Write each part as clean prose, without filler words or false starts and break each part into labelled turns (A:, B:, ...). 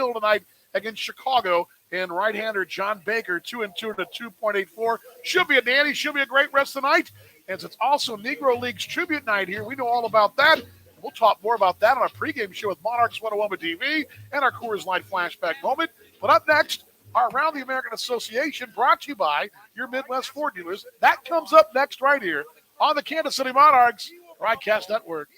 A: Chill tonight against Chicago. And right-hander John Baker, 2-2 and a 2.84. Should be a dandy. Should be a great rest of the night. As it's also Negro Leagues tribute night here. We know all about that. We'll talk more about that on our pregame show with Monarchs 101 TV and our Coors Light flashback moment. But up next, our Around the American Association, brought to you by your Midwest Ford dealers. That comes up next right here on the Kansas City Monarchs Broadcast Network.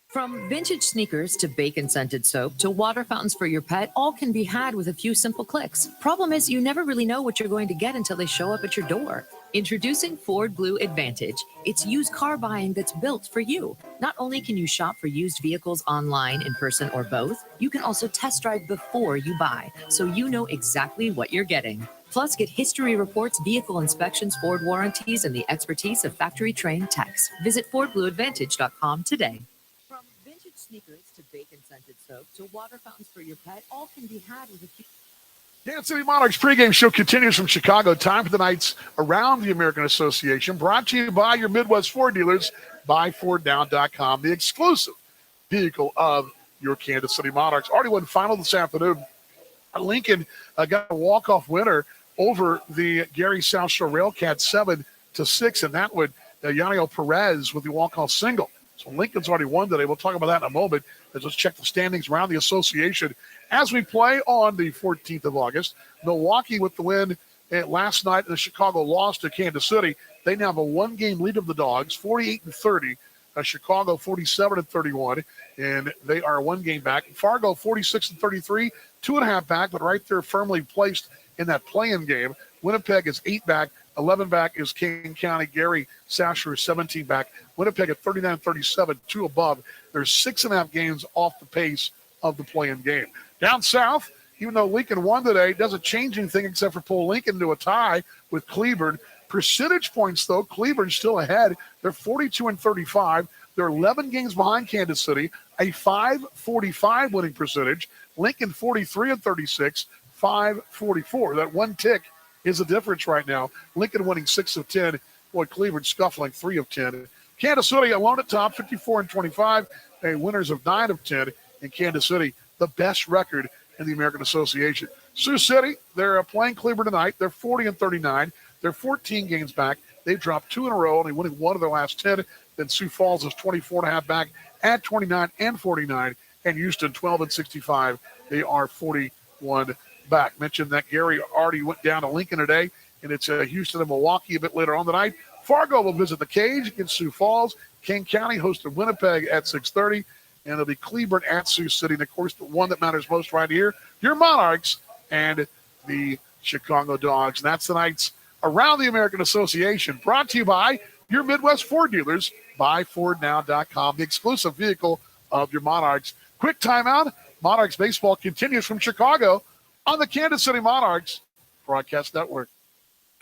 B: From vintage sneakers to bacon-scented soap to water fountains for your pet, all can be had with a few simple clicks. Problem is, you never really know what you're going to get until they show up at your door. Introducing Ford Blue Advantage. It's used car buying that's built for you. Not only can you shop for used vehicles online, in person, or both, you can also test drive before you buy, so you know exactly what you're getting. Plus, get history reports, vehicle inspections, Ford warranties, and the expertise of factory-trained techs. Visit FordBlueAdvantage.com today. From vintage sneakers to bacon-scented soap to water fountains for your pet, all can be had with a few...
A: Kansas City Monarchs pregame show continues from Chicago. Time for tonight's Around the American Association, brought to you by your Midwest Ford dealers, buyfordnow.com, the exclusive vehicle of your Kansas City Monarchs. Already won final this afternoon. Lincoln got a walk-off winner over the Gary South Shore Railcats 7-6, and that would Yaniel Perez with the walk-off single. So Lincoln's already won today. We'll talk about that in a moment. Let's check the standings around the association as we play on the 14th of August. Milwaukee with the win last night, and the Chicago lost to Kansas City. They now have a one-game lead of the Dogs, 48-30. Chicago 47-31, and they are one game back. Fargo 46-33, 2.5 back, but right there firmly placed in that play-in game. Winnipeg is 8 back. 11 back is King County. Gary South Shore 17 back. Winnipeg at 39-37, 2 above. There's 6.5 games off the pace of the play-in game. Down south, even though Lincoln won today, doesn't change anything except for pull Lincoln to a tie with Cleburne. Percentage points, though, Cleburne's still ahead. They're 42-35. They're 11 games behind Kansas City, a .545 winning percentage. Lincoln 43-36, .544. That one tick is the difference right now. Lincoln winning 6 of 10. Boy, Cleburne scuffling 3 of 10. Kansas City alone at top, 54-25. Winners of 9 of 10. And Kansas City, the best record in the American Association. Sioux City, they're playing Cleburne tonight. They're 40-39. They're 14 games back. They've dropped 2 in a row, only winning 1 of their last 10. Then Sioux Falls is 24.5 back at 29-49. And Houston, 12-65. They are 41 back. Mentioned that Gary already went down to Lincoln today, and it's Houston and Milwaukee a bit later on tonight. Fargo will visit the Cage against Sioux Falls. King County hosted Winnipeg at 6:30. And it'll be Cleburne at Sioux City. And, of course, the one that matters most right here, your Monarchs and the Chicago Dogs. And that's tonight's Around the American Association, brought to you by your Midwest Ford dealers, buyfordnow.com, the exclusive vehicle of your Monarchs. Quick timeout. Monarchs baseball continues from Chicago on the Kansas City Monarchs Broadcast Network.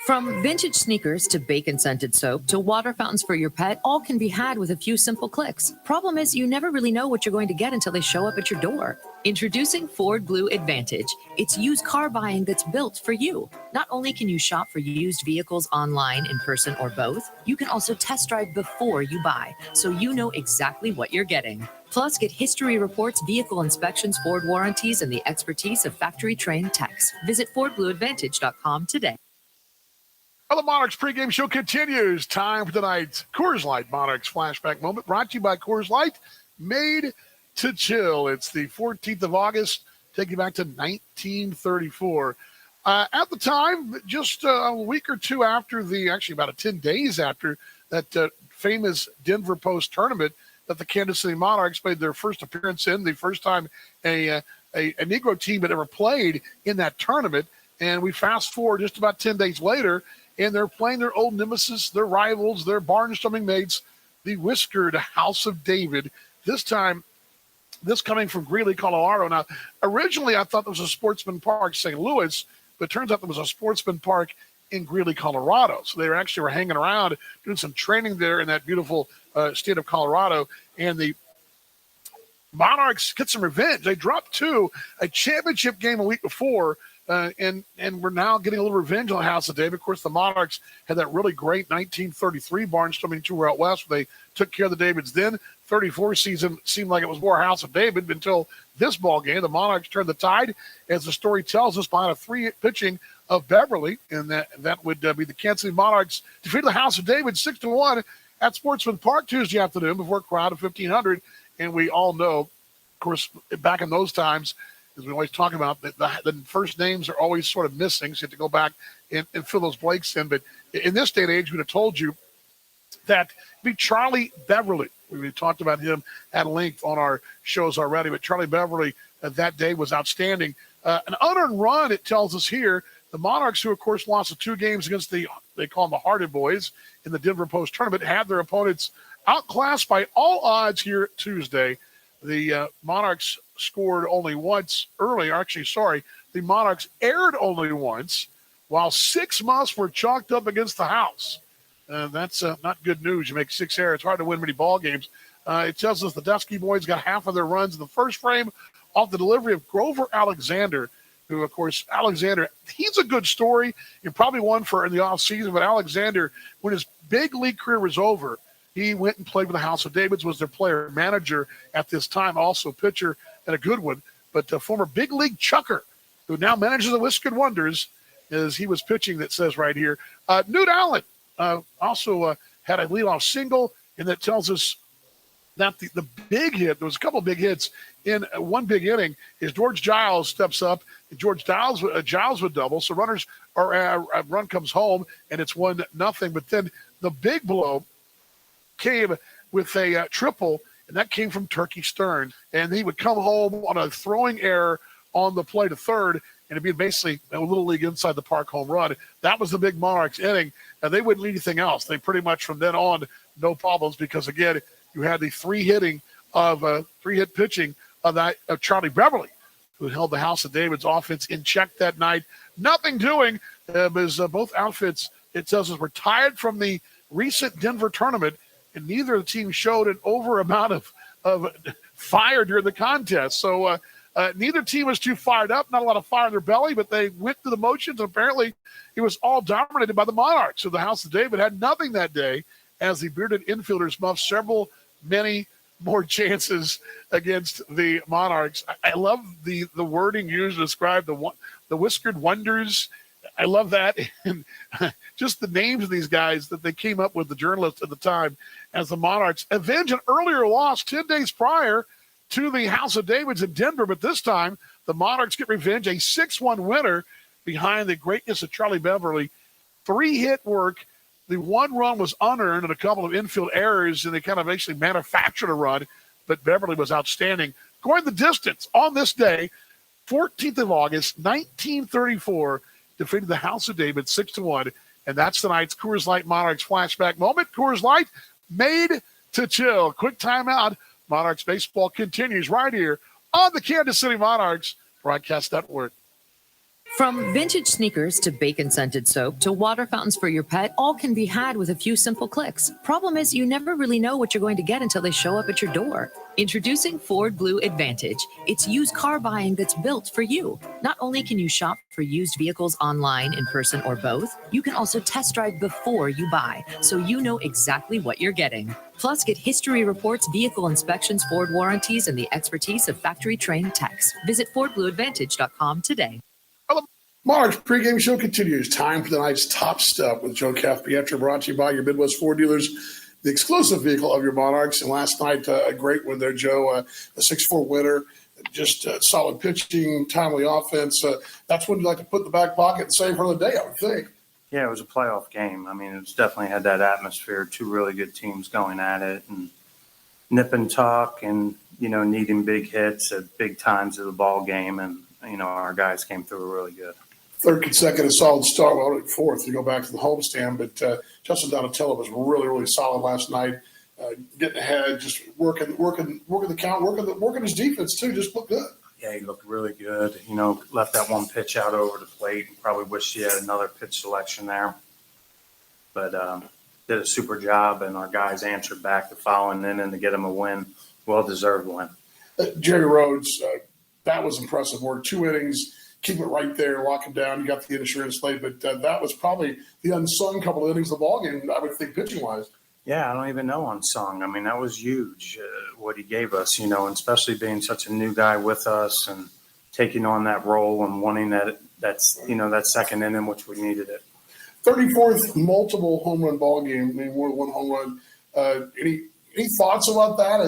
B: From vintage sneakers to bacon-scented soap to water fountains for your pet, all can be had with a few simple clicks. Problem is, you never really know what you're going to get until they show up at your door. Introducing Ford Blue Advantage. It's used car buying that's built for you. Not only can you shop for used vehicles online, in person, or both, you can also test drive before you buy, so you know exactly what you're getting. Plus, get history reports, vehicle inspections, Ford warranties, and the expertise of factory-trained techs. Visit FordBlueAdvantage.com today.
A: Well, the Monarchs pregame show continues. Time for tonight's Coors Light Monarchs flashback moment, brought to you by Coors Light, made to chill. It's the 14th of August, taking you back to 1934. At the time, just a week or two after actually about 10 days after that famous Denver Post tournament that the Kansas City Monarchs made their first appearance in, the first time a Negro team had ever played in that tournament. And we fast forward just about 10 days later, and they're playing their old nemesis, their rivals, their barnstorming mates, the whiskered House of David. This time, this coming from Greeley, Colorado. Now, originally I thought there was a Sportsman Park, St. Louis, but it turns out there was a Sportsman Park in Greeley, Colorado. So they were hanging around, doing some training there in that beautiful state of Colorado. And the Monarchs get some revenge. They dropped 2, a championship game a week before And we're now getting a little revenge on the House of David. Of course, the Monarchs had that really great 1933 barnstorming tour out west where they took care of the Davids. Then 34 season seemed like it was more House of David until this ball game. The Monarchs turned the tide, as the story tells us, behind a 3-hit pitching of Beverly, and that would be the Kansas City Monarchs defeated the House of David 6-1 at Sportsman Park Tuesday afternoon before a crowd of 1,500. And we all know, of course, back in those times, as we always talk about, the first names are always sort of missing, so you have to go back and fill those blanks in. But in this day and age, we'd have told you that it'd be Charlie Beverly. We talked about him at length on our shows already, but Charlie Beverly that day was outstanding. An unearned run, it tells us here. The Monarchs, who, of course, lost the 2 games against they call them the Hearted Boys in the Denver Post tournament, had their opponents outclassed by all odds here Tuesday. The Monarchs scored only once early. Actually, sorry, the Monarchs aired only once, while 6 musts were chalked up against the House. That's not good news. You make 6 errors. It's hard to win many ball games. It tells us the Dusky Boys got half of their runs in the first frame off the delivery of Grover Alexander, who, of course, Alexander, he's a good story. You probably won for in the offseason, but Alexander, when his big league career was over, he went and played with the House of Davids, was their player manager at this time, also pitcher and a good one, but a former big league chucker who now manages the Whiskered Wonders as he was pitching, that says right here. Newt Allen also had a leadoff single, and that tells us that the big hit, there was a couple of big hits in one big inning, is George Giles steps up, and George Giles would double, so runners are a run comes home, and it's 1-0. But then the big blow came with a triple, and that came from Turkey Stern, and he would come home on a throwing error on the play to third, and it'd be basically a little league inside the park home run. That was the big Monarchs inning, and they wouldn't need anything else. They pretty much from then on, no problems, because again, you had the 3-hit pitching of Charlie Beverly, who held the House of David's offense in check that night. Nothing doing, as both outfits, it tells us, were tired from the recent Denver tournament, and neither of the teams showed an over amount of fire during the contest. So neither team was too fired up, not a lot of fire in their belly, but they went through the motions, and apparently it was all dominated by the Monarchs. So the House of David had nothing that day, as the bearded infielders muffed many more chances against the Monarchs. I love the wording used to describe the Whiskered Wonders. I love that. And just the names of these guys that they came up with, the journalists at the time, as the Monarchs avenge an earlier loss 10 days prior to the House of Davids in Denver. But this time, the Monarchs get revenge, a 6-1 winner behind the greatness of Charlie Beverly. 3-hit work. The 1 run was unearned and a couple of infield errors, and they kind of actually manufactured a run, but Beverly was outstanding. Going the distance on this day, 14th of August, 1934, defeated the House of David 6-1, and that's tonight's Coors Light Monarchs flashback moment. Coors Light, made to chill. Quick timeout. Monarchs baseball continues right here on the Kansas City Monarchs Broadcast Network.
B: From vintage sneakers to bacon-scented soap to water fountains for your pet, all can be had with a few simple clicks. Problem is, you never really know what you're going to get until they show up at your door. Introducing Ford Blue Advantage. It's used car buying that's built for you. Not only can you shop for used vehicles online, in person, or both, you can also test drive before you buy, so you know exactly what you're getting. Plus, get history reports, vehicle inspections, Ford warranties, and the expertise of factory-trained techs. Visit FordBlueAdvantage.com today.
A: Monarchs pregame show continues. Time for the night's top step with Joe Cathpietro, brought to you by your Midwest Ford dealers, the exclusive vehicle of your Monarchs. And last night, a great one there, Joe, a 6-4 winner, just solid pitching, timely offense. That's when you like to put in the back pocket and save for the day, I would think.
C: Yeah, it was a playoff game. I mean, it's definitely had that atmosphere, 2 really good teams going at it and nip and tuck and, needing big hits at big times of the ball game. And, our guys came through really good.
A: Third consecutive solid start. Well, fourth, you go back to the homestand. But Justin Donatello was really, really solid last night, getting ahead, just working the count, working his defense too. Just looked good.
C: Yeah, he looked really good. Left that one pitch out over the plate. Probably wished he had another pitch selection there. But did a super job, and our guys answered back the following inning to get him a win, well-deserved win.
A: Jerry Rhodes, that was impressive work. 2 innings. keep it right there, lock him down. You got the insurance late, but that was probably the unsung couple of innings of the ball game, I would think, pitching-wise.
C: Yeah, I don't even know unsung. I mean, that was huge, what he gave us, and especially being such a new guy with us and taking on that role and wanting that second inning, which we needed it.
A: 34th multiple home run ball game, I mean, more than one home run. Any thoughts about that?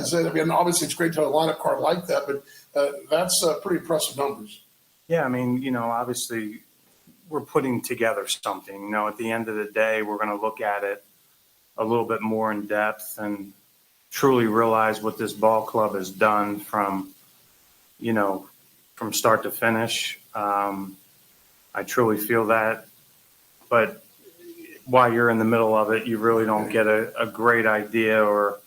A: Obviously it's great to have a lineup card like that, but that's pretty impressive numbers.
C: Yeah, I mean, obviously we're putting together something. At the end of the day, we're going to look at it a little bit more in depth and truly realize what this ball club has done from start to finish. I truly feel that, but while you're in the middle of it, you really don't get a great idea or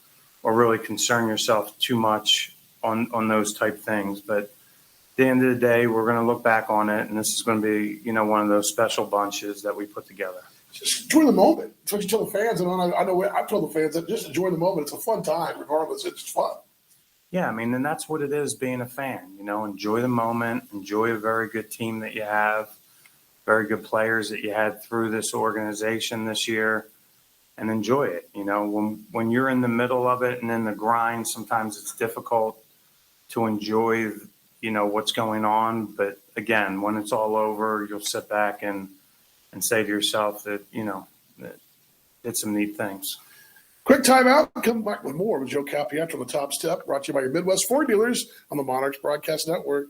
C: really concern yourself too much on those type things. But at the end of the day, we're going to look back on it, and this is going to be, one of those special bunches that we put together.
A: Just enjoy the moment. That's what you tell the fans, and I know I've told the fans that just enjoy the moment. It's a fun time, regardless. It's fun.
C: Yeah, I mean, and that's what it is being a fan. Enjoy the moment, enjoy a very good team that you have, very good players that you had through this organization this year, and enjoy it. When you're in the middle of it and in the grind, sometimes it's difficult to enjoy, what's going on. But again, when it's all over, you'll sit back and say to yourself that, that did some neat things.
A: Quick timeout. Come back with more with Joe Capietro on the Top Step, brought to you by your Midwest Ford dealers on the Monarchs Broadcast Network.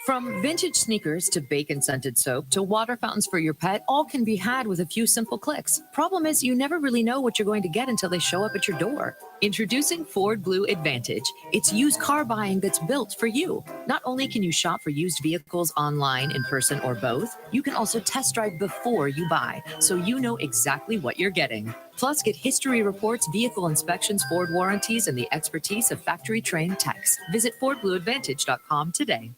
B: From vintage sneakers to bacon-scented soap to water fountains for your pet, all can be had with a few simple clicks. Problem is, you never really know what you're going to get until they show up at your door. Introducing Ford Blue Advantage. It's used car buying that's built for you. Not only can you shop for used vehicles online, in person, or both, you can also test drive before you buy, so you know exactly what you're getting. Plus, get history reports, vehicle inspections, Ford warranties, and the expertise of factory-trained techs. Visit FordBlueAdvantage.com today.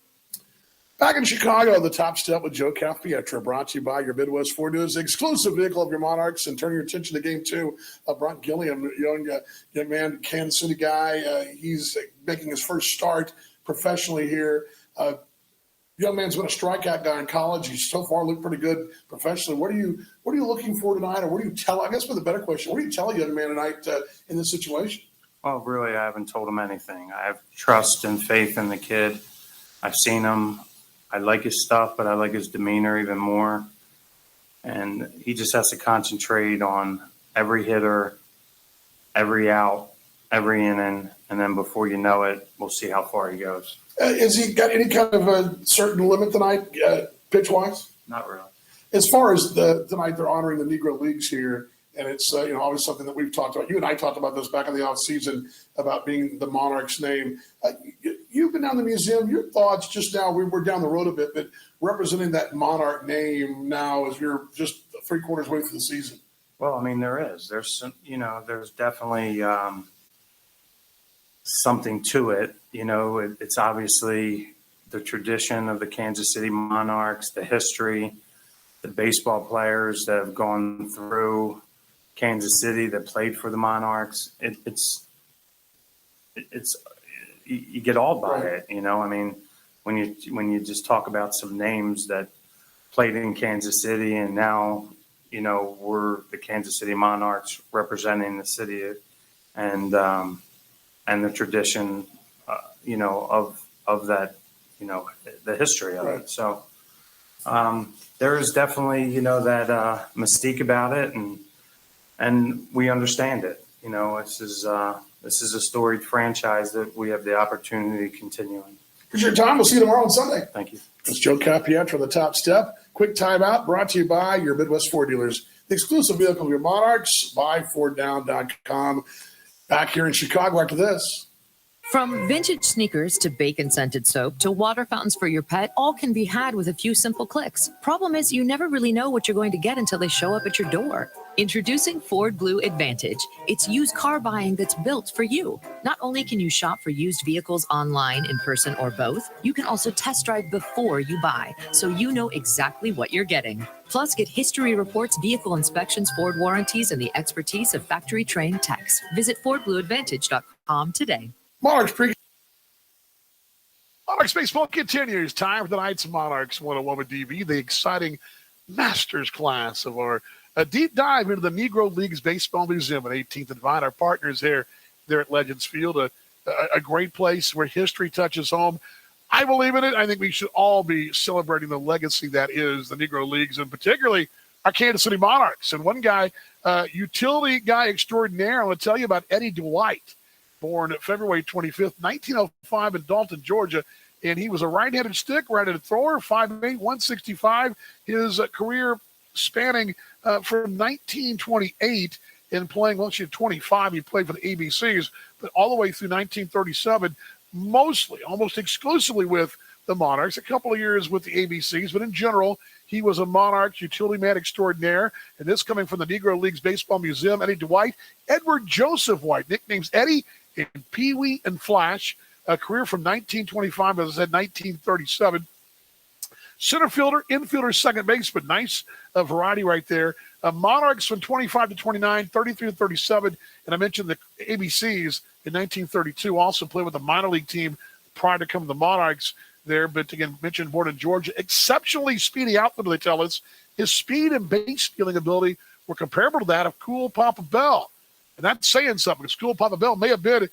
A: Back in Chicago, the Top Step with Joe Capietro, brought to you by your Midwest Ford Dealers, the exclusive vehicle of your Monarchs, and turn your attention to Game 2. Brent Gilliam, young man, Kansas City guy. He's making his first start professionally here. Young man's been a strikeout guy in college. He's so far looked pretty good professionally. What are you looking for tonight, or what do you tell? I guess with a better question, what do you tell a young man tonight in this situation?
C: Well, really, I haven't told him anything. I have trust and faith in the kid. I've seen him. I like his stuff, but I like his demeanor even more. And he just has to concentrate on every hitter, every out, every inning, and then before you know it, we'll see how far he goes.
A: Has he got any kind of a certain limit tonight, pitch-wise?
C: Not really.
A: As far as tonight, they're honoring the Negro Leagues here, and it's always something that we've talked about. You and I talked about this back in the offseason about being the Monarchs name. You've been down the museum. Your thoughts just now, we're down the road a bit, but representing that Monarch name now as you're just 3/4 way through the season.
C: Well, I mean, there's some, there's definitely something to it. It's obviously the tradition of the Kansas City Monarchs, the history, the baseball players that have gone through Kansas City that played for the Monarchs. It's you get awed by it, I mean, when you just talk about some names that played in Kansas City and now, we're the Kansas City Monarchs representing the city and the tradition, of that, the history of it. So there is definitely, that mystique about it, and we understand it. This is a storied franchise that we have the opportunity to continue in.
A: Appreciate your time. We'll see you tomorrow on Sunday.
C: Thank you.
A: It's Joe Capietro on the Top Step. Quick timeout brought to you by your Midwest Ford dealers, the exclusive vehicle of your Monarchs, buyforddown.com. Back here in Chicago after this.
B: From vintage sneakers to bacon-scented soap to water fountains for your pet, all can be had with a few simple clicks. Problem is, you never really know what you're going to get until they show up at your door. Introducing Ford Blue Advantage. It's used car buying that's built for you. Not only can you shop for used vehicles online, in person, or both, you can also test drive before you buy, so you know exactly what you're getting. Plus, get history reports, vehicle inspections, Ford warranties, and the expertise of factory-trained techs. Visit FordBlueAdvantage.com today.
A: Monarchs pregame. Monarchs baseball continues. Time for tonight's Monarchs 101 with DB, the exciting Masters class of our deep dive into the Negro Leagues Baseball Museum at 18th and Vine. Our partners there at Legends Field, a great place where history touches home. I believe in it. I think we should all be celebrating the legacy that is the Negro Leagues, and particularly our Kansas City Monarchs. And one guy, utility guy extraordinaire, I want to tell you about Eddie Dwight, born February 25th, 1905 in Dalton, Georgia. And he was a right-handed stick, right-handed thrower, 5'8", 165. His career spanning from 1928 and playing, once you're 25, he played for the ABCs, but all the way through 1937, mostly, almost exclusively with the Monarchs, a couple of years with the ABCs, but in general, he was a Monarchs utility man extraordinaire. And this coming from the Negro Leagues Baseball Museum, Eddie Dwight, Edward Joseph White, nicknames Eddie and Pee Wee and Flash, a career from 1925, as I said, 1937. Center fielder, infielder, second baseman. Nice variety right there. Monarchs from 25 to 29, 33 to 37. And I mentioned the ABCs in 1932. Also played with the minor league team prior to coming to the Monarchs there. But again, mentioned born in Georgia. Exceptionally speedy outfielder, they tell us. His speed and base stealing ability were comparable to that of Cool Papa Bell. And that's saying something, because Cool Papa Bell may have been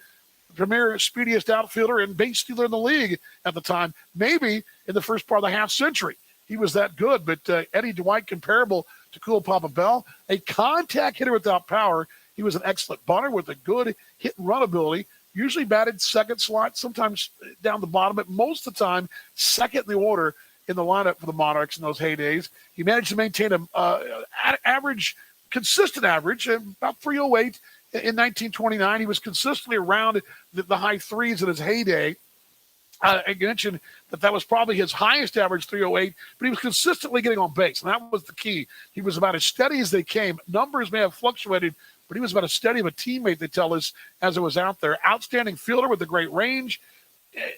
A: premier speediest outfielder and base stealer in the league at the time, maybe in the first part of the half century. He was that good, but Eddie Dwight comparable to Cool Papa Bell, a contact hitter without power. He was an excellent bunter with a good hit and run ability, usually batted second slot, sometimes down the bottom, but most of the time second in the order in the lineup for the Monarchs in those heydays. He managed to maintain an consistent average, about 308 in 1929. He was consistently around the high threes in his heyday. I mentioned that was probably his highest average, 308, but he was consistently getting on base, and that was the key. He was about as steady as they came. Numbers may have fluctuated, but he was about as steady of a teammate, they tell us, as it was out there. Outstanding fielder with a great range.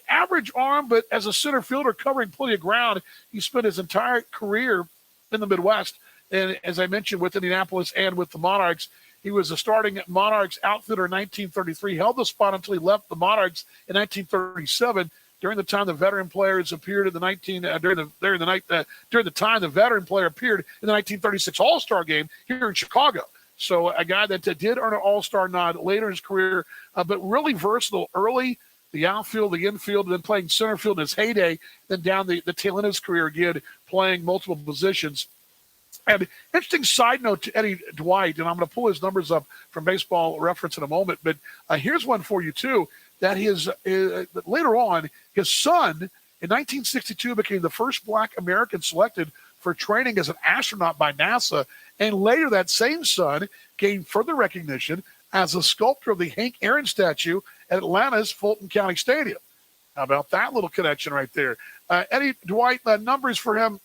A: Average arm, but as a center fielder covering plenty of ground, he spent his entire career in the Midwest. And as I mentioned, with Indianapolis and with the Monarchs, he was a starting Monarchs outfielder in 1933, held the spot until he left the Monarchs in 1937. During the time the veteran players appeared in the during the time the veteran player appeared in the 1936 All-Star game here in Chicago. So a guy that did earn an All-Star nod later in his career, but really versatile early, the outfield, the infield, and then playing center field in his heyday, then down the tail end of his career again, playing multiple positions. And interesting side note to Eddie Dwight, and I'm going to pull his numbers up from Baseball Reference in a moment, but here's one for you too, that later on, his son in 1962 became the first Black American selected for training as an astronaut by NASA, and later that same son gained further recognition as a sculptor of the Hank Aaron statue at Atlanta's Fulton County Stadium. How about that little connection right there? Eddie Dwight, numbers for him,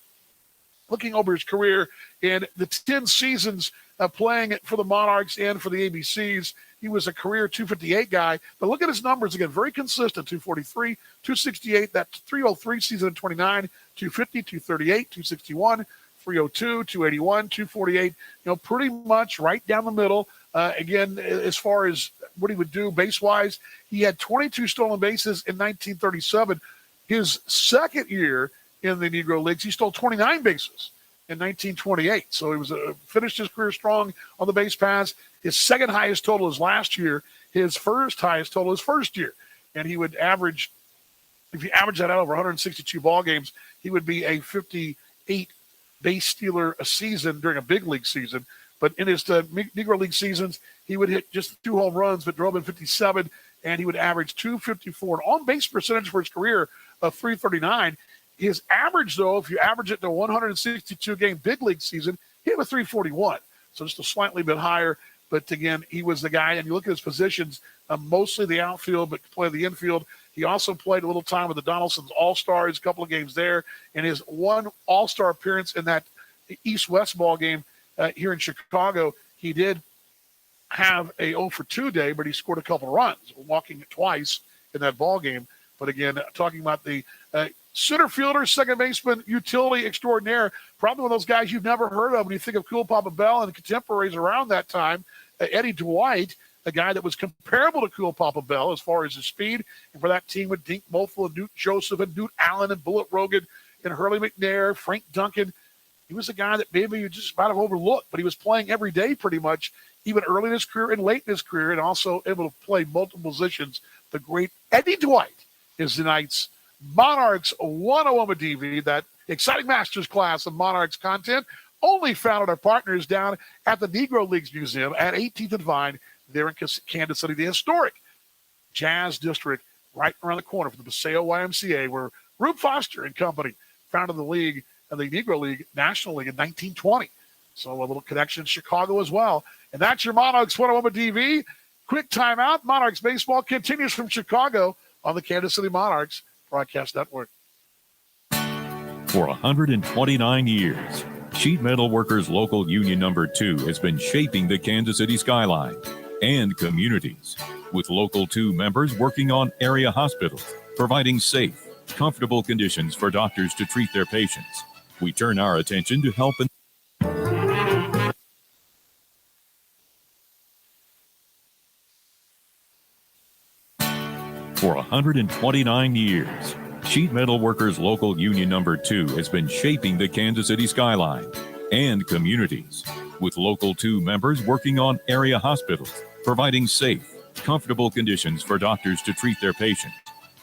A: looking over his career in the 10 seasons playing for the Monarchs and for the ABCs, he was a career 258 guy. But look at his numbers again, very consistent, 243, 268, that 303 season in 29, 250, 238, 261, 302, 281, 248, pretty much right down the middle. Again, as far as what he would do base-wise, he had 22 stolen bases in 1937. His second year in the Negro Leagues, he stole 29 bases in 1928. So he was finished his career strong on the base paths. His second highest total is last year. His first highest total is first year. And he would average, if you average that out over 162 ball games, he would be a 58 base stealer a season during a big league season. But in his Negro League seasons, he would hit just 2 home runs, but drove in 57, and he would average 254. An on-base percentage for his career of 339. His average, though, if you average it to 162-game big league season, he was 341. So just a slightly bit higher. But, again, he was the guy. And you look at his positions, mostly the outfield, but played the infield. He also played a little time with the Donaldson's All-Stars, a couple of games there. And his one All-Star appearance in that East-West ball game here in Chicago, he did have a 0-for-2 day, but he scored a couple of runs, walking twice in that ball game. But, again, talking about the center fielder, second baseman, utility extraordinaire, probably one of those guys you've never heard of when you think of Cool Papa Bell and contemporaries around that time. Eddie Dwight, a guy that was comparable to Cool Papa Bell as far as his speed. And for that team with Dink Mofel and Newt Joseph and Newt Allen and Bullet Rogan and Hurley McNair, Frank Duncan, he was a guy that maybe you just about have overlooked, but he was playing every day pretty much, even early in his career and late in his career, and also able to play multiple positions. The great Eddie Dwight is tonight's Monarchs 101 DV, that exciting master's class of Monarchs content, only found at our partners down at the Negro Leagues Museum at 18th and Vine there in Kansas City, the historic Jazz District right around the corner from the Paseo YMCA, where Rube Foster and company founded the league and the Negro League National League in 1920. So a little connection in Chicago as well. And that's your Monarchs 101 DV. Quick timeout. Monarchs baseball continues from Chicago on the Kansas City Monarchs Broadcast Network.
D: For 129 years, Sheet Metal Workers Local Union Number 2 has been shaping the Kansas City skyline and communities, with Local 2 members working on area hospitals, providing safe, comfortable conditions for doctors to treat their patients. We turn our attention to help For 129 years, Sheet Metal Workers Local Union Number 2 has been shaping the Kansas City skyline and communities, with Local 2 members working on area hospitals, providing safe, comfortable conditions for doctors to treat their patients.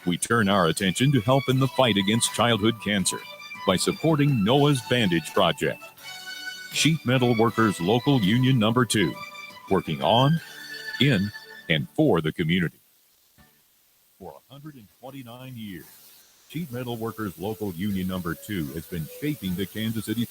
D: We turn our attention to help in the fight against childhood cancer by supporting Noah's Bandage Project. Sheet Metal Workers Local Union Number 2, working on, in, and for the community. For 129 years, Sheet Metal Workers Local Union Number 2 has been shaping the Kansas City.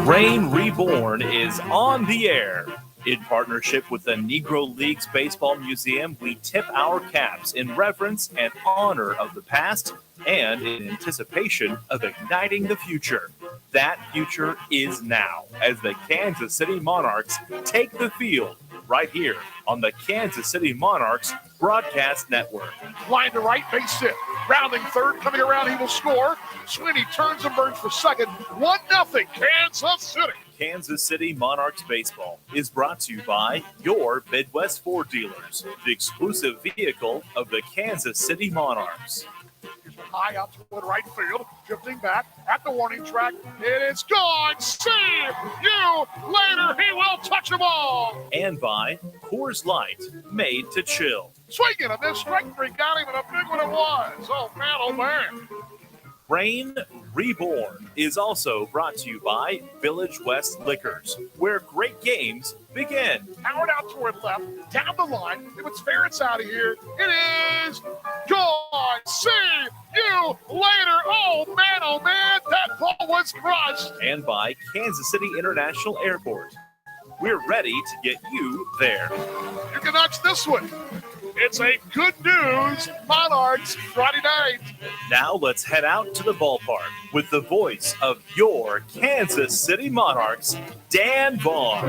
E: Rain Reborn is on the air. In partnership with the Negro Leagues Baseball Museum, we tip our caps in reverence and honor of the past and in anticipation of igniting the future. That future is now as the Kansas City Monarchs take the field right here on the Kansas City Monarchs Broadcast Network.
A: Line to right, base hit. Rounding third, coming around, he will score. Sweeney turns and burns for second. 1-0, Kansas City.
E: Kansas City Monarchs Baseball is brought to you by your Midwest Ford dealers, the exclusive vehicle of the Kansas City Monarchs.
A: High out toward right field, drifting back at the warning track. It is gone. See you later. He will touch them all.
E: And by Coors Light, made to chill.
A: Swinging a miss, strike three, got him, and a big one it was. Oh, man, oh, man.
E: Rain Reborn is also brought to you by Village West Liquors, where great games begin.
A: Powered out toward left, down the line. If it's fair, it's out of here. It is gone. See you later. Oh, man, that ball was crushed.
E: And by Kansas City International Airport. We're ready to get you there.
A: You can notch this one. It's a good news Monarchs Friday night.
E: Now let's head out to the ballpark with the voice of your Kansas City Monarchs, Dan Vaughn.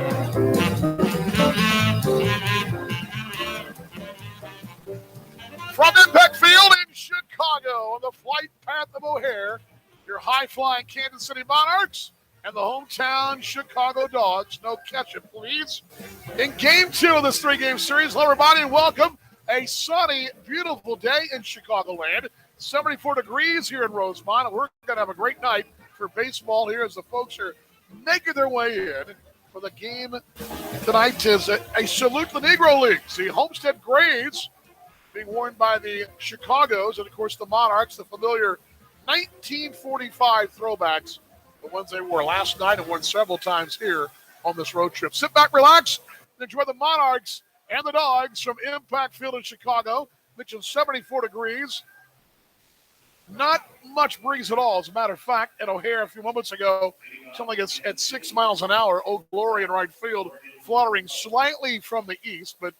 A: From Impact Field in Chicago on the flight path of O'Hare, your high-flying Kansas City Monarchs and the hometown Chicago Dogs. No ketchup, please. In Game 2 of this three-game series, hello, everybody, and welcome. A sunny, beautiful day in Chicagoland. 74 degrees here in Rosemont. And we're going to have a great night for baseball here as the folks are making their way in for the game tonight. Is a salute to the Negro Leagues. The Homestead Grays being worn by the Chicagos and, of course, the Monarchs, the familiar 1945 throwbacks, the ones they wore last night and won several times here on this road trip. Sit back, relax, and enjoy the Monarchs and the Dogs from Impact Field in Chicago. Mentioned 74 degrees. Not much breeze at all. As a matter of fact, at O'Hare a few moments ago, something at 6 miles an hour, Oak Glory in right field, fluttering slightly from the east, but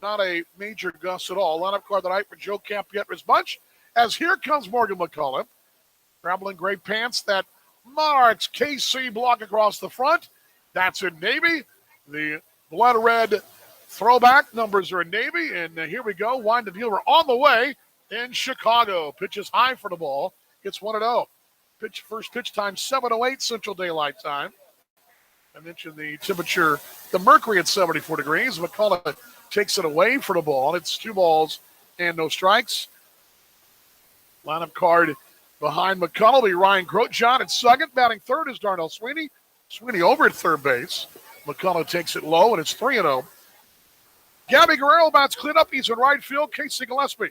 A: not a major gust at all. Lineup card tonight for Joe Campietra's bunch, as here comes Morgan McCullough. Traveling gray pants, that Monarchs KC block across the front. That's in Navy. The blood red throwback numbers are in Navy, and here we go. Wind the deal. We're on the way in Chicago. Pitches high for the ball. Gets 1-0. First pitch time, 7:08 Central Daylight Time. I mentioned the temperature, the mercury at 74 degrees. McCullough takes it away for the ball. It's 2 balls and no strikes. Lineup card behind McCullough will be Ryan Grotjohn at second. Batting third is Darnell Sweeney. Sweeney over at third base. McCullough takes it low, and it's 3-0. Gabby Guerrero bats clean up. He's in right field. Casey Gillespie.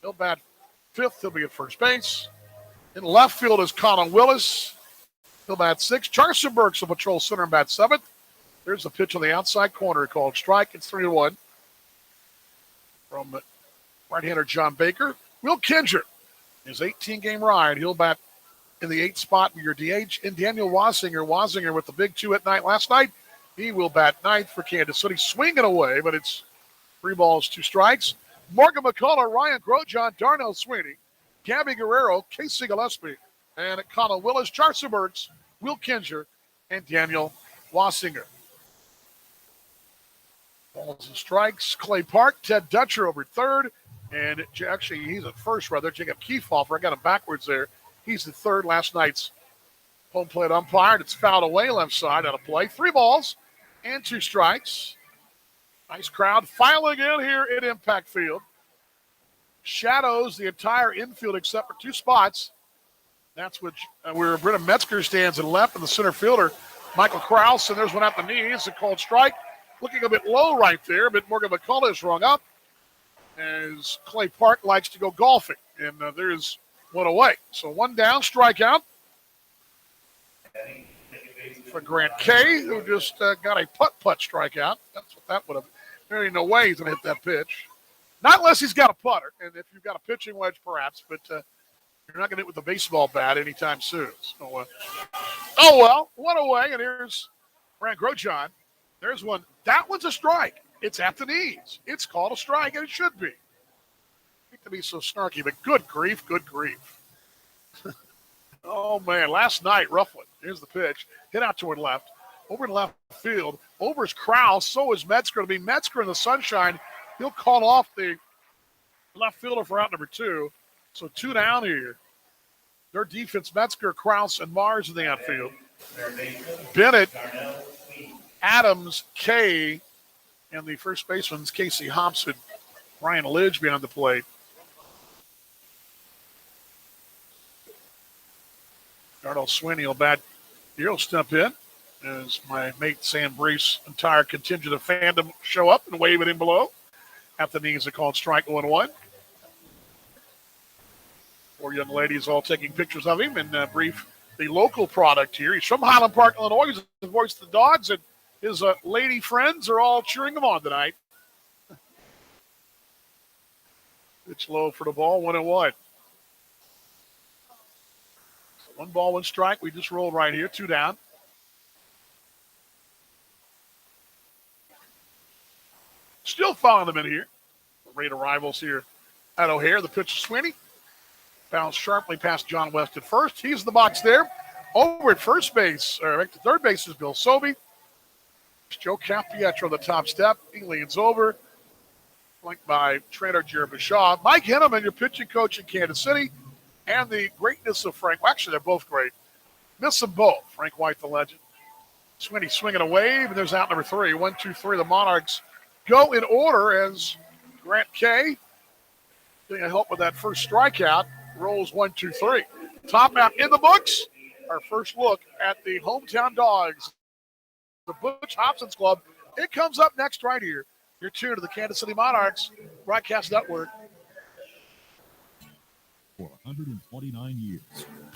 A: He'll bat fifth. He'll be at first base. In left field is Colin Willis. He'll bat sixth. Charson Burks will patrol center and bat seventh. There's a pitch on the outside corner called strike. It's 3-1 from right-hander John Baker. Will Kinger, his 18-game ride, he'll bat in the 8th spot with your DH. And Daniel Wasinger. Wasinger with the big 2 at night last night. He will bat ninth for Kansas City. Swinging away, but it's 3 balls, 2 strikes. Morgan McCullough, Ryan Grotjohn, Darnell Sweeney, Gabby Guerrero, Casey Gillespie, and Colin Willis, Charson Burks, Will Kinger, and Daniel Wasinger. Balls and strikes. Clay Park, Ted Dutcher over at third, and actually he's at first rather. Jacob Kiefhofer, I got him backwards there. He's the third. Last night's home plate umpire. It's fouled away left side out of play. 3 balls and 2 strikes. Nice crowd filing in here at Impact Field. Shadows the entire infield except for 2 spots. That's where Brennan Metzger stands in left, and the center fielder, Michael Krause, and there's one at the knees. A called strike. Looking a bit low right there, but Morgan McCullough is rung up as Clay Park likes to go golfing, and there's one away. So 1 down, strikeout for Grant Kay, who just got a putt-putt strikeout. That's what that would have. There ain't no way he's going to hit that pitch. Not unless he's got a putter, and if you've got a pitching wedge, perhaps, but you're not going to hit with a baseball bat anytime soon. So, oh, well, one away, and here's Ryan Grotjohn. There's one. That one's a strike. It's at the knees. It's called a strike, and it should be. I hate to be so snarky, but good grief, good grief. Oh, man, last night, rough one. Here's the pitch. Hit out toward left. Over in left field. Over is Krause. So is Metzger. It'll be Metzger in the sunshine. He'll call off the left fielder for out number 2. So 2 down here. Their defense, Metzger, Krause, and Mars in the outfield. Bennett, Adams, Kay, and the first baseman's Casey Hobson. Ryan Lidge behind the plate. Darnell Sweeney will bat. He'll step in as my mate Sam Brief's entire contingent of fandom show up and wave at him below. At the knees, are called strike 1-1. 4 young ladies all taking pictures of him, and Brief, the local product here. He's from Highland Park, Illinois. He's the voice of the Dogs, and his lady friends are all cheering him on tonight. It's low for the ball, 1-1. 1 ball, 1 strike. We just rolled right here, 2 down. Still following them in here. Rate of rivals here at O'Hare. The pitch is Sweeney. Bounced sharply past John West at first. He's in the box there. Over at first base, or at third base is Bill Sobey. Joe Capietro on the top step. He leans over. Flanked by trainer Jeremy Shaw. Mike Henneman, your pitching coach in Kansas City. And the greatness of Frank. Well, actually, they're both great. Miss them both. Frank White, the legend. Sweeney swinging a wave, and there's out number 3. 1, 2, 3. The Monarchs go in order as Grant Kay, getting a help with that first strikeout, rolls 1, 2, 3. Top out in the books. Our first look at the hometown Dogs, the Butch Hobson's Club. It comes up next right here. You're tuned to the Kansas City Monarchs Broadcast Network.
D: For 129 years,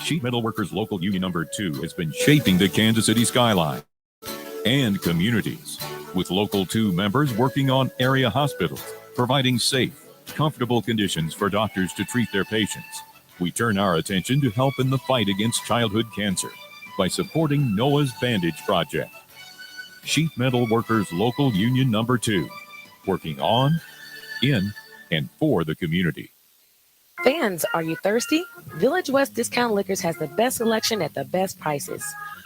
D: Sheet Metal Workers Local Union Number 2 has been shaping the Kansas City skyline and communities, with Local 2 members working on area hospitals, providing safe, comfortable conditions for doctors to treat their patients. We turn our attention to help in the fight against childhood cancer by supporting Noah's Bandage Project. Sheet Metal Workers Local Union Number 2, working on, in, and for the community.
F: Fans, are you thirsty? Village West Discount Liquors has the best selection at the best prices.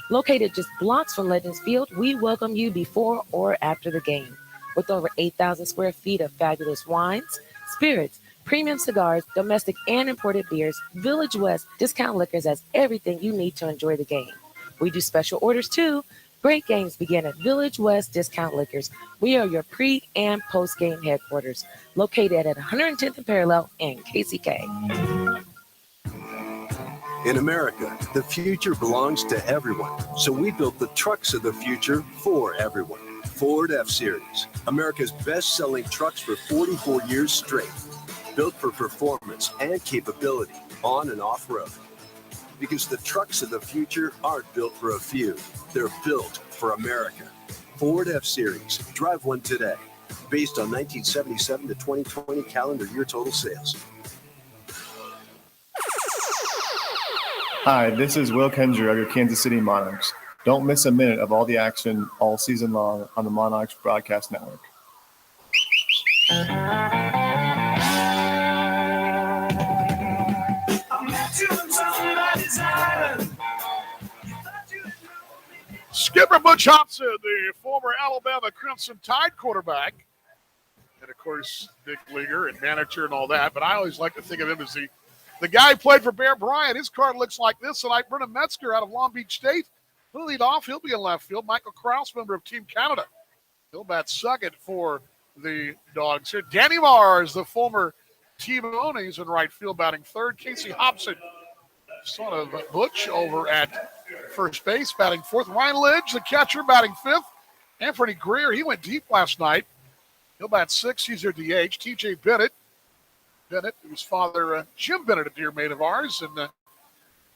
F: Located just blocks from Legends Field, we welcome you before or after the game. With over 8,000 square feet of fabulous wines, spirits, premium cigars, domestic and imported beers, Village West Discount Liquors has everything you need to enjoy the game. We do special orders too. Great games begin at Village West Discount Liquors. We are your pre- and post-game headquarters, located at 110th and Parallel in KCK.
G: In America, the future belongs to everyone. So we built the trucks of the future for everyone. Ford F-Series, America's best-selling trucks for 44 years straight. Built for performance and capability on and off-road. Because the trucks of the future aren't built for a few. They're built for America. Ford F-Series. Drive one today. Based on 1977 to 2020 calendar year total sales.
H: Hi, this is Will Kendrew of your Kansas City Monarchs. Don't miss a minute of all the action all season long on the Monarchs Broadcast Network.
A: Skipper Butch Hobson, the former Alabama Crimson Tide quarterback, and of course, big leaguer and manager and all that. But I always like to think of him as the guy who played for Bear Bryant. His card looks like this tonight. Brennan Metzger out of Long Beach State. He'll lead off. He'll be in left field. Michael Krause, member of Team Canada. He'll bat second for the Dogs here. Danny Mars, the former Team Onis in right field, batting third. Casey Hobson, son of Butch, over at first base, batting fourth. Ryan Lidge, the catcher, batting fifth. Anthony Greer, he went deep last night. He'll bat sixth. He's their DH. TJ Bennett, whose father, Jim Bennett, a dear mate of ours, and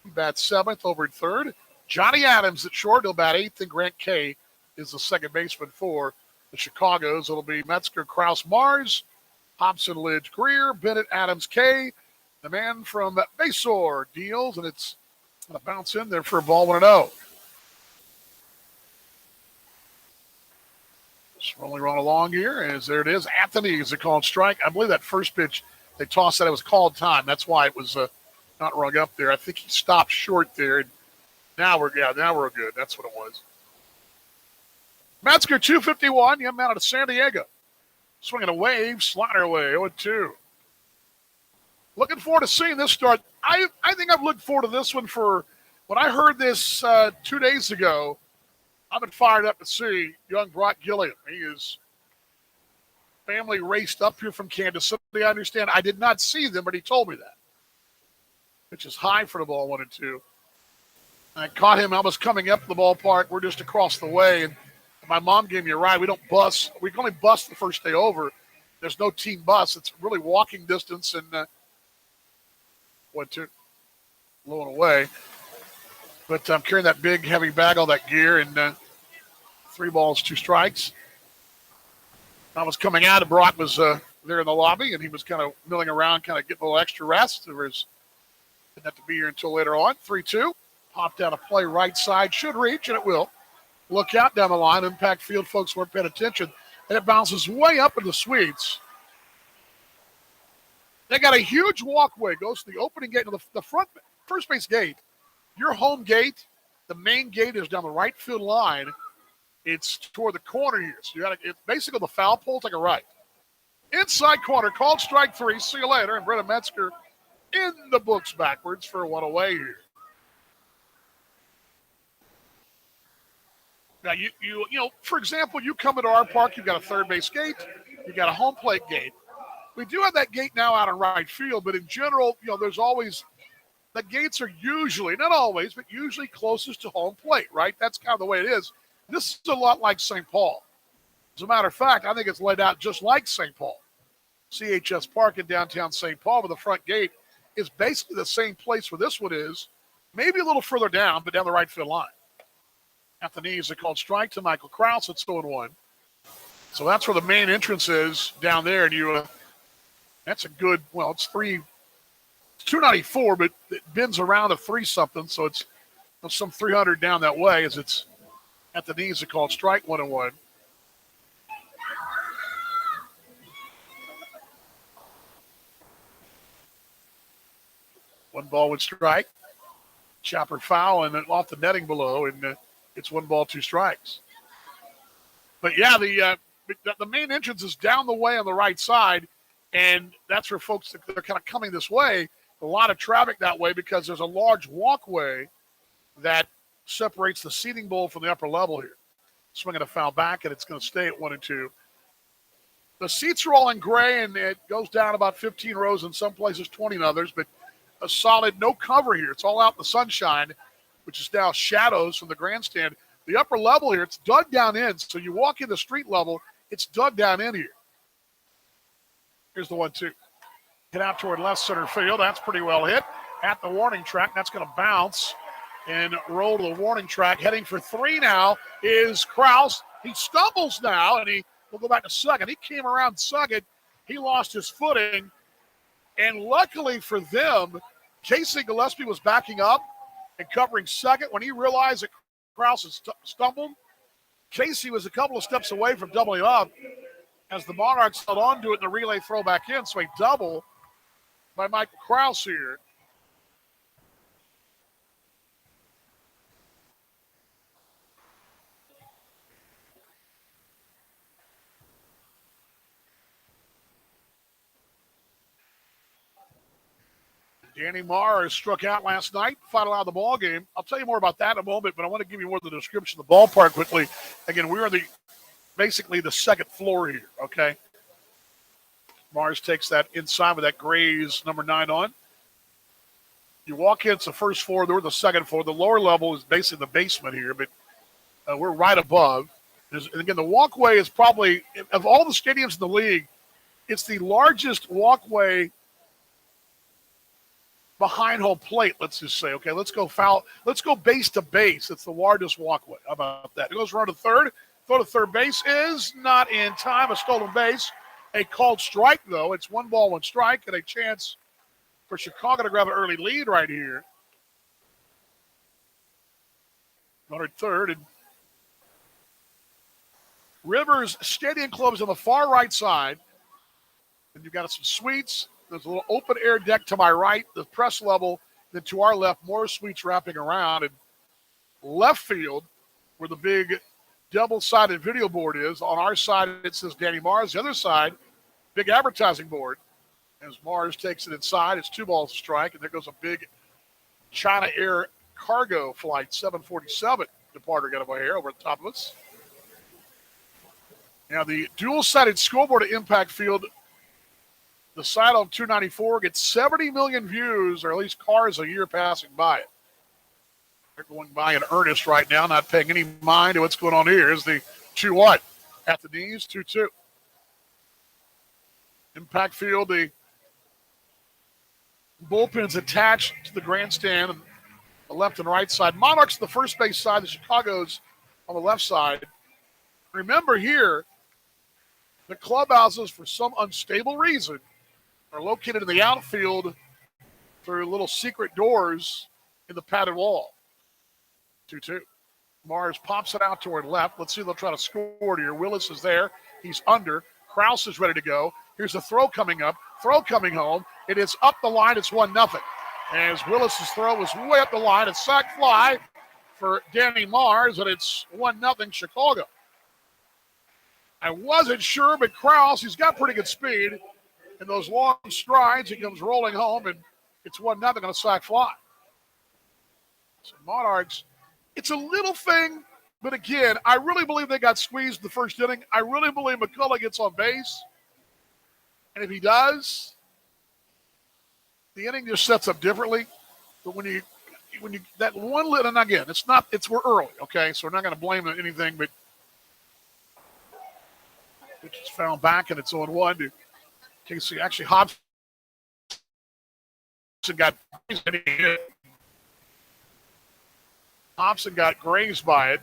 A: he bats seventh over at third. Johnny Adams at short, he'll bat eighth, and Grant Kay is the second baseman for the Chicagos. It'll be Metzger, Krause, Mars, Hobson, Lidge, Greer, Bennett, Adams, Kay. The man from Basor deals, and it's going to bounce in there for a ball 1-0. Just rolling right along here, as there it is. Anthony is a called strike. I believe that first pitch they tossed that it was called time. That's why it was not rung up there. I think he stopped short there. And now we're good. That's what it was. Metzger, 251, young man out of San Diego. Swinging a wave, slider away, 0-2. Looking forward to seeing this start. I think I've looked forward to this one for when I heard this 2 days ago. I've been fired up to see young Brock Gilliam. He is family raced up here from Kansas City. I understand. I did not see them, but he told me that. Which is high for the ball 1-2. I caught him. I was coming up the ballpark. We're just across the way, and my mom gave me a ride. We don't bus. We can only bus the first day over. There's no team bus. It's really walking distance, and 1-2, low and away. But I'm carrying that big, heavy bag, all that gear, and 3 balls, 2 strikes. I was coming out, and Brock was there in the lobby, and he was kind of milling around, kind of getting a little extra rest. Didn't have to be here until later on. 3-2. Popped out a play right side. Should reach, and it will. Look out down the line. Impact field folks weren't paying attention. And it bounces way up in the suites. They got a huge walkway. Goes to the opening gate to the front first base gate. Your home gate, the main gate is down the right field line. It's toward the corner here. So it's basically the foul pole, take a right. Inside corner, called strike 3. See you later. And Brennan Metzger in the books backwards for 1 away here. Now, you know, for example, you come into our park, you've got a third base gate, you've got a home plate gate. We do have that gate now out in right field, but in general, you know, there's always the gates are usually, not always, but usually closest to home plate, right? That's kind of the way it is. This is a lot like St. Paul. As a matter of fact, I think it's laid out just like St. Paul. CHS Park in downtown St. Paul, where the front gate is basically the same place where this one is, maybe a little further down, but down the right field line. At the knees, they called strike to Michael Krause. It's 0-1. So that's where the main entrance is down there. And that's a good, well, it's 294, but it bends around to 3-something. So it's some 300 down that way as it's at the knees. They called strike 1-1. One ball would strike. Chopper foul and then off the netting below, and it's 1 ball, 2 strikes. But yeah, the main entrance is down the way on the right side, and that's where folks they're kind of coming this way. A lot of traffic that way because there's a large walkway that separates the seating bowl from the upper level here. Swinging a foul back, and it's going to stay at 1-2. The seats are all in gray, and it goes down about 15 rows in some places, 20 in others, but a solid no cover here. It's all out in the sunshine, which is now shadows from the grandstand. The upper level here, it's dug down in, so you walk in the street level, it's dug down in here. Here's the 1-2. Hit out toward left center field. That's pretty well hit. At the warning track, that's going to bounce and roll to the warning track. Heading for 3 now is Kraus. He stumbles now, and he will go back to second. He came around second. He lost his footing. And luckily for them, Casey Gillespie was backing up and covering second. When he realized that Kraus had stumbled, Casey was a couple of steps away from doubling up as the Monarchs held on to it in the relay throw back in. So a double by Michael Kraus here. Danny Mars struck out last night, final out of the ball game. I'll tell you more about that in a moment, but I want to give you more of the description of the ballpark quickly. Again, we're on basically the second floor here, okay? Mars takes that inside with that Grays number 9 on. You walk in, it's the first floor. We're the second floor. The lower level is basically the basement here, but we're right above. And again, the walkway is probably, of all the stadiums in the league, it's the largest walkway behind home plate, let's just say. Okay, let's go base to base. It's the largest walkway. How about that? It goes around to third. Throw to third base is not in time. A stolen base. A called strike, though. It's 1 ball, 1 strike, and a chance for Chicago to grab an early lead right here. Runner third. And Rivers Stadium Club is on the far right side. And you've got some suites. There's a little open air deck to my right, the press level. Then to our left, more suites wrapping around. And left field, where the big double-sided video board is. On our side, it says Danny Mars. The other side, big advertising board. As Mars takes it inside, it's 2 balls a strike. And there goes a big China Air cargo flight, 747 departure getaway here over the top of us. Now, the dual-sided scoreboard at Impact Field, the side on 294 gets 70 million views, or at least cars a year passing by it. They're going by in earnest right now, not paying any mind to what's going on here. Here's the 2-1 at the knees, 2-2. Impact Field, the bullpen's attached to the grandstand on the left and right side. Monarchs the first base side, the Chicago's on the left side. Remember here, the clubhouses, for some unstable reason, are located in the outfield through little secret doors in the padded wall. 2-2. Mars pops it out toward left. Let's see if they'll try to score here. Willis is there. He's under. Kraus is ready to go. Here's a throw coming up. Throw coming home. It is up the line. It's 1-0. As Willis's throw is way up the line. It's sac fly for Danny Mars, and it's 1-0 Chicago. I wasn't sure, but Kraus, he's got pretty good speed. In those long strides, he comes rolling home, and it's 1-0 on a sac fly. So Monarchs, it's a little thing, but again, I really believe they got squeezed in the first inning. I really believe McCullough gets on base. And if he does, the inning just sets up differently. But when you that one lit, and again, we're early, okay? So we're not going to blame anything, but it's found back, and it's 0-1 to Casey. Actually, Hobson got grazed by it.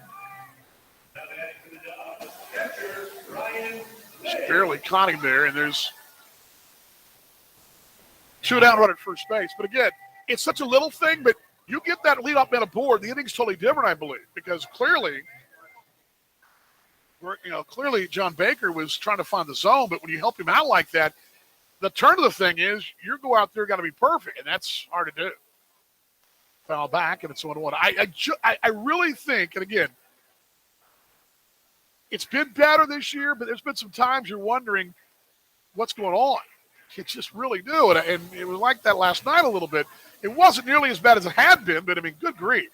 A: Just barely caught him there, and there's 2 down run at first base. But again, it's such a little thing, but you get that lead-off man aboard, the inning's totally different, I believe, because clearly John Baker was trying to find the zone, but when you help him out like that, the turn of the thing is you go out there, got to be perfect, and that's hard to do. Foul back, and it's 1-1. I really think, and again, it's been better this year, but there's been some times you're wondering what's going on. It's just really new, and it was like that last night a little bit. It wasn't nearly as bad as it had been, but, I mean, good grief.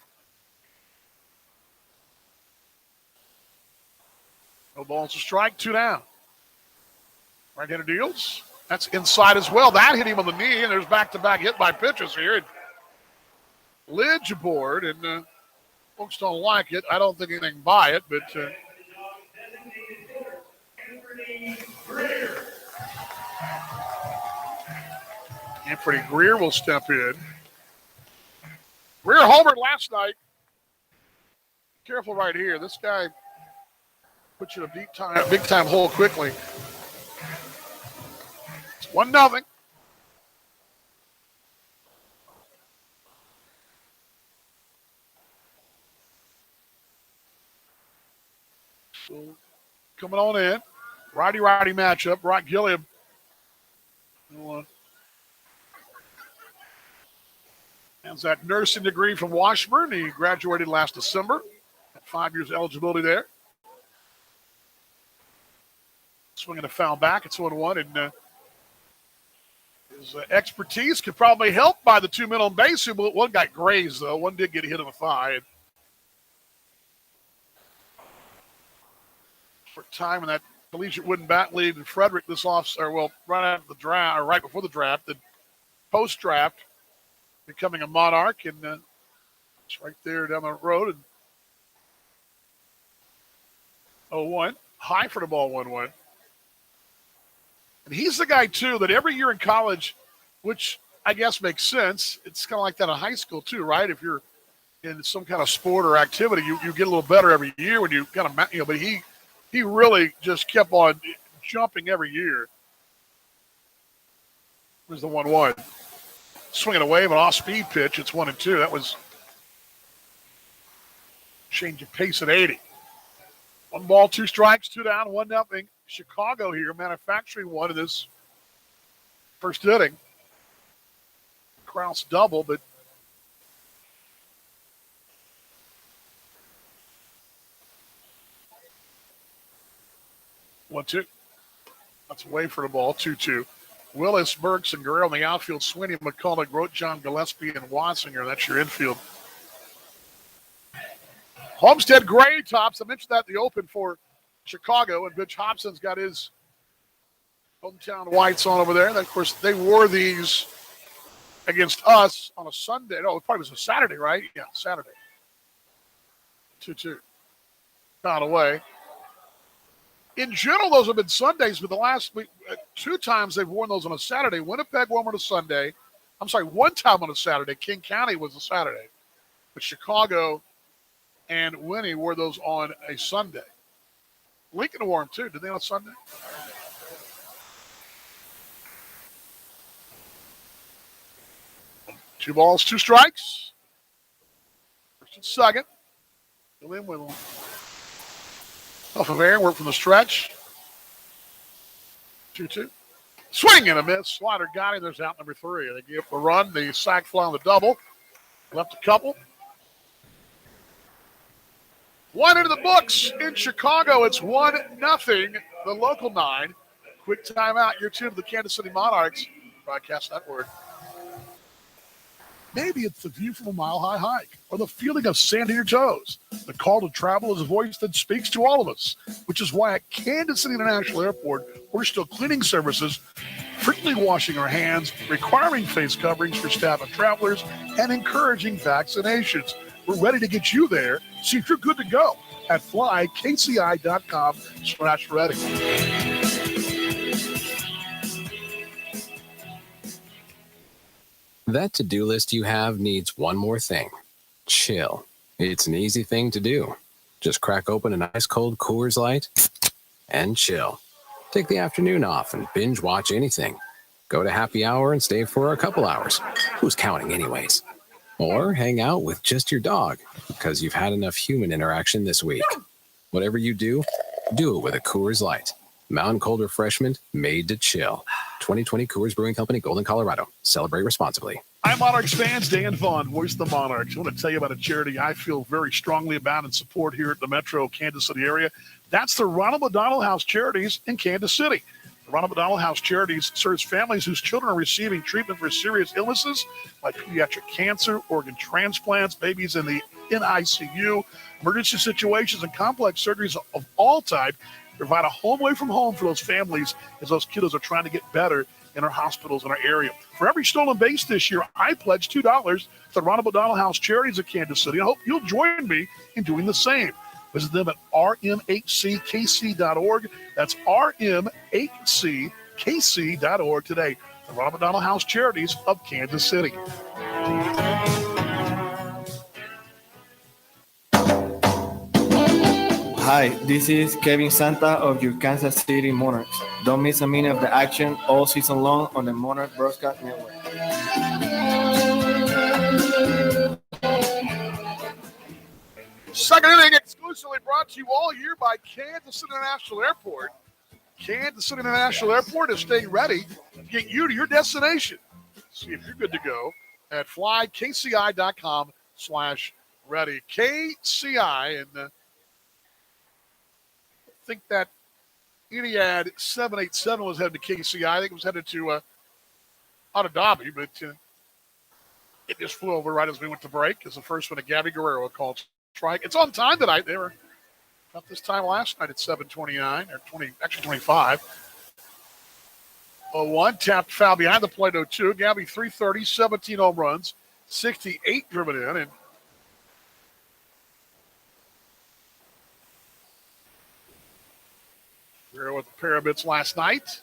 A: No balls to strike, 2 down. Right-hander deals. That's inside as well. That hit him on the knee, and there's back-to-back hit by pitches here. And Lidge aboard, and folks don't like it. I don't think anything by it, but Anthony Greer will step in. Greer homered last night. Careful right here. This guy puts you in a big-time hole quickly. It's 1-0. So coming on in. Righty-righty matchup. Brock Gilliam. Has that nursing degree from Washburn. He graduated last December. Had 5 years eligibility there. Swinging a foul back. It's 1-1. And his expertise could probably help by the 2 men on base. One got grazed, though. One did get hit in the thigh. For time in that collegiate wooden bat lead in Frederick this right after the draft, or right before the draft, the post-draft, becoming a Monarch, and it's right there down the road. And 0-1. High for the ball, 1-1. And he's the guy, too, that every year in college, which I guess makes sense, it's kind of like that in high school, too, right? If you're in some kind of sport or activity, you get a little better every year when you kind of, but he really just kept on jumping every year. There's the 1-1. Swinging away, but off-speed pitch. It's 1-2. That was change of pace at 80. 1 ball, 2 strikes, 2 down, 1-0. Chicago here manufacturing one in this first inning. Krause double, but one, 2. That's away for the ball, 2-2. Willis, Burks, and Guerrero in the outfield. Sweeney, McCullough, Grotejohn, Gillespie, and Watsinger. That's your infield. Homestead Gray tops. I mentioned that in the open for Chicago, and Bitch Hobson's got his hometown whites on over there. And, of course, they wore these against us on a Sunday. No, it probably was a Saturday, right? Yeah, Saturday. 2-2. Found away. In general, those have been Sundays, but the last week, 2 times they've worn those on a Saturday. Winnipeg wore them on a Sunday. I'm sorry, 1 time on a Saturday. King County was a Saturday. But Chicago and Winnie wore those on a Sunday. Lincoln wore them too. Did they on a Sunday? Two balls, 2 strikes. First and second. William with them. Off of air, work from the stretch. 2-2. Swing and a miss. Slider got him. There's out number 3. They give up the run. The sack fly on the double. Left a couple. 1 into the books in Chicago. It's 1-0. The local 9. Quick timeout. You're tuned to the Kansas City Monarchs Broadcast Network. Maybe it's the view from a mile-high hike or the feeling of sand in your toes. The call to travel is a voice that speaks to all of us, which is why at Kansas City International Airport, we're still cleaning services, frequently washing our hands, requiring face coverings for staff and travelers, and encouraging vaccinations. We're ready to get you there. See if you're good to go at flykci.com/ready.
I: That to-do list you have needs one more thing. Chill. It's an easy thing to do. Just crack open an ice-cold Coors Light and chill. Take the afternoon off and binge watch anything. Go to happy hour and stay for a couple hours. Who's counting anyways? Or hang out with just your dog because you've had enough human interaction this week. Whatever you do it with a Coors Light. Mountain Cold Refreshment made to chill. 2020 Coors Brewing Company, Golden, Colorado. Celebrate responsibly.
A: Hi, Monarchs fans. Dan Vaughn, voice of the Monarchs. I want to tell you about a charity I feel very strongly about and support here at the Metro Kansas City area. That's the Ronald McDonald House Charities in Kansas City. The Ronald McDonald House Charities serves families whose children are receiving treatment for serious illnesses like pediatric cancer, organ transplants, babies in the NICU, emergency situations, and complex surgeries of all type. Provide a home away from home for those families as those kiddos are trying to get better in our hospitals in our area. For every stolen base this year, I pledge $2 to the Ronald McDonald House Charities of Kansas City. I hope you'll join me in doing the same. Visit them at rmhckc.org. That's rmhckc.org today. The Ronald McDonald House Charities of Kansas City.
J: Hi, this is Kevin Santa of your Kansas City Monarchs. Don't miss a minute of the action all season long on the Monarch Broadcast Network.
A: Second inning exclusively brought to you all year by Kansas City International Airport. Kansas City International Airport is staying ready to get you to your destination. See if you're good to go at flykci.com/ready. KCI, and I think that Etihad 787 was headed to KCI. I think it was headed to Abu Dhabi, but it just flew over right as we went to break as the first one to Gabby Guerrero called strike. It's on time tonight. They were about this time last night at 7:29 or 25. 0-1, tapped foul behind the plate, 0-2. Gabby 330, 17 home runs, 68 driven in, and Guerrero with the pair of hits last night.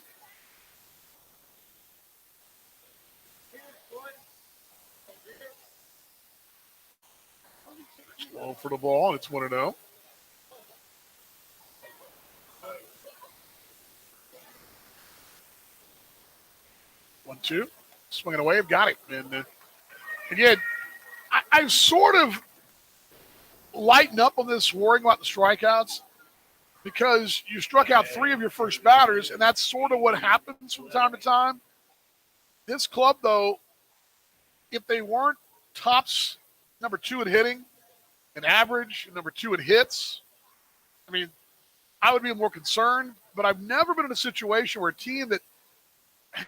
A: Slow for the ball, and it's 1-0. One, two, swinging away, I've got it. And again, I sort of lighten up on this worrying about the strikeouts because you struck out 3 of your first batters, and that's sort of what happens from time to time. This club, though, if they weren't tops number 2 in hitting and average, and number 2 in hits, I mean, I would be more concerned. But I've never been in a situation where a team that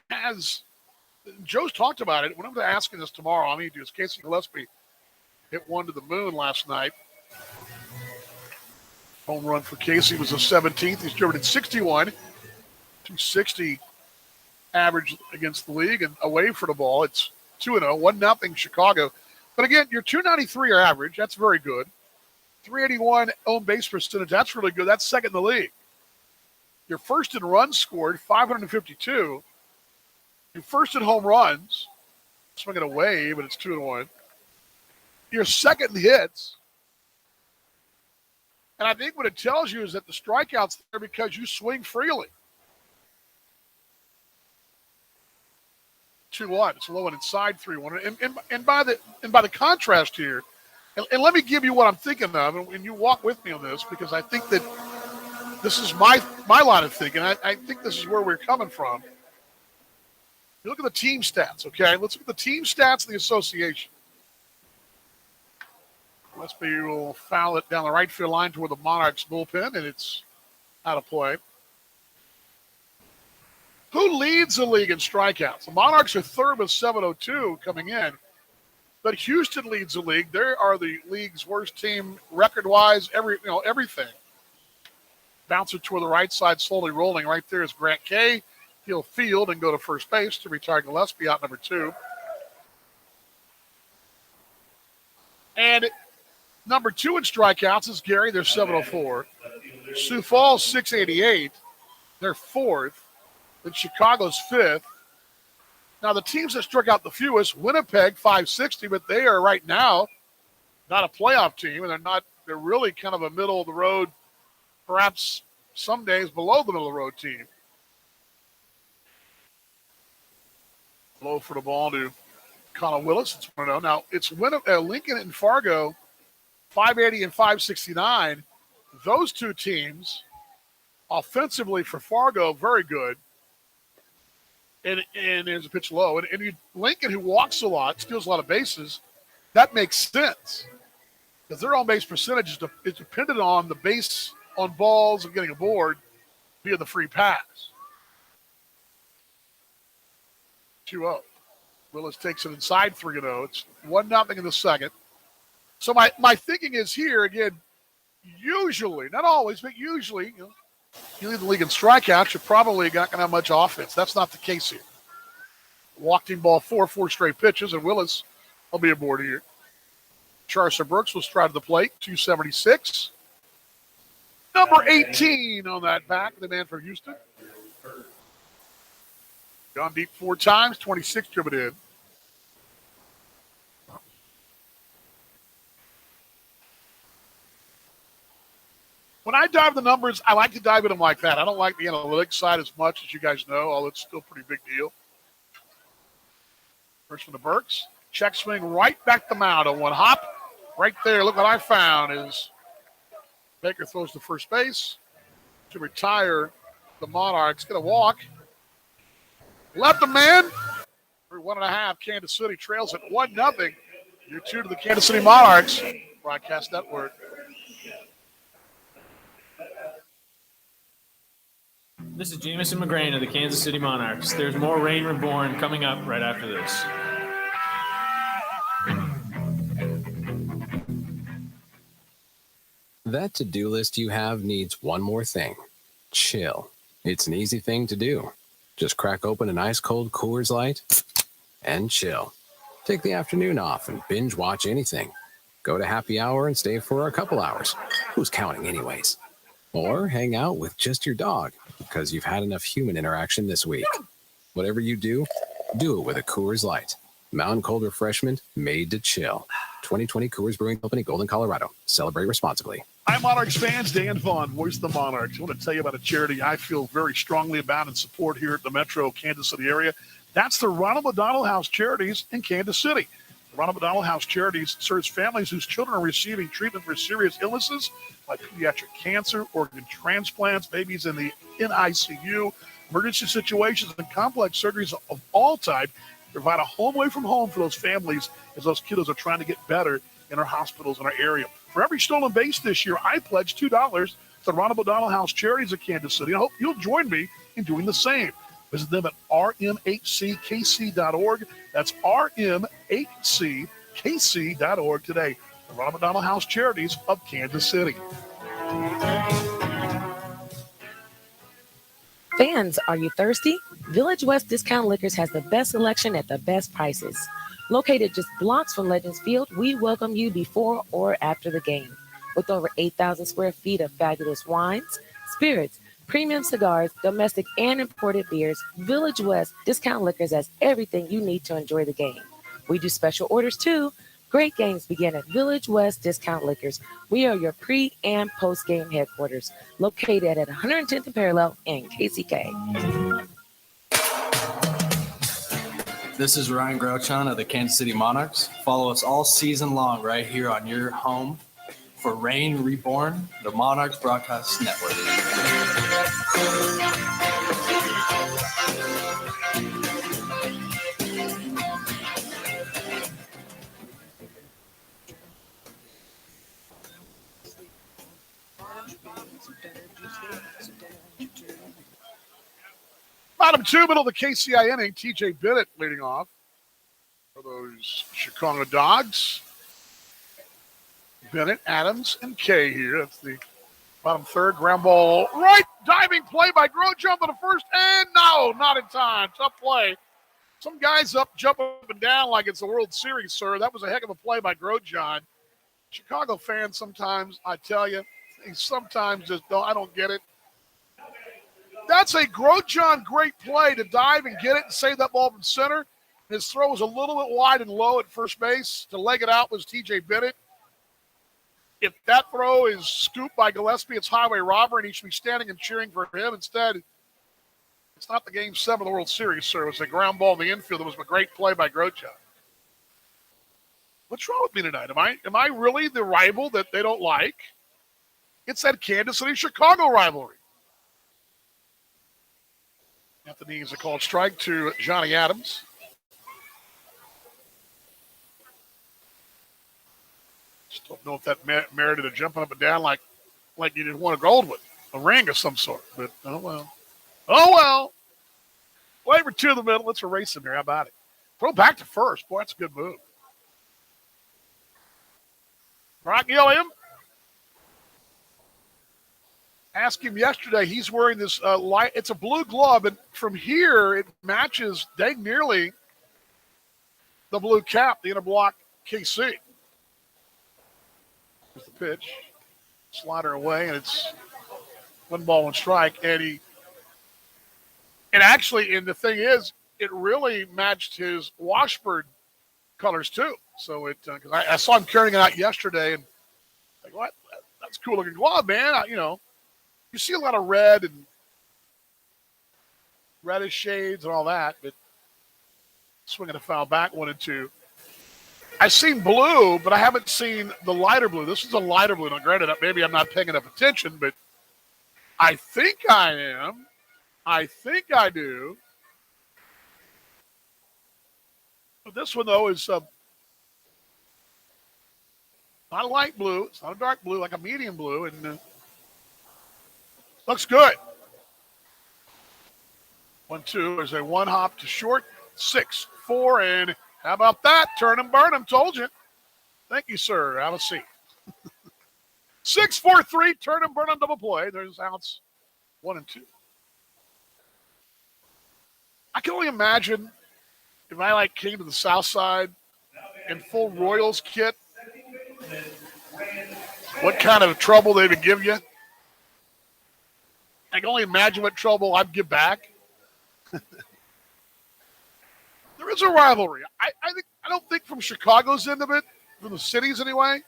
A: has – Joe's talked about it. When I'm asking this tomorrow, I mean, does Casey Gillespie hit one to the moon last night? Home run for Casey was the 17th. He's driven in 61, 260 average against the league, and away for the ball. It's 2-0, 1-0 Chicago. But again, your 293 are average. That's very good. 381 on base percentage. That's really good. That's second in the league. Your first in runs scored, 552. Your first in home runs, swinging away, but it's 2-1. Your second in hits. And I think what it tells you is that the strikeouts there because you swing freely. 2-1. It's low and inside 3-1. And by the contrast here, and let me give you what I'm thinking of, and you walk with me on this because I think that this is my line of thinking. I think this is where we're coming from. You look at the team stats, okay? Let's look at the team stats of the association. Gillespie will foul it down the right field line toward the Monarchs bullpen, and it's out of play. Who leads the league in strikeouts? The Monarchs are third with 702 coming in, but Houston leads the league. They are the league's worst team record-wise, everything. Bouncer toward the right side, slowly rolling. Right there is Grant Kay. He'll field and go to first base to retire Gillespie out number 2. And number 2 in strikeouts is Gary. They're 704. Sioux Falls, 688. They're 4th. Then Chicago's 5th. Now, the teams that struck out the fewest, Winnipeg, 560, but they are right now not a playoff team, and they're really kind of a middle of the road, perhaps some days below the middle of the road team. Low for the ball to Connell Willis. It's 1-0. Now, it's Lincoln and Fargo, 580 and 569. Those two teams, offensively for Fargo, very good. And there's a pitch low. And Lincoln, who walks a lot, steals a lot of bases, that makes sense. Because their on-base percentage is dependent on the base on balls and getting aboard via the free pass. 2-0. Willis takes it inside 3-0. It's 1-0 in the second. So my thinking is here, again, usually, not always, but usually, You lead the league in strikeouts, you're probably not going to have much offense. That's not the case here. Walking ball four straight pitches, and Willis will be aboard here. Charcer Brooks will stride to the plate, 276. Number 18 on that back, the man from Houston. Gone deep 4 times, 26 driven in. When I dive the numbers, I like to dive in them like that. I don't like the analytics side as much, as you guys know, although it's still a pretty big deal. First from the Burks. Check swing right back the mound on one hop. Right there, look what I found is Baker throws to first base to retire the Monarchs. Going to walk. Left the man. For 1.5, Kansas City trails at 1-0. You're 2 to the Kansas City Monarchs. Broadcast Network.
K: This is Jamison McGrain of the Kansas City Monarchs. There's more Rain Reborn coming up right after this.
I: That to-do list you have needs one more thing. Chill. It's an easy thing to do. Just crack open an ice-cold Coors Light and chill. Take the afternoon off and binge watch anything. Go to happy hour and stay for a couple hours. Who's counting anyways? Or hang out with just your dog because you've had enough human interaction this week. Whatever you do, do it with a Coors Light. Mountain cold refreshment made to chill. 2020 Coors Brewing Company, Golden, Colorado. Celebrate responsibly.
A: Hi, Monarchs fans. Dan Vaughn, voice of the Monarchs. I want to tell you about a charity I feel very strongly about and support here at the metro Kansas City area. That's the Ronald McDonald House Charities in Kansas City. The Ronald McDonald House Charities serves families whose children are receiving treatment for serious illnesses like pediatric cancer, organ transplants, babies in the NICU, emergency situations, and complex surgeries of all types. Provide a home away from home for those families as those kiddos are trying to get better in our hospitals in our area. For every stolen base this year, I pledge $2 to the Ronald McDonald House Charities of Kansas City. I hope you'll join me in doing the same. Visit them at rmhckc.org. That's rmhckc.org today. The Ronald McDonald House Charities of Kansas City.
F: Fans, are you thirsty? Village West Discount Liquors has the best selection at the best prices. Located just blocks from Legends Field, we welcome you before or after the game. With over 8,000 square feet of fabulous wines, spirits, premium cigars, domestic and imported beers, Village West Discount Liquors has everything you need to enjoy the game. We do special orders too. Great games begin at Village West Discount Liquors. We are your pre- and post-game headquarters, located at 110th and Parallel in KCK.
L: This is Ryan Grouchon of the Kansas City Monarchs. Follow us all season long right here on your home for Rain Reborn, the Monarchs Broadcast Network.
A: Bottom 2, middle of the KCI inning, TJ Bennett leading off for those Chicago Dogs. Bennett, Adams, and Kay here. That's the bottom third. Ground ball right. Diving play by Grosjean to the first. And no, not in time. Tough play. Some guys up jumping up and down like it's the World Series, sir. That was a heck of a play by Grosjean. Chicago fans sometimes, I tell you, they sometimes just don't. I don't get it. That's a Grosjean great play to dive and get it and save that ball from center. His throw was a little bit wide and low at first base. To leg it out was TJ Bennett. If that throw is scooped by Gillespie, it's highway robbery, and he should be standing and cheering for him. Instead, it's not the Game 7 of the World Series, sir. It was a ground ball in the infield. It was a great play by Grosjean. What's wrong with me tonight? Am I really the rival that they don't like? It's that Kansas City-Chicago rivalry. Anthony is a called strike to Johnny Adams. Just don't know if that merited a jumping up and down like you didn't want a gold with a ring of some sort. But oh well. Oh well. Flavor to the middle. Let's erase him here. How about it? Throw back to first. Boy, that's a good move. Brock Gilliam. Asked him yesterday. He's wearing this light. It's a blue glove, and from here it matches dang nearly the blue cap, the inner block KC. Here's the pitch. Slider away, and it's 1-1 strike. And the thing is, it really matched his Washburn colors too. So because I saw him carrying it out yesterday, and like, what? That's a cool looking glove, man. You see a lot of red and reddish shades and all that, but swinging a foul back, 1-2. I've seen blue, but I haven't seen the lighter blue. This is a lighter blue. Now, granted, maybe I'm not paying enough attention, but I think I am. I think I do. But this one, though, is not a light blue. It's not a dark blue, like a medium blue, and looks good. 1-2. There's a one hop to short. 6-4, and how about that? Turn and burn him. Told you. Thank you, sir. Have a seat. 6-4-3. Turn and burn on double play. There's outs 1 and 2. I can only imagine if I came to the South Side in full Royals kit, what kind of trouble they would give you. I can only imagine what trouble I'd give back. There is a rivalry. I don't think from Chicago's end of it, from the cities anyway,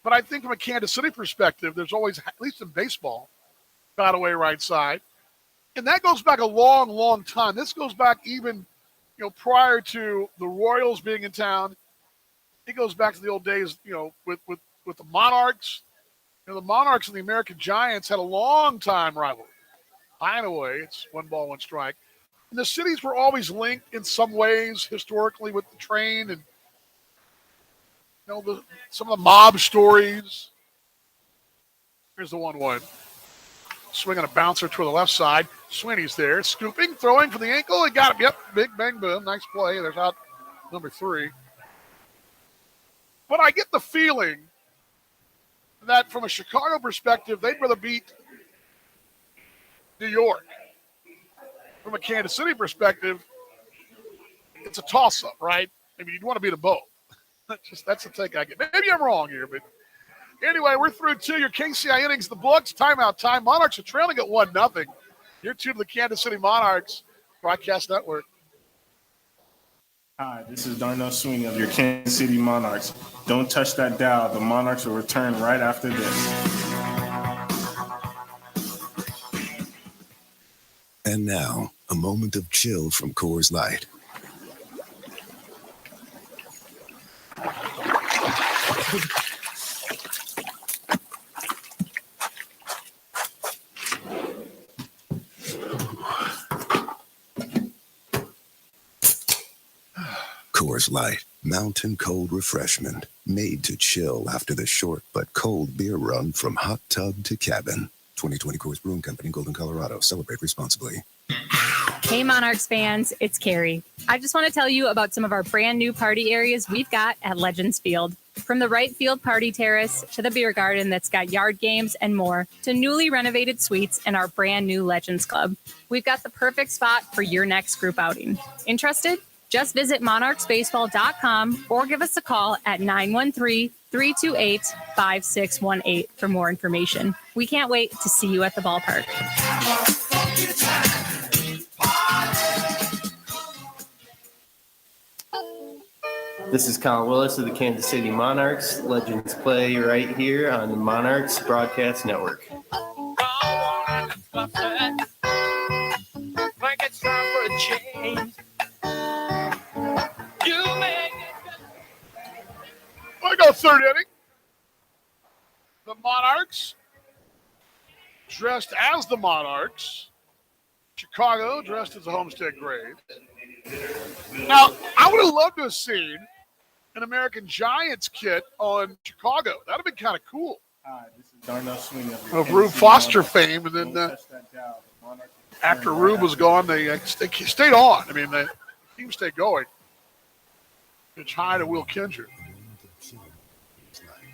A: but I think from a Kansas City perspective, there's always, at least in baseball, bat away right side. And that goes back a long, long time. This goes back even, prior to the Royals being in town. It goes back to the old days, with the Monarchs. The Monarchs and the American Giants had a long time rivalry. High and away, it's 1-1 strike. And the cities were always linked in some ways historically with the train and some of the mob stories. Here's the 1-1. Swinging a bouncer to the left side. Sweeney's there, scooping, throwing for the ankle. He got him. Yep, big bang boom. Nice play. There's out number 3. But I get the feeling that from a Chicago perspective, they'd rather beat New York. From a Kansas City perspective, it's a toss-up, right? I mean, you'd want to beat them both. That's the take I get. Maybe I'm wrong here, but anyway, we're through 2. Your KCI innings, the books, timeout time. Monarchs are trailing at 1-0. You're tuned to the Kansas City Monarchs Broadcast Network.
M: Hi, this is Darnell Sweeney of your Kansas City Monarchs. Don't touch that dial. The Monarchs will return right after this.
N: And now, a moment of chill from Coors Light. Coors Light, mountain cold refreshment, made to chill after the short but cold beer run from hot tub to cabin. 2020 Coors Brewing Company, Golden, Colorado. Celebrate responsibly.
O: Hey Monarchs fans, it's Carrie. I just want to tell you about some of our brand new party areas we've got at Legends Field. From the right field party terrace to the beer garden that's got yard games and more, to newly renovated suites and our brand new Legends Club. We've got the perfect spot for your next group outing. Interested? Just visit monarchsbaseball.com or give us a call at 913-328-5618 for more information. We can't wait to see you at the ballpark.
P: This is Colin Willis of the Kansas City Monarchs. Legends play right here on the Monarchs Broadcast Network.
A: I go third inning. The Monarchs, dressed as the Monarchs. Chicago, dressed as the Homestead Graves. Now, I would have loved to have seen an American Giants kit on Chicago. That would have been kind of cool.
M: Hi, this is Darnell Sweeney
A: of Rube Foster fame, and then after Rube was gone, they stayed on. I mean, the team stayed going. Pitch high to Will Kinger.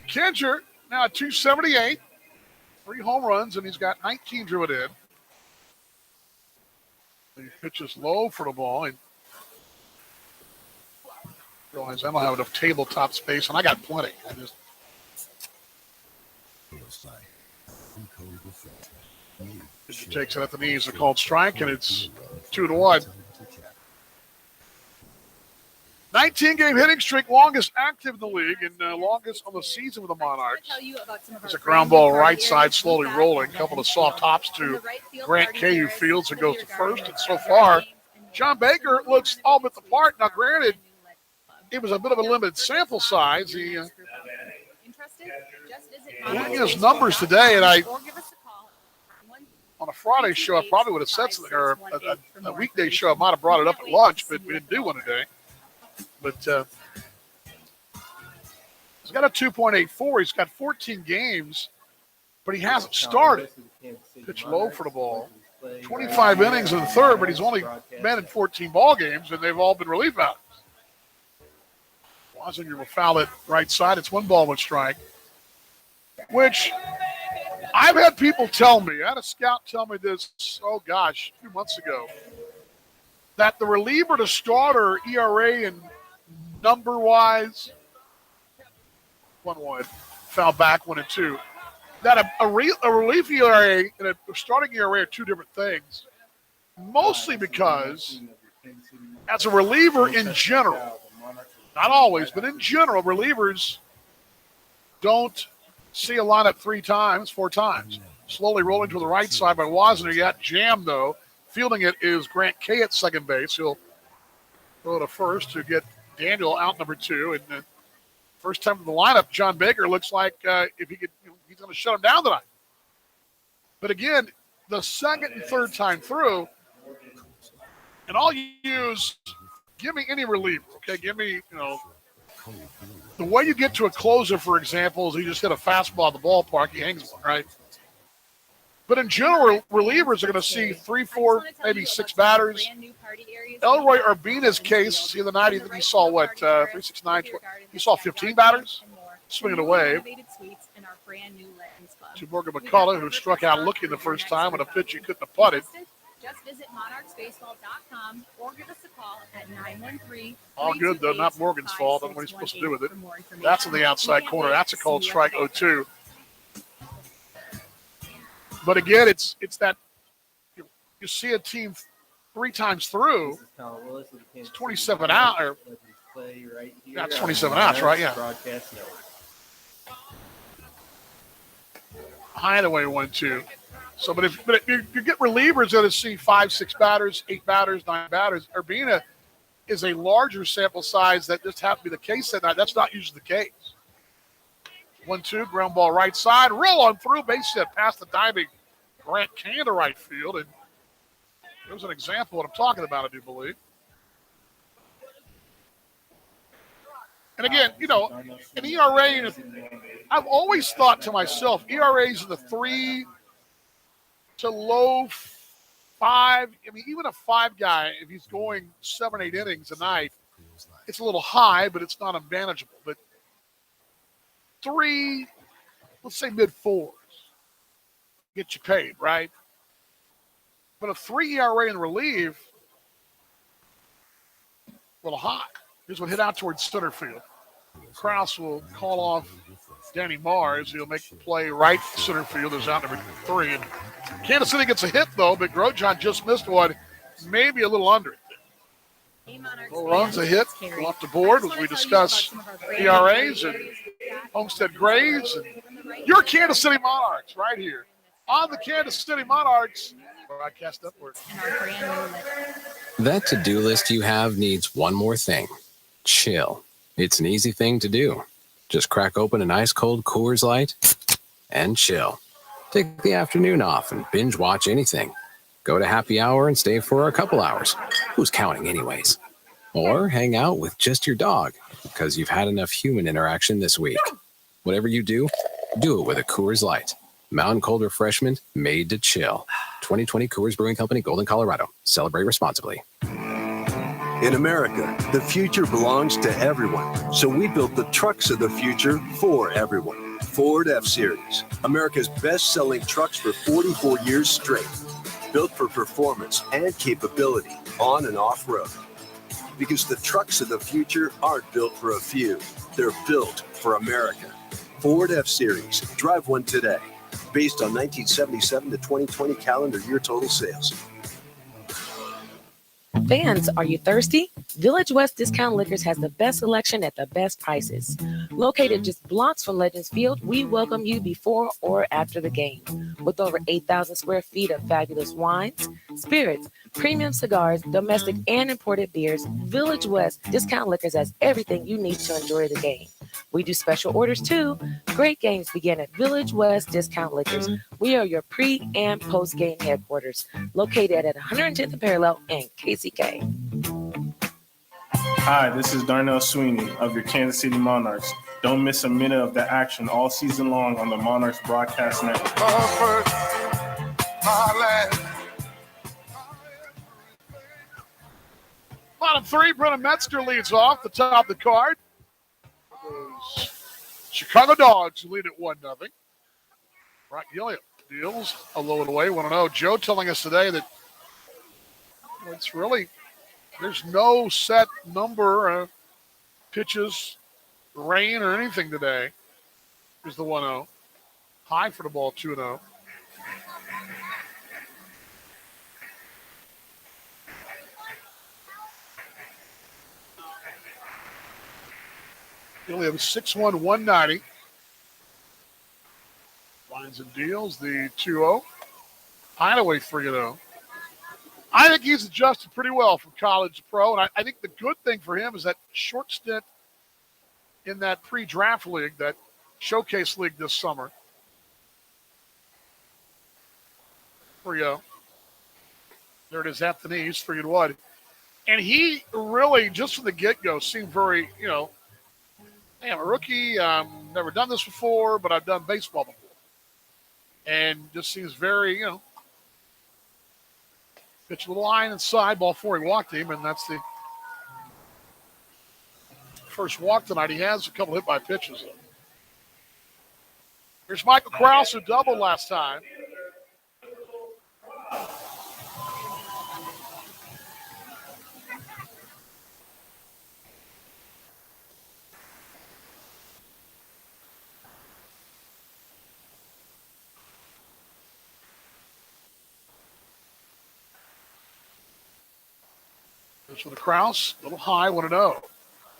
A: Kinger now at 278, 3 home runs, and he's got 19 driven in. He pitches low for the ball. And realize I don't have enough tabletop space, and I got plenty. I just pitcher takes it at the knees. A called strike, and it's 2-1. 19-game hitting streak, longest active in the league, and longest on the season with the Monarchs. It's a ground ball right side, slowly rolling. A couple of soft hops to Grant K, who fields and goes to first. And so far, John Baker looks all but the part. Now, granted, it was a bit of a limited sample size. He looking at his numbers today, and on a Friday show, I probably would have said something, or a weekday show, I might have brought it up at lunch, but we didn't do one today. But he's got a 2.84. He's got 14 games, but he hasn't started. Pitch low for the ball. 25 innings in the third, but he's only been in 14 ball games, and they've all been relief outings. Wasinger will foul it right side. It's 1-1 strike, which I've had people tell me. I had a scout tell me this, a few months ago, that the reliever to starter ERA and number-wise, 1-1, foul back 1-2. That a relief ERA and a starting ERA are two different things, mostly because as a reliever in general, not always, but in general, relievers don't see a lineup 4 times. Slowly rolling to the right side by Wasinger. Got jammed, though. Fielding it is Grant K at second base. He'll throw to first to get Daniel out number 2. And then first time in the lineup, John Baker looks like if he could, he's going to shut him down tonight. But again, the second and third time through, and I'll use, give me any reliever, okay? Give me, the way you get to a closer, for example, is he just hit a fastball at the ballpark, he hangs one, right? But in general, relievers are going to see 3, 4, maybe 6 batters. Elroy Urbina's case the other night, he saw 3, 6, 9, 12, he saw 15 batters swinging away. To Morgan McCullough, who struck out looking the first time with a pitch he couldn't have putted.
Q: Just visit monarchsbaseball.com or give us a call at 913.
A: All good, though. Not Morgan's fault. I don't know what he's supposed to do with it. That's on the outside corner. That's a called strike 0-2. But again, it's that you see a team 3 times through. It's 27 out. Or that's 27 outs, right? Yeah. Hideaway 1-2. So, but if you get relievers that see 5, 6 batters, 8 batters, 9 batters, Urbina is a larger sample size that just happened to be the case that night. That's not usually the case. 1-2, ground ball right side, roll on through, base hit past the diving Grant K to right field, and there's an example of what I'm talking about, I do believe. And again, an ERA, I've always thought to myself, ERAs in the 3 to low 5. I mean, even a 5 guy, if he's going 7, 8 innings a night, it's a little high, but it's not unmanageable. But 3, let's say mid-4s, get you paid, right? But a 3 ERA in relief, a little high. Here's one hit out towards center field. Krause will call off Danny Mars. He'll make the play right center field. There's out number 3. And Kansas City gets a hit, though, but Grosjean just missed one, maybe a little under it. No runs, a hit, go off the board as we discuss ERAs and Homestead Grays and your Kansas City Monarchs right here on the Kansas City Monarchs Broadcast Network.
I: That to-do list you have needs one more thing. Chill. It's an easy thing to do. Just crack open an ice-cold Coors Light and chill. Take the afternoon off and binge watch anything. Go to happy hour and stay for a couple hours. Who's counting anyways? Or hang out with just your dog because you've had enough human interaction this week. Whatever you do it with a Coors Light. Mountain cold refreshment made to chill. 2020 Coors Brewing Company, Golden, Colorado. Celebrate responsibly.
G: In America, the future belongs to everyone. So we built the trucks of the future for everyone. Ford F-Series, America's best-selling trucks for 44 years straight. Built for performance and capability on and off-road. Because the trucks of the future aren't built for a few. They're built for America. Ford F-Series. Drive one today. Based on 1977 to 2020 calendar year total sales.
F: Fans, are you thirsty? Village West Discount Liquors has the best selection at the best prices. Located just blocks from Legends Field, we welcome you before or after the game. With over 8,000 square feet of fabulous wines, spirits, premium cigars, domestic and imported beers, Village West Discount Liquors has everything you need to enjoy the game. We do special orders too. Great games begin at Village West Discount Liquors. We are your pre- and post-game headquarters, located at 110th Parallel in KCK.
M: Hi, this is Darnell Sweeney of your Kansas City Monarchs. Don't miss a minute of the action all season long on the Monarchs Broadcast Network.
A: Bottom three, Brennan Metzger leads off the top of the card. Those Chicago Dogs lead at 1-0. Brock Gilliam deals a low and away, 1-0. Joe telling us today that it's really, there's no set number of pitches, rain, or anything today. Is the 1-0. High for the ball, 2-0. Gilliam 6'1", 190. Lines and deals the 2-0. Hideaway 3-0. I think he's adjusted pretty well from college to pro, and I think the good thing for him is that short stint in that pre-draft league, that showcase league this summer. 3-0. There it is at the knees, 3-1. And he really, just from the get-go, seemed very, hey, I'm a rookie. Never done this before, but I've done baseball before. And just seems very, pitch a little line inside, ball four, he walked him, and that's the first walk tonight. He has a couple hit by pitches, though. Here's Michael Krause, who doubled last time. Goes for the Krause, a little high, 1-0.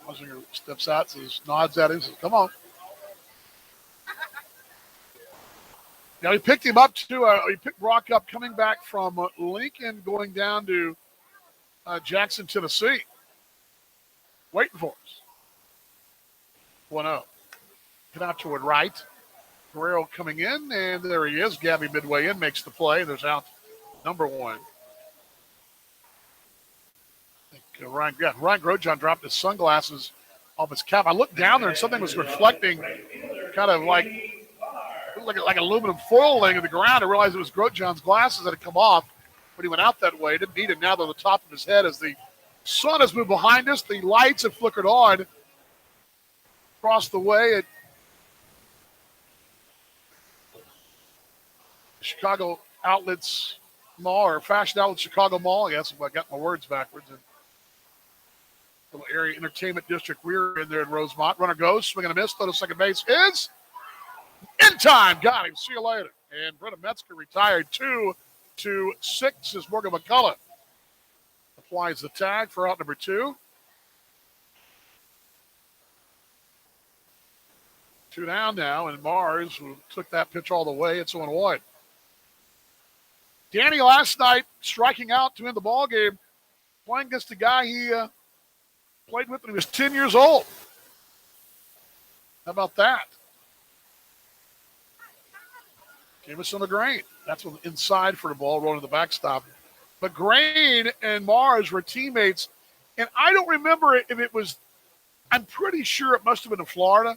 A: Musinger steps out, says, nods at him, says, come on. Now he picked him up he picked Brock up coming back from Lincoln, going down to Jackson, Tennessee. Waiting for us. 1-0. Get out toward right. Guerrero coming in, and there he is. Gabby midway in makes the play. There's out number one. Ryan Grosjean dropped his sunglasses off his cap. I looked down there and something was reflecting, kind of like aluminum foiling in the ground. I realized it was Grosjean's glasses that had come off when he went out that way. Didn't need it. Now they're on the top of his head as the sun has moved behind us. The lights have flickered on across the way at Chicago Outlets Mall, or Fashion Outlet Chicago Mall. Yes, I got my words backwards. And little area entertainment district. We're in there in Rosemont. Runner goes, swing and a miss. Throw to second base is in time. Got him. See you later. And Brennan Metzger retired 2-6 as Morgan McCullough applies the tag for out number 2. 2 down now, and Mars, who took that pitch all the way, it's 1-1. Danny last night striking out to end the ball game, playing against a guy he played with when he was 10 years old. How about that? Jameson McGrain. That's on the inside for the ball, rolling to the backstop. McGrain and Mars were teammates, and I don't remember if it was, I'm pretty sure it must have been in Florida.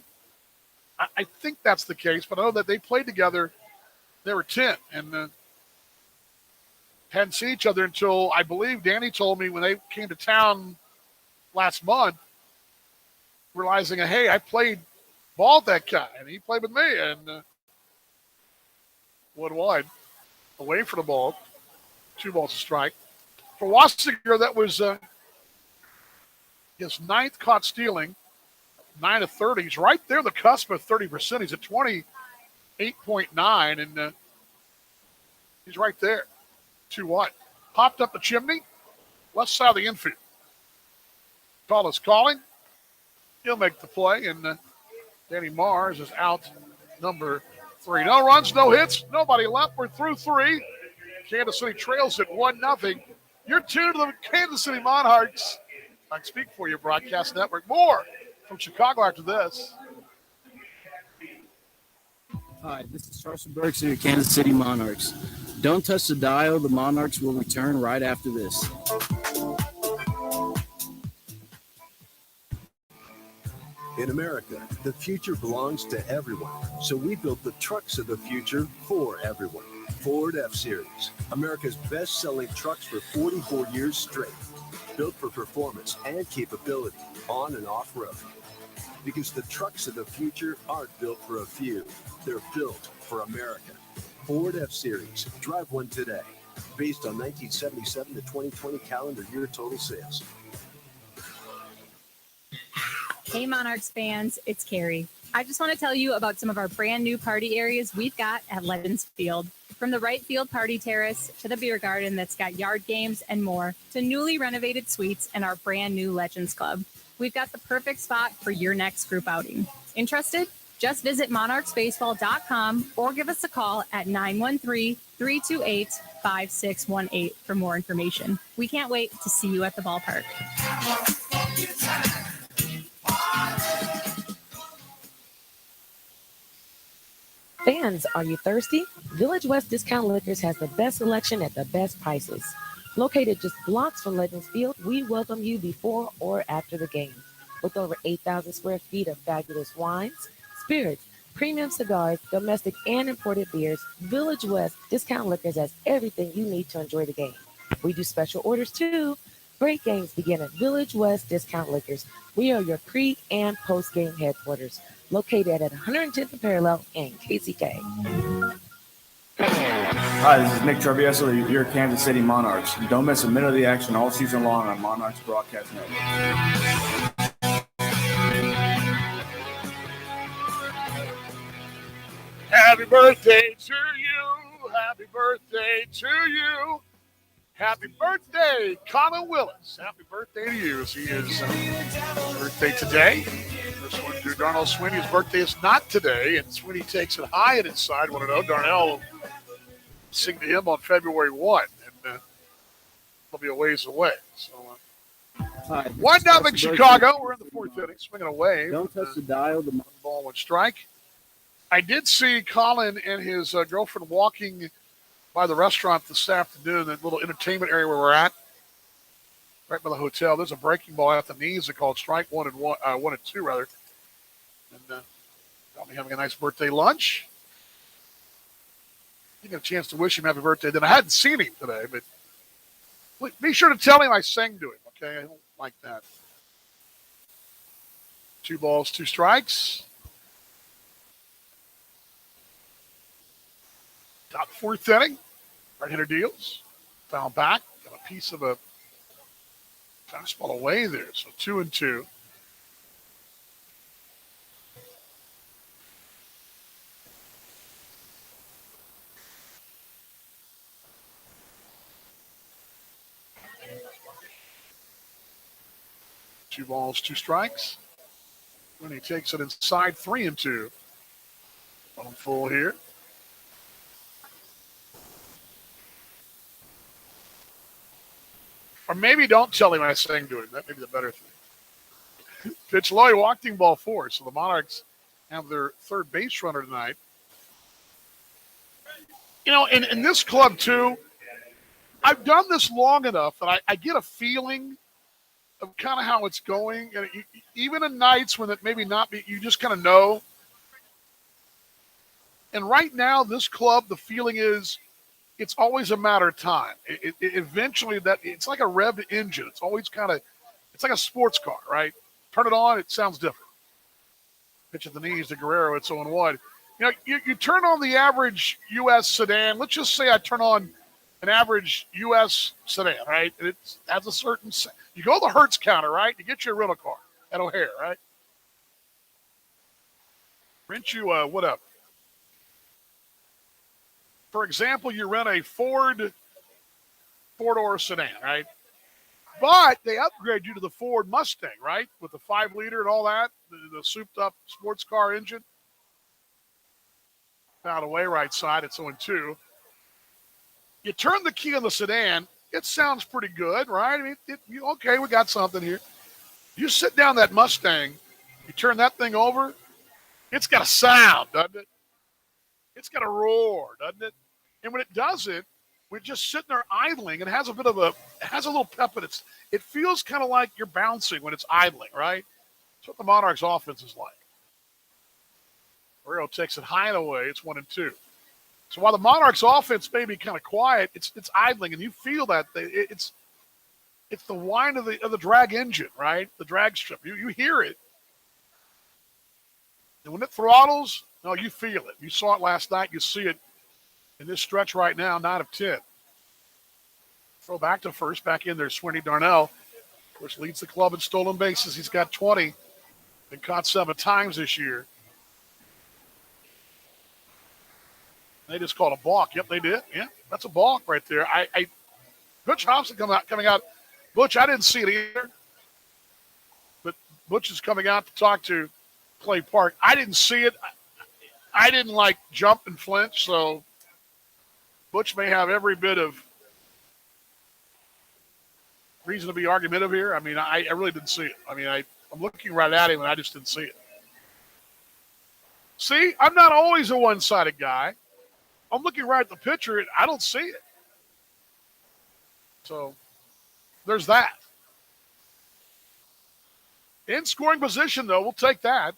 A: I think that's the case, but I know that they played together. They were 10, and hadn't seen each other until, I believe Danny told me when they came to town last month, realizing, hey, I played Balled that guy, and he played with me, and one wide, away from the ball. 2 balls to strike. For Wassinger, that was his 9th caught stealing, 9 of 30. He's right there, the cusp of 30%. He's at 28.9, and he's right there. 2 wide. Popped up the chimney, left side of the infield. Call is calling. He'll make the play, and Danny Mars is out number 3. No runs, no hits, nobody left. We're through 3. Kansas City trails at 1-0. You're tuned to the Kansas City Monarchs. I can speak for you, Broadcast Network. More from Chicago after this.
R: Hi, this is Carson Burks of your Kansas City Monarchs. Don't touch the dial. The Monarchs will return right after this.
G: In America, the future belongs to everyone. So we built the trucks of the future for everyone. Ford F-Series, America's best-selling trucks for 44 years straight. Built for performance and capability on and off-road. Because the trucks of the future aren't built for a few. They're built for America. Ford F-Series. Drive one today. Based on 1977 to 2020 calendar year total sales.
O: Hey Monarchs fans, it's Carrie. I just want to tell you about some of our brand new party areas we've got at Legends Field. From the right field party terrace to the beer garden that's got yard games and more, to newly renovated suites and our brand new Legends Club. We've got the perfect spot for your next group outing. Interested? Just visit monarchsbaseball.com or give us a call at 913-328-5618 for more information. We can't wait to see you at the ballpark.
F: Fans, are you thirsty? Village West Discount Liquors has the best selection at the best prices. Located just blocks from Legends Field, we welcome you before or after the game. With over 8,000 square feet of fabulous wines, spirits, premium cigars, domestic and imported beers, Village West Discount Liquors has everything you need to enjoy the game. We do special orders too. Great games begin at Village West Discount Liquors. We are your pre- and post-game headquarters, located at 110th Parallel in KCK.
S: Hi, this is Nick Travieso of your Kansas City Monarchs. Don't miss a minute of the action all season long on Monarchs Broadcast Network.
A: Happy birthday to you. Happy birthday to you. Happy birthday, Colin Willis. Happy birthday to you. He is birthday today. This one to Darnell Sweeney. His birthday is not today, and Sweeney takes it high and inside. Want to know? Darnell will sing to him on February 1, and he'll be a ways away. So, 1-0 Chicago. We're in the 4th inning, swinging away.
R: Don't touch the dial. The
A: 1 ball, 1 strike. I did see Colin and his girlfriend walking by the restaurant this afternoon, that little entertainment area where we're at, right by the hotel. There's a breaking ball at the knees. They called strike 1 and 2 rather. And got me having a nice birthday lunch. You get a chance to wish him happy birthday. Then I hadn't seen him today, but be sure to tell him I sang to him. Okay, I don't like that. 2 balls, 2 strikes. Top 4th inning. Right-hander deals. Foul back. Got a piece of a fastball away there. So 2-2. Two balls, 2 strikes. When he takes it inside, 3-2. On full here. Or maybe don't tell him I sang to him. That may be the better thing. Pitch low, walking ball 4. So the Monarchs have their 3rd base runner tonight. You know, in this club, too, I've done this long enough that I get a feeling of kind of how it's going. And even in nights when it maybe not be, you just kind of know. And right now, this club, the feeling is, it's always a matter of time. Eventually, it's like a revved engine. It's always it's like a sports car, right? Turn it on, it sounds different. Pitch at the knees to Guerrero. It's 0-1. You know, you turn on the average U.S. sedan. Let's just say I turn on an average U.S. sedan, right? And it has a certain – you go to the Hertz counter, right? You get you a rental car at O'Hare, right? Rent you whatever. For example, you rent a Ford four-door sedan, right? But they upgrade you to the Ford Mustang, right? With the 5-liter and all that, the souped-up sports car engine. Out away right side, it's 0-2. You turn the key on the sedan, it sounds pretty good, right? I mean, okay, we got something here. You sit down that Mustang, you turn that thing over, it's got a sound, doesn't it? It's got a roar, doesn't it? And when it does it, we're just sitting there idling, and it has a little pep in it. It feels kind of like you're bouncing when it's idling, right? That's what the Monarchs offense is like. Guerrero takes it high and away. It's 1-2. So while the Monarchs offense may be kind of quiet, it's idling, and you feel that it's the whine of the drag engine, right? The drag strip. You hear it, and when it throttles, no, you feel it. You saw it last night. You see it in this stretch right now. 9 of 10. Throw back to first. Back in there, Sweeney Darnell, of course, leads the club in stolen bases. He's got 20. Been caught 7 times this year. They just called a balk. Yep, they did. Yeah, that's a balk right there. Butch Hobson coming out. Butch, I didn't see it either. But Butch is coming out to talk to Clay Park. I didn't see it. I didn't jump and flinch, so Butch may have every bit of reason to be argumentative here. I mean, I really didn't see it. I mean, I'm looking right at him, and I just didn't see it. See, I'm not always a one-sided guy. I'm looking right at the pitcher, and I don't see it. So there's that. In scoring position, though, we'll take that.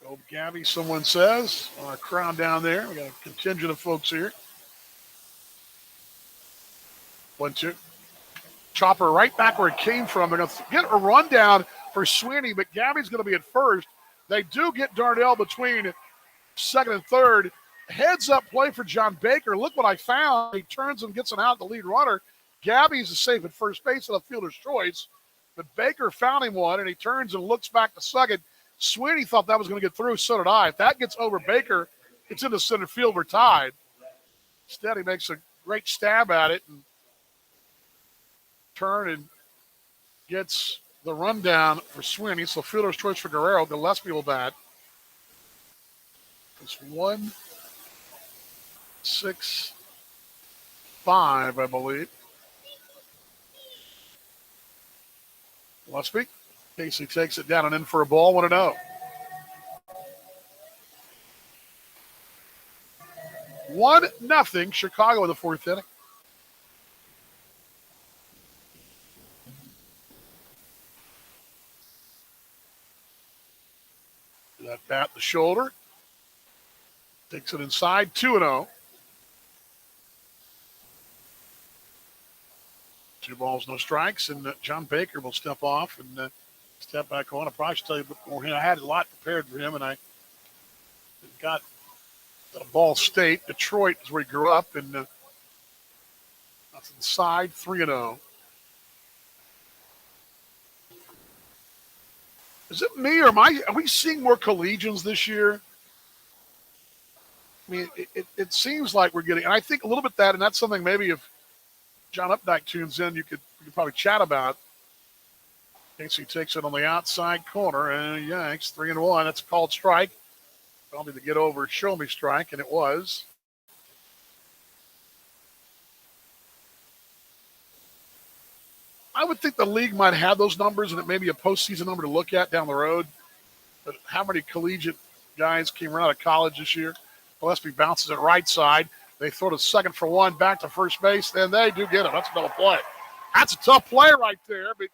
A: Go Gabby, someone says. On our crowd down there. We got a contingent of folks here. 1-2. Chopper right back where it came from. They're going to get a rundown for Sweeney, but Gabby's going to be at first. They do get Darnell between second and third. Heads up play for John Baker. Look what I found. He turns and gets an out, the lead runner. Gabby's safe at first base at a fielder's choice, but Baker found him one, and he turns and looks back to second. Sweeney thought that was going to get through. So did I. If that gets over Baker, it's into center field. We're tied. Instead, he makes a great stab at it and turn and gets the rundown for Sweeney. So fielder's choice for Guerrero. Gillespie will bat. It's 1-6-5, I believe. Gillespie. Casey takes it down and in for a ball. 1-0. 1-0 Chicago in the fourth inning. That bat the shoulder. Takes it inside. 2-0. 2 balls, no strikes, and John Baker will step off and step back on. I probably should tell you beforehand, I had a lot prepared for him, and I got Ball State. Detroit is where he grew up, and that's inside. 3-0. Is it me, or are we seeing more collegians this year? I mean, it seems like we're getting, and I think a little bit that, and that's something maybe if John Updike tunes in, you could probably chat about. Casey takes it on the outside corner, and yanks 3-1. That's a called strike. Probably the get over, show me strike, and it was. I would think the league might have those numbers, and it may be a postseason number to look at down the road. But how many collegiate guys came right out of college this year? Gillespie bounces it right side. They throw to second for 1, back to first base. Then they do get it. That's a double play. That's a tough play right there. But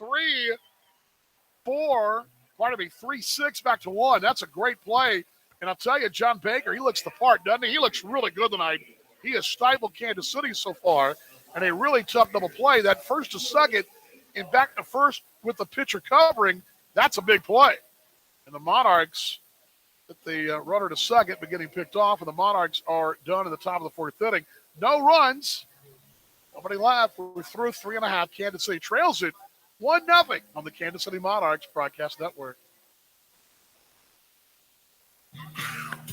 A: 3-6 back to 1. That's a great play. And I'll tell you, John Baker, he looks the part, doesn't he? He looks really good tonight. He has stifled Kansas City so far. And a really tough double play. That first to second, and back to first with the pitcher covering. That's a big play. And the Monarchs, at the runner to second, but getting picked off, and the Monarchs are done in the top of the fourth inning. No runs. Nobody left. We're through 3.5. Kansas City trails it 1-0 on the Kansas City Monarchs Broadcast Network.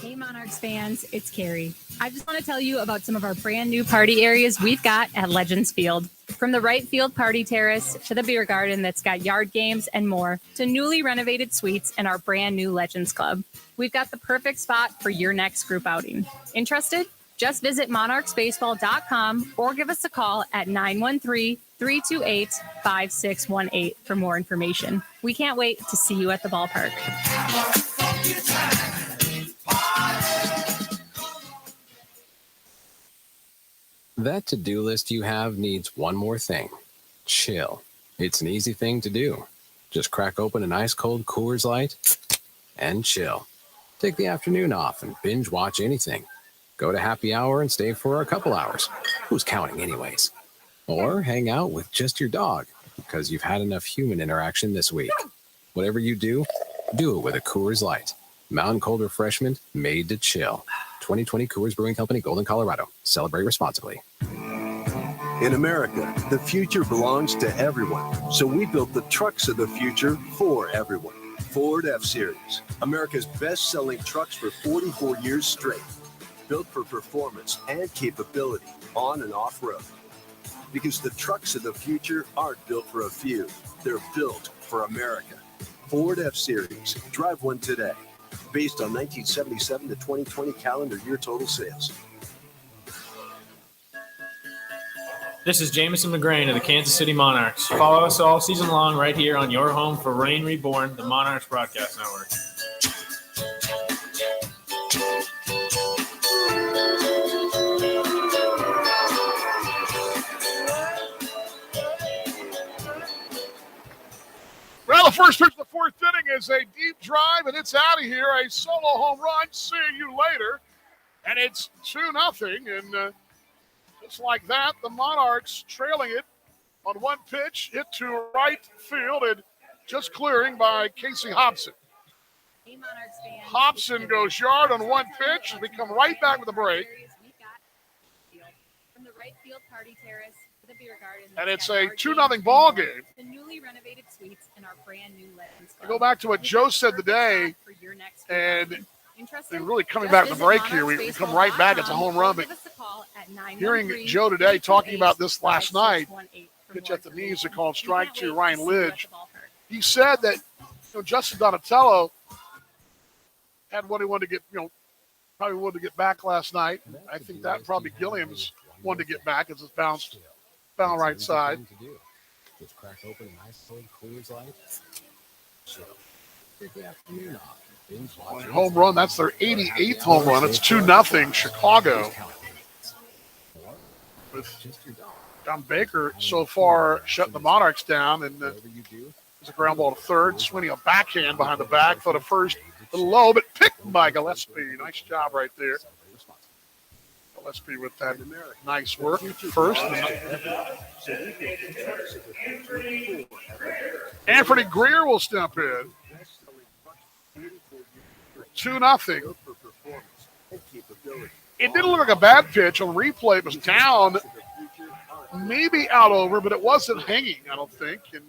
O: Hey Monarchs fans, it's Carrie. I just want to tell you about some of our brand new party areas we've got at Legends Field. From the right field party terrace to the beer garden that's got yard games and more, to newly renovated suites and our brand new Legends Club. We've got the perfect spot for your next group outing. Interested? Just visit monarchsbaseball.com or give us a call at 913-328-5618 for more information. We can't wait to see you at the ballpark.
I: That to-do list you have needs one more thing. Chill. It's an easy thing to do. Just crack open an ice-cold Coors Light and chill. Take the afternoon off and binge watch anything. Go to happy hour and stay for a couple hours. Who's counting anyways? Or hang out with just your dog because you've had enough human interaction this week. Whatever you do, do it with a Coors Light. Mountain cold refreshment made to chill. 2020 Coors Brewing Company, Golden, Colorado. Celebrate responsibly.
G: In America, the future belongs to everyone. So we built the trucks of the future for everyone. Ford F-Series, America's best-selling trucks for 44 years straight. Built for performance and capability on and off-road. Because the trucks of the future aren't built for a few. They're built for America. Ford F-Series. Drive one today. Based on 1977 to 2020 calendar year total sales.
K: This is Jamison McGrain of the Kansas City Monarchs. Follow us all season long right here on your home for Rain Reborn, the Monarchs Broadcast Network.
A: Well, the first pitch of the fourth inning is a deep drive, and it's out of here. A solo home run. See you later. And it's 2-0. And just like that, the Monarchs trailing it on one pitch, hit to right field, and just clearing by Casey Hobson.
O: Hey Monarchs fans.
A: Hobson goes yard on one pitch, and we come right back with a break.
O: From the right field party terrace to the beer garden.
A: And it's a 2-0 ball game.
O: The newly renovated suites and our brand new Legends Club.
A: I go back to what Joe said today, and really coming back to the break here, we come right back. It's a home run, but hearing Joe today talking about this last night, pitch at the knees, they called strike to Ryan Lidge. He said that Justin Donatello had what he wanted to get, probably wanted to get back last night. I think that probably Gilliam's wanted to get back as it's bounced right side.
I: Just crack open an ice cold Coors Light. Take the afternoon off.
A: Home run, that's their 88th home run. It's 2-0 Chicago. With John Baker so far shutting the Monarchs down, and there's a ground ball to third. Sweeney a backhand behind the back for the first, a little low, but picked by Gillespie. Nice job right there. Gillespie with that nice work first. Anthony Greer will step in. 2-0. It didn't look like a bad pitch on replay. It was down, maybe out over, but it wasn't hanging, I don't think. And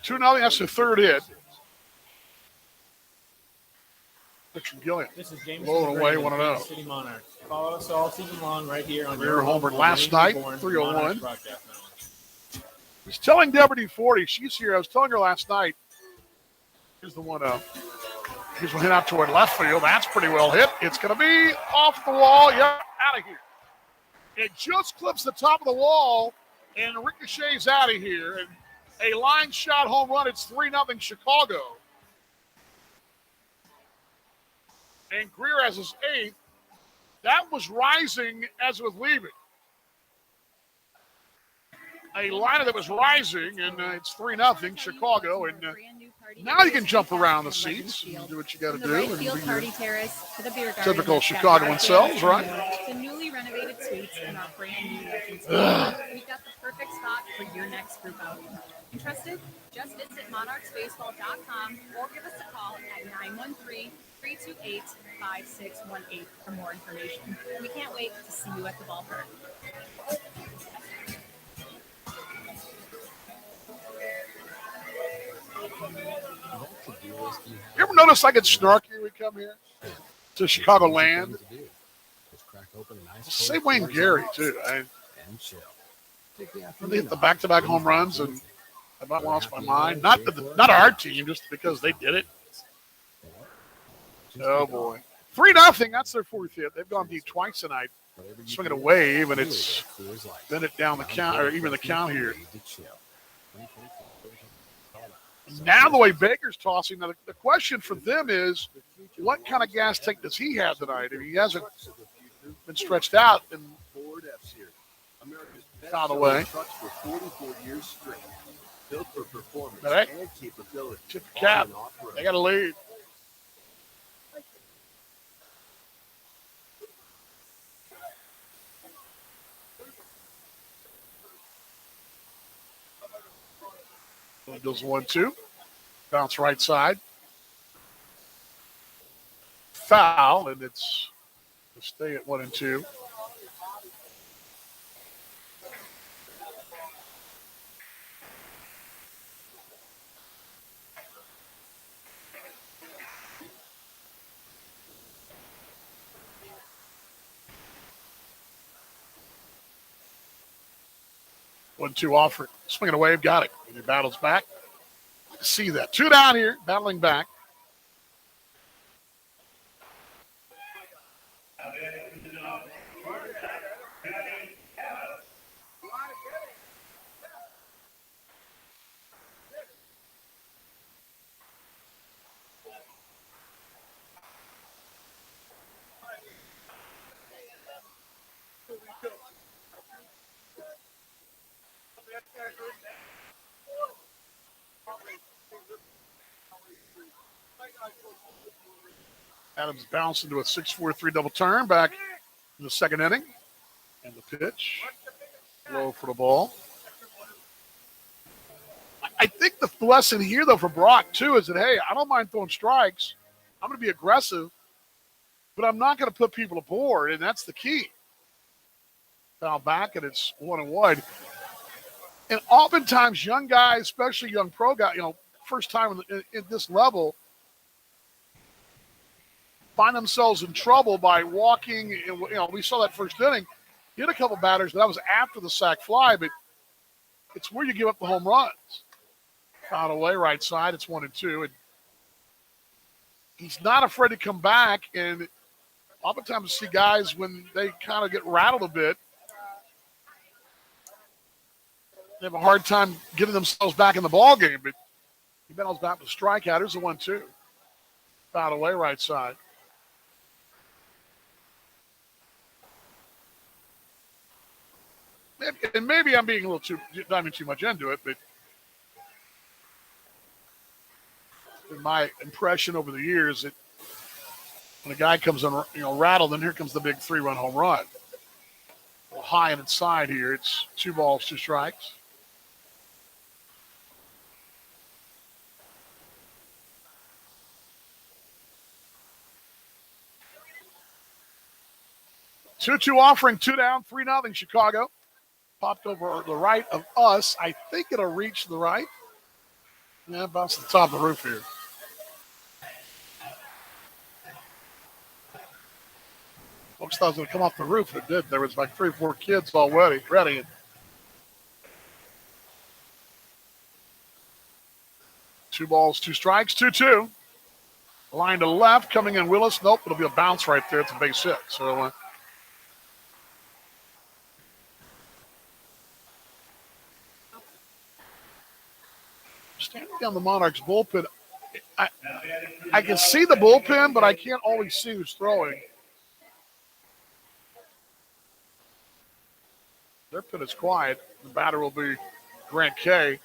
A: 2-0, that's the third hit. Richard Gilliam.
K: This is James
A: Blowing away
K: McGrain of the
A: 1-0.
K: Kansas City Monarchs. Follow us all season long right here on
A: Greer
K: your home
A: homered
K: for
A: last
K: Rain
A: night,
K: Reborn, the
A: 301.
K: Monarchs Broadcast Network.
A: I was telling Deborah D40, she's here. I was telling her last night. Here's the 1-0. Here's one hit out toward left field. That's pretty well hit. It's going to be off the wall. Yep, out of here. It just clips the top of the wall and ricochets out of here. And a line shot home run. It's 3-0 Chicago. And Greer has his 8th. That was rising as it was leaving. a liner that was rising, and it's 3-0 Chicago. And now you can jump around the seats and do what you got to
Q: From the
A: do.
Q: right
A: And
Q: field
A: be your
Q: party terrace to the beer garden.
A: typical
Q: that's got
A: Chicagoan
Q: yard
A: selves,
Q: games
A: right?
Q: To newly renovated suites in our brand new Legends
A: Ugh.
Q: Field. We've got the perfect spot for your next group outing. Interested? Just visit monarchsbaseball.com or give us a call at 913-328-5618 for more information. We can't wait to see you at the ballpark.
A: You ever notice I get snarky when we come here to Chicagoland? Same way in Gary, too. I hit the back-to-back home runs, and I about lost my mind. Not our team, just because they did it. Oh, boy. 3-0. That's their fourth hit. They've gone deep twice tonight. Swinging a wave, and it's been it down the count, or even the count here. Now the way Baker's tossing, now the question for them is, what kind of gas tank does he have tonight? I mean, he hasn't been stretched out and out of the way.
G: Trucks for 44 years straight, built for performance
A: All right.
G: and capability.
A: Tip the cap.
G: On and off-road.
A: They got a lead. Goes 1-2. Bounce right side. Foul, and it's to stay at 1-2. 1-2 offer. Swinging away, got it. And he battles back. See that. 2 down here, battling back. Adams bounced into a 6-4-3 double turn back in the second inning. And the pitch. Low for the ball. I think the lesson here, though, for Brock, too, is that, hey, I don't mind throwing strikes. I'm going to be aggressive, but I'm not going to put people aboard, and that's the key. Foul back, and it's 1-1. And oftentimes, young guys, especially young pro guys, first time in this level, find themselves in trouble by walking. We saw that first inning. He hit a couple batters, but that was after the sac fly, but it's where you give up the home runs. Foul away, right side. It's 1-2. And he's not afraid to come back. And oftentimes you see guys when they kind of get rattled a bit, they have a hard time getting themselves back in the ball game. But he battles back with a strikeout. Here's a 1-2. Foul away, right side. Maybe I'm being diving too much into it, but in my impression over the years, that when a guy comes in, rattled, then here comes the big 3-run home run. Well, high and inside here, it's 2 balls, 2 strikes. Two offering, 2 down, 3-0 Chicago. Popped over the right of us. I think it'll reach the right. Yeah, bounce to the top of the roof here. Folks thought it was going to come off the roof. It did. There was like 3 or 4 kids already ready. 2 balls, 2 strikes, 2-2. Line to left, coming in Willis. Nope, it'll be a bounce right there. It's a base hit. So, standing down the Monarchs bullpen, I can see the bullpen, but I can't always see who's throwing. Their pin is quiet. The batter will be Grant Kay.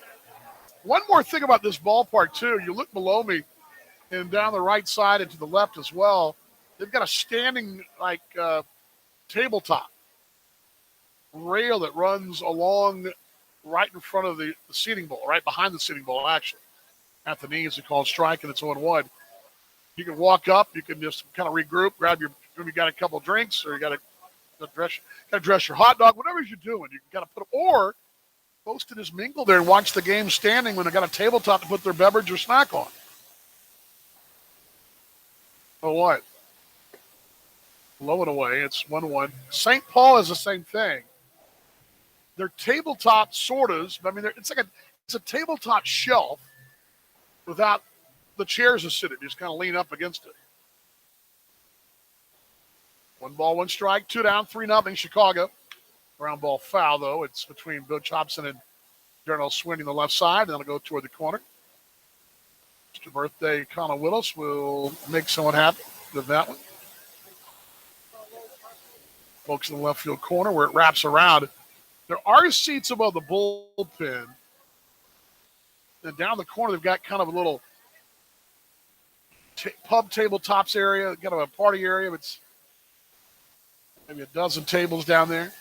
A: One more thing about this ballpark, too. You look below me and down the right side and to the left as well. They've got a standing, tabletop rail that runs along right in front of the seating bowl, right behind the seating bowl, actually. At the knees, they call it strike, and it's 1-1. You can walk up. You can just kind of regroup, grab you got a couple drinks, or you got to dress your hot dog, whatever you're doing. You got to put them, or folks can just mingle there and watch the game standing when they got a tabletop to put their beverage or snack on. Oh, what? Low and away. It's 1-1. St. Paul is the same thing. They're tabletop sortas. I mean, it's a tabletop shelf without the chairs to sit in. You just kind of lean up against it. 1 ball, 1 strike, 2 down, 3-0 Chicago. Ground ball foul, though. It's between Butch Hobson and Darnell Sweeney on the left side. And then it'll go toward the corner. Mr. Birthday Connell Willis will make someone happy with that one. Folks in the left field corner where it wraps around. There are seats above the bullpen. And down the corner, they've got kind of a little pub tabletops area, kind of a party area. It's maybe a dozen tables down there.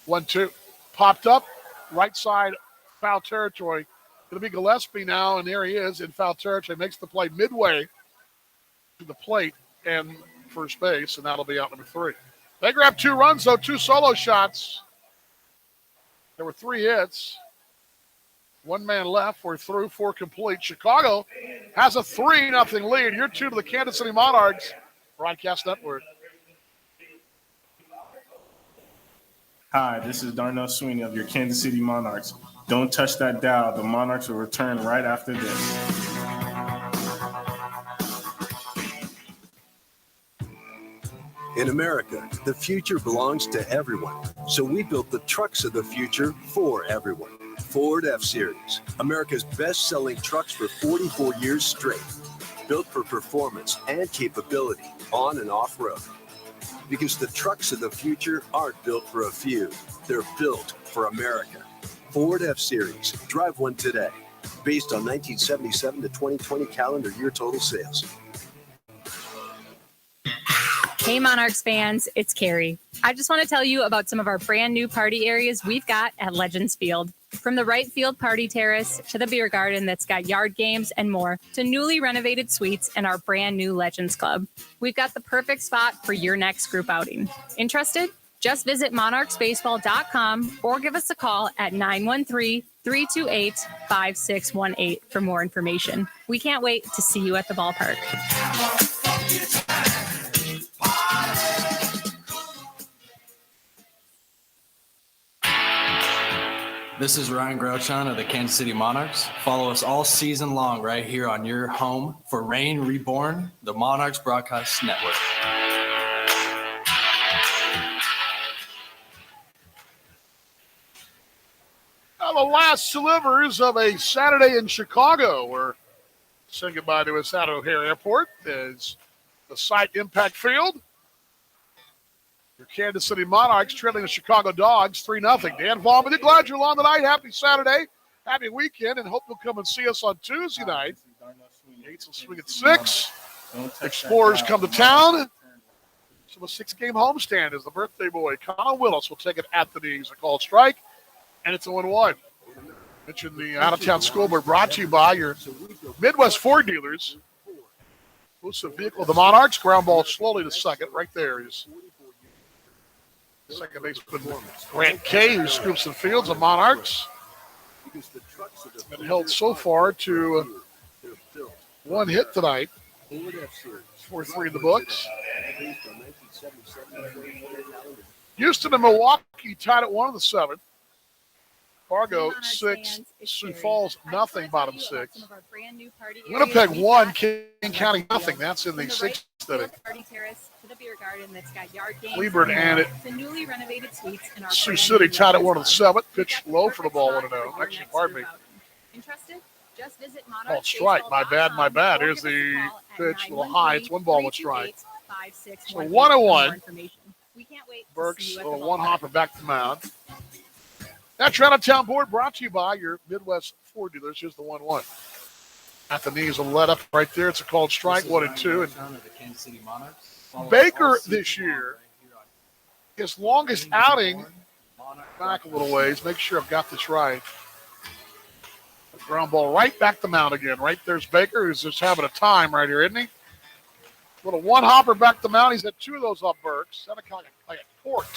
A: 1-2. Popped up. Right side, foul territory. Going to be Gillespie now, and there he is in foul territory. Makes the play midway to the plate and first base, and that'll be out number 3. They grabbed 2 runs, though, 2 solo shots. There were 3 hits. 1 man left. We're through 4 complete. Chicago has a 3-0 lead. You're tuned to the Kansas City Monarchs Broadcast Network.
M: Hi, this is Darnell Sweeney of your Kansas City Monarchs. Don't touch that dial. The Monarchs will return right after this.
G: In America, the future belongs to everyone. So we built the trucks of the future for everyone. Ford F-Series, America's best-selling trucks for 44 years straight. Built for performance and capability on and off-road. Because the trucks of the future aren't built for a few. They're built for America. Ford F-Series. Drive one today. Based on 1977 to 2020 calendar year total sales.
O: Hey Monarchs fans, it's Carrie. I just want to tell you about some of our brand new party areas we've got at Legends Field. From the right field party terrace to the beer garden that's got yard games and more, to newly renovated suites and our brand new Legends Club. We've got the perfect spot for your next group outing. Interested? Just visit monarchsbaseball.com or give us a call at 913-328-5618 for more information. We can't wait to see you at the ballpark.
L: This is Ryan Grouchon of the Kansas City Monarchs. Follow us all season long right here on your home for Reign Reborn, the Monarchs Broadcast Network.
A: Now the last slivers of a Saturday in Chicago. We're saying goodbye to us at O'Hare Airport as the site impact field. Your Kansas City Monarchs trailing the Chicago Dogs 3-0. Dan Vaughn with you. Glad you're along tonight. Happy Saturday. Happy weekend, and hope you'll come and see us on Tuesday night. Gates will swing at 6. Explorers come to town. So a 6-game homestand as the birthday boy, Connell Willis, will take it at the knees. A called strike, and it's a 1-1. Mention the out-of-town scoreboard brought to you by your Midwest Ford dealers. Exclusive vehicle of the Monarchs. Ground ball slowly to second. Right there is second baseman Grant Kay, who scoops the fields of Monarchs. Been held so far to 1 hit tonight. 4-3 in the books. Houston and Milwaukee tied at 1 of the 7. Fargo 6, Sioux Falls nothing, bottom 6. Winnipeg 1, King County nothing. That's in the 6th inning. Cleburne and Sioux City tied at 1 of the 7. Pitch low for the ball, 1-0. Actually, pardon me. Oh, strike. My bad. Here's the pitch, a little high. It's 1 ball, 1 strike. So 1-1. Burks, a little one hopper back to the mound. That's your out-of-town board brought to you by your Midwest Ford dealers. Here's the 1-1. At the knees, a let up right there. It's a called strike, 1 and 2. And Baker this year, his longest outing, back a little ways. Make sure I've got this right. Ground ball right back the mound again. Right there's Baker, who's just having a time right here, isn't he? Little one hopper back the mound. He's had 2 of those up Burks. That kind of like a court.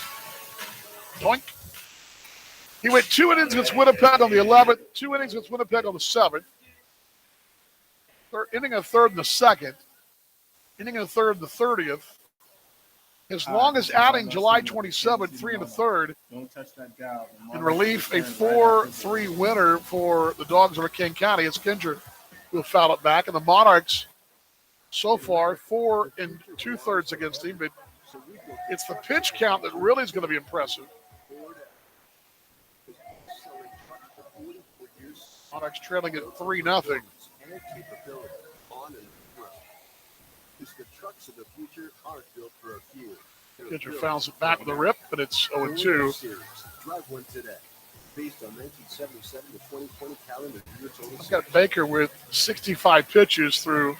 A: Doink. He went 2 innings against Winnipeg on the 11th, 2 innings against Winnipeg on the 7th. Inning a third and the 2nd. Inning a third and the 30th. His longest outing, July 27th, 3 1/3.
M: Don't touch that dial.
A: In relief, a 4-3 winner for the Dogs over King County. It's Kinger who foul it back. And the Monarchs, so far, 4 2/3 against him. But it's the pitch count that really is going to be impressive. Monarchs trailing at 3-0.
G: The trucks of the future aren't built for a few.
A: Pitcher fouls it back with a rip, but it's 0-2.
G: Drive one today. Based on 1977 to 2020 calendar year total.
A: I've got Baker with 65 pitches through.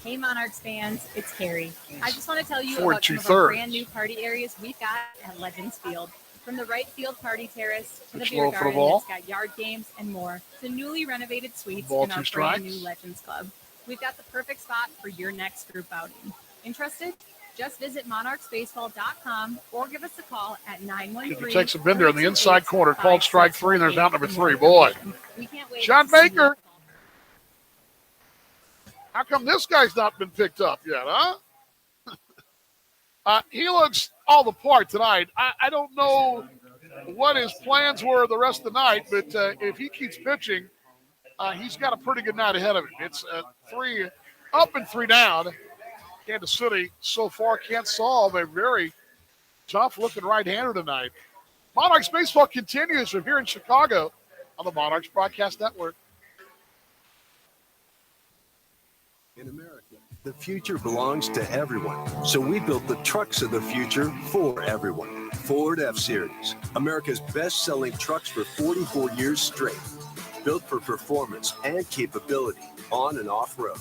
O: Hey Monarchs fans, it's Carrie. I just want to tell you
A: 4
O: about some of
A: 2/3.
O: our brand new party areas we've got at Legends Field. From the right field party terrace to the
A: Pitch
O: beer
A: low for the
O: garden
A: ball.
O: that's got yard games and more to newly renovated suites
A: Ball,
O: in our
A: 2 strikes.
O: brand new Legends Club. We've got the perfect spot for your next group outing. Interested? Just visit monarchsbaseball.com or give us a call at 913.
A: Pitcher takes a bender in the inside corner, called strike 3, and there's out number 3. Boy. John Baker. How come this guy's not been picked up yet, huh? He looks all the part tonight. I don't know what his plans were the rest of the night, but if he keeps pitching, he's got a pretty good night ahead of him. It's 3 up and 3 down. Kansas City so far can't solve a very tough-looking right-hander tonight. Monarchs baseball continues from here in Chicago on the Monarchs Broadcast Network.
G: In America, the future belongs to everyone. So we built the trucks of the future for everyone. Ford F-Series, America's best-selling trucks for 44 years straight. Built for performance and capability on and off-road.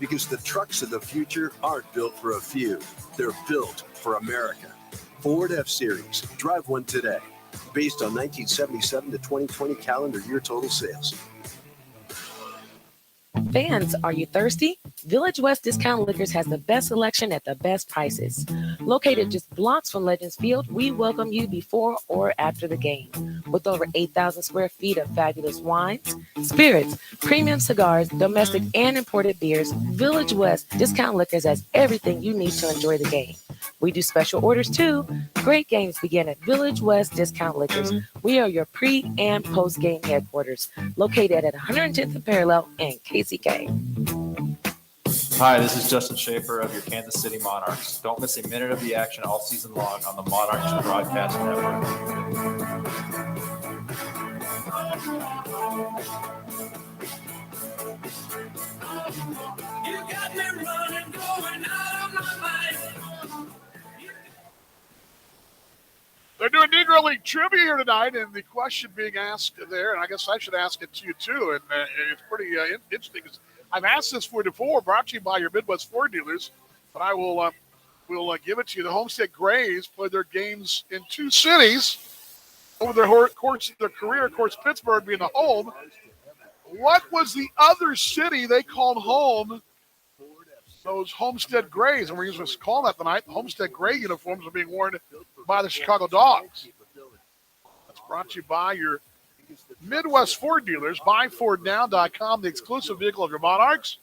G: Because the trucks of the future aren't built for a few. They're built for America. Ford F-Series. Drive one today. Based on 1977 to 2020 calendar year total sales.
F: Fans, are you thirsty? Village West Discount Liquors has the best selection at the best prices. Located just blocks from Legends Field, we welcome you before or after the game. With over 8,000 square feet of fabulous wines, spirits, premium cigars, domestic and imported beers, Village West Discount Liquors has everything you need to enjoy the game. We do special orders too. Great games begin at Village West Discount Liquors. We are your pre- and post-game headquarters, located at 110th and Parallel and KCK.
E: Hi, this is Justin Schaefer of your Kansas City Monarchs. Don't miss a minute of the action all season long on the Monarchs Broadcast Network.
T: You got me running, going out of my mind.
A: They're doing Negro League trivia here tonight, and the question being asked there, and I guess I should ask it to you too, and it's pretty interesting. I've asked this for you before, brought to you by your Midwest Ford dealers, but I will give it to you. The Homestead Grays played their games in 2 cities over their course of their career, of course, Pittsburgh being the home. What was the other city they called home? Those Homestead Grays, and we're going to call that tonight. The Homestead Gray uniforms are being worn by the Chicago Dogs. That's brought to you by your Midwest Ford dealers. BuyFordNow.com, the exclusive vehicle of your Monarchs.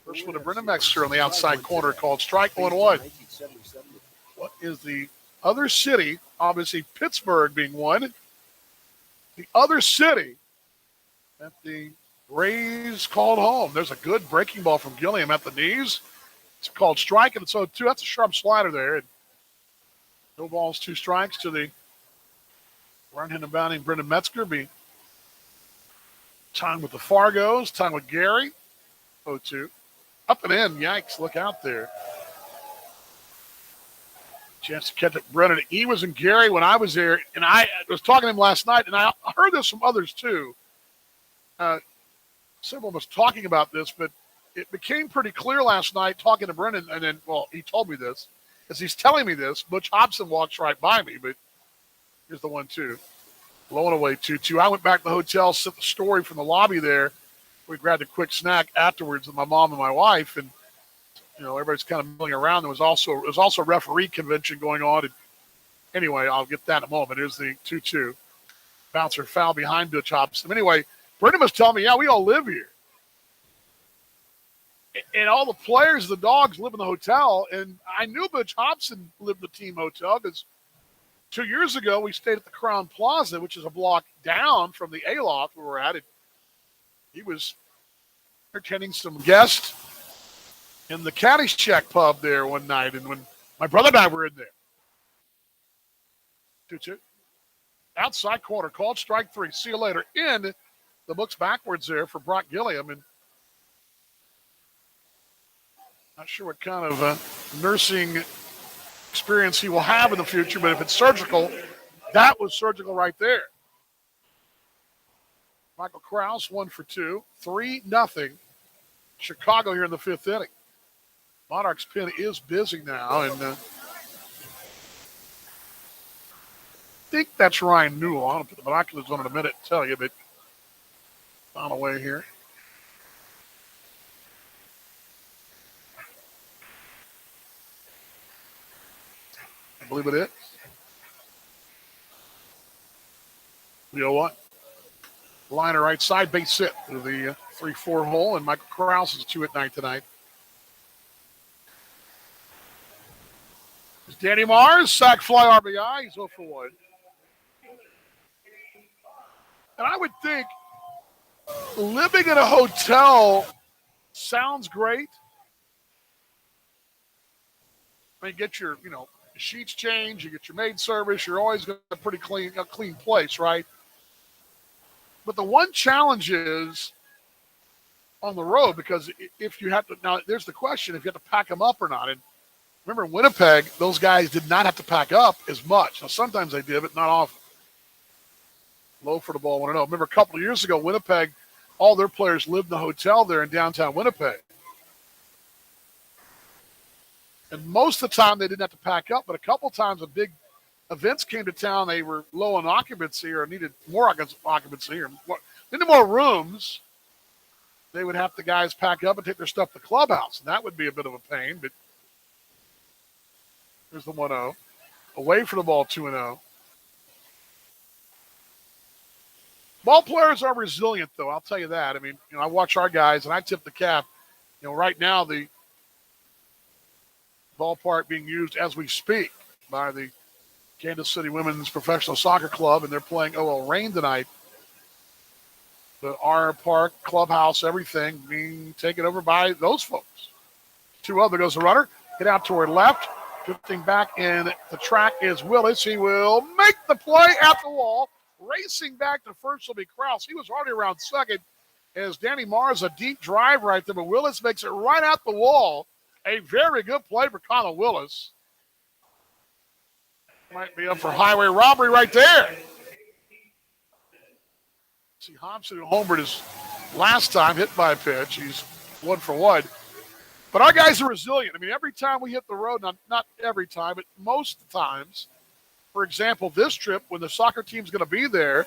A: First one to Brendan Mexter on the outside corner, called strike 1-1. What is the other city? Obviously, Pittsburgh being one. The other city that the Rays called home. There's a good breaking ball from Gilliam at the knees. It's called strike, and it's 0-2. That's a sharp slider there. And no balls, 2 strikes to the right-handed bounding Brendan Metzger. Be time with the Fargos, time with Gary. 0-2. Up and in. Yikes, look out there. Chance to catch it. Brennan, he was in Gary when I was there, and I was talking to him last night, and I heard this from others too. Someone was talking about this, but it became pretty clear last night talking to Brennan, and then, well, he told me this. As he's telling me this, Butch Hobson walks right by me, but here's the 1-2. Blowing away 2-2. I went back to the hotel, sent the story from the lobby there. We grabbed a quick snack afterwards with my mom and my wife, and everybody's kind of milling around. There was also a referee convention going on. And anyway, I'll get that in a moment. Here's the 2-2. Bouncer foul behind Butch Hobson. Anyway, Brendan was telling me, yeah, we all live here. And all the players, the dogs, live in the hotel. And I knew Butch Hobson lived in the team hotel because 2 years ago we stayed at the Crown Plaza, which is a block down from the A-Loft where we're at. And he was entertaining some guests in the Caddyshack pub there one night, and when my brother and I were in there. 2-2. Outside corner, called strike 3. See you later. In the books backwards there for Brock Gilliam, and not sure what kind of nursing experience he will have in the future, but if it's surgical, that was surgical right there. Michael Krause, 1 for 2. 3-0. Chicago here in the 5th inning. Monarchs pen is busy now, and I think that's Ryan Newell. I'll put the binoculars on in a minute and tell you, but on the way here. I believe it is. You know what? Liner right side, base hit to the 3-4 hole, and Michael Krause is 2 at 9 tonight. Danny Mars, sac fly RBI. He's 0 for 1. And I would think living in a hotel sounds great. I mean, get your, sheets changed, you get your maid service, you're always got a pretty clean place, right? But the one challenge is on the road, because if you have to, now there's the question, if you have to pack them up or not. And remember, in Winnipeg, those guys did not have to pack up as much. Now, sometimes they did, but not often. Low for the ball, 1-0. Remember, a couple of years ago, Winnipeg, all their players lived in the hotel there in downtown Winnipeg. And most of the time, they didn't have to pack up, but a couple of times when big events came to town, they were low on occupancy or needed more occupancy or needed more rooms. They would have the guys pack up and take their stuff to the clubhouse. And that would be a bit of a pain, but here's the 1-0. Away from the ball, 2-0. Ball players are resilient, though. I'll tell you that. I mean, I watch our guys, and I tip the cap. Right now, the ballpark being used as we speak by the Kansas City Women's Professional Soccer Club, and they're playing OL Reign tonight. The our park, clubhouse, everything being taken over by those folks. 2-0. There goes the runner. Hit out toward left. Drifting back in the track is Willis. He will make the play at the wall. Racing back to first will be Krause. He was already around second as Danny Mars, a deep drive right there, but Willis makes it right out the wall. A very good play for Connell Willis. Might be up for highway robbery right there. See, Hobson who homered his last time, hit by a pitch. He's 1 for 1. But our guys are resilient. I mean, every time we hit the road, not every time, but most of the times, for example, this trip, when the soccer team's going to be there,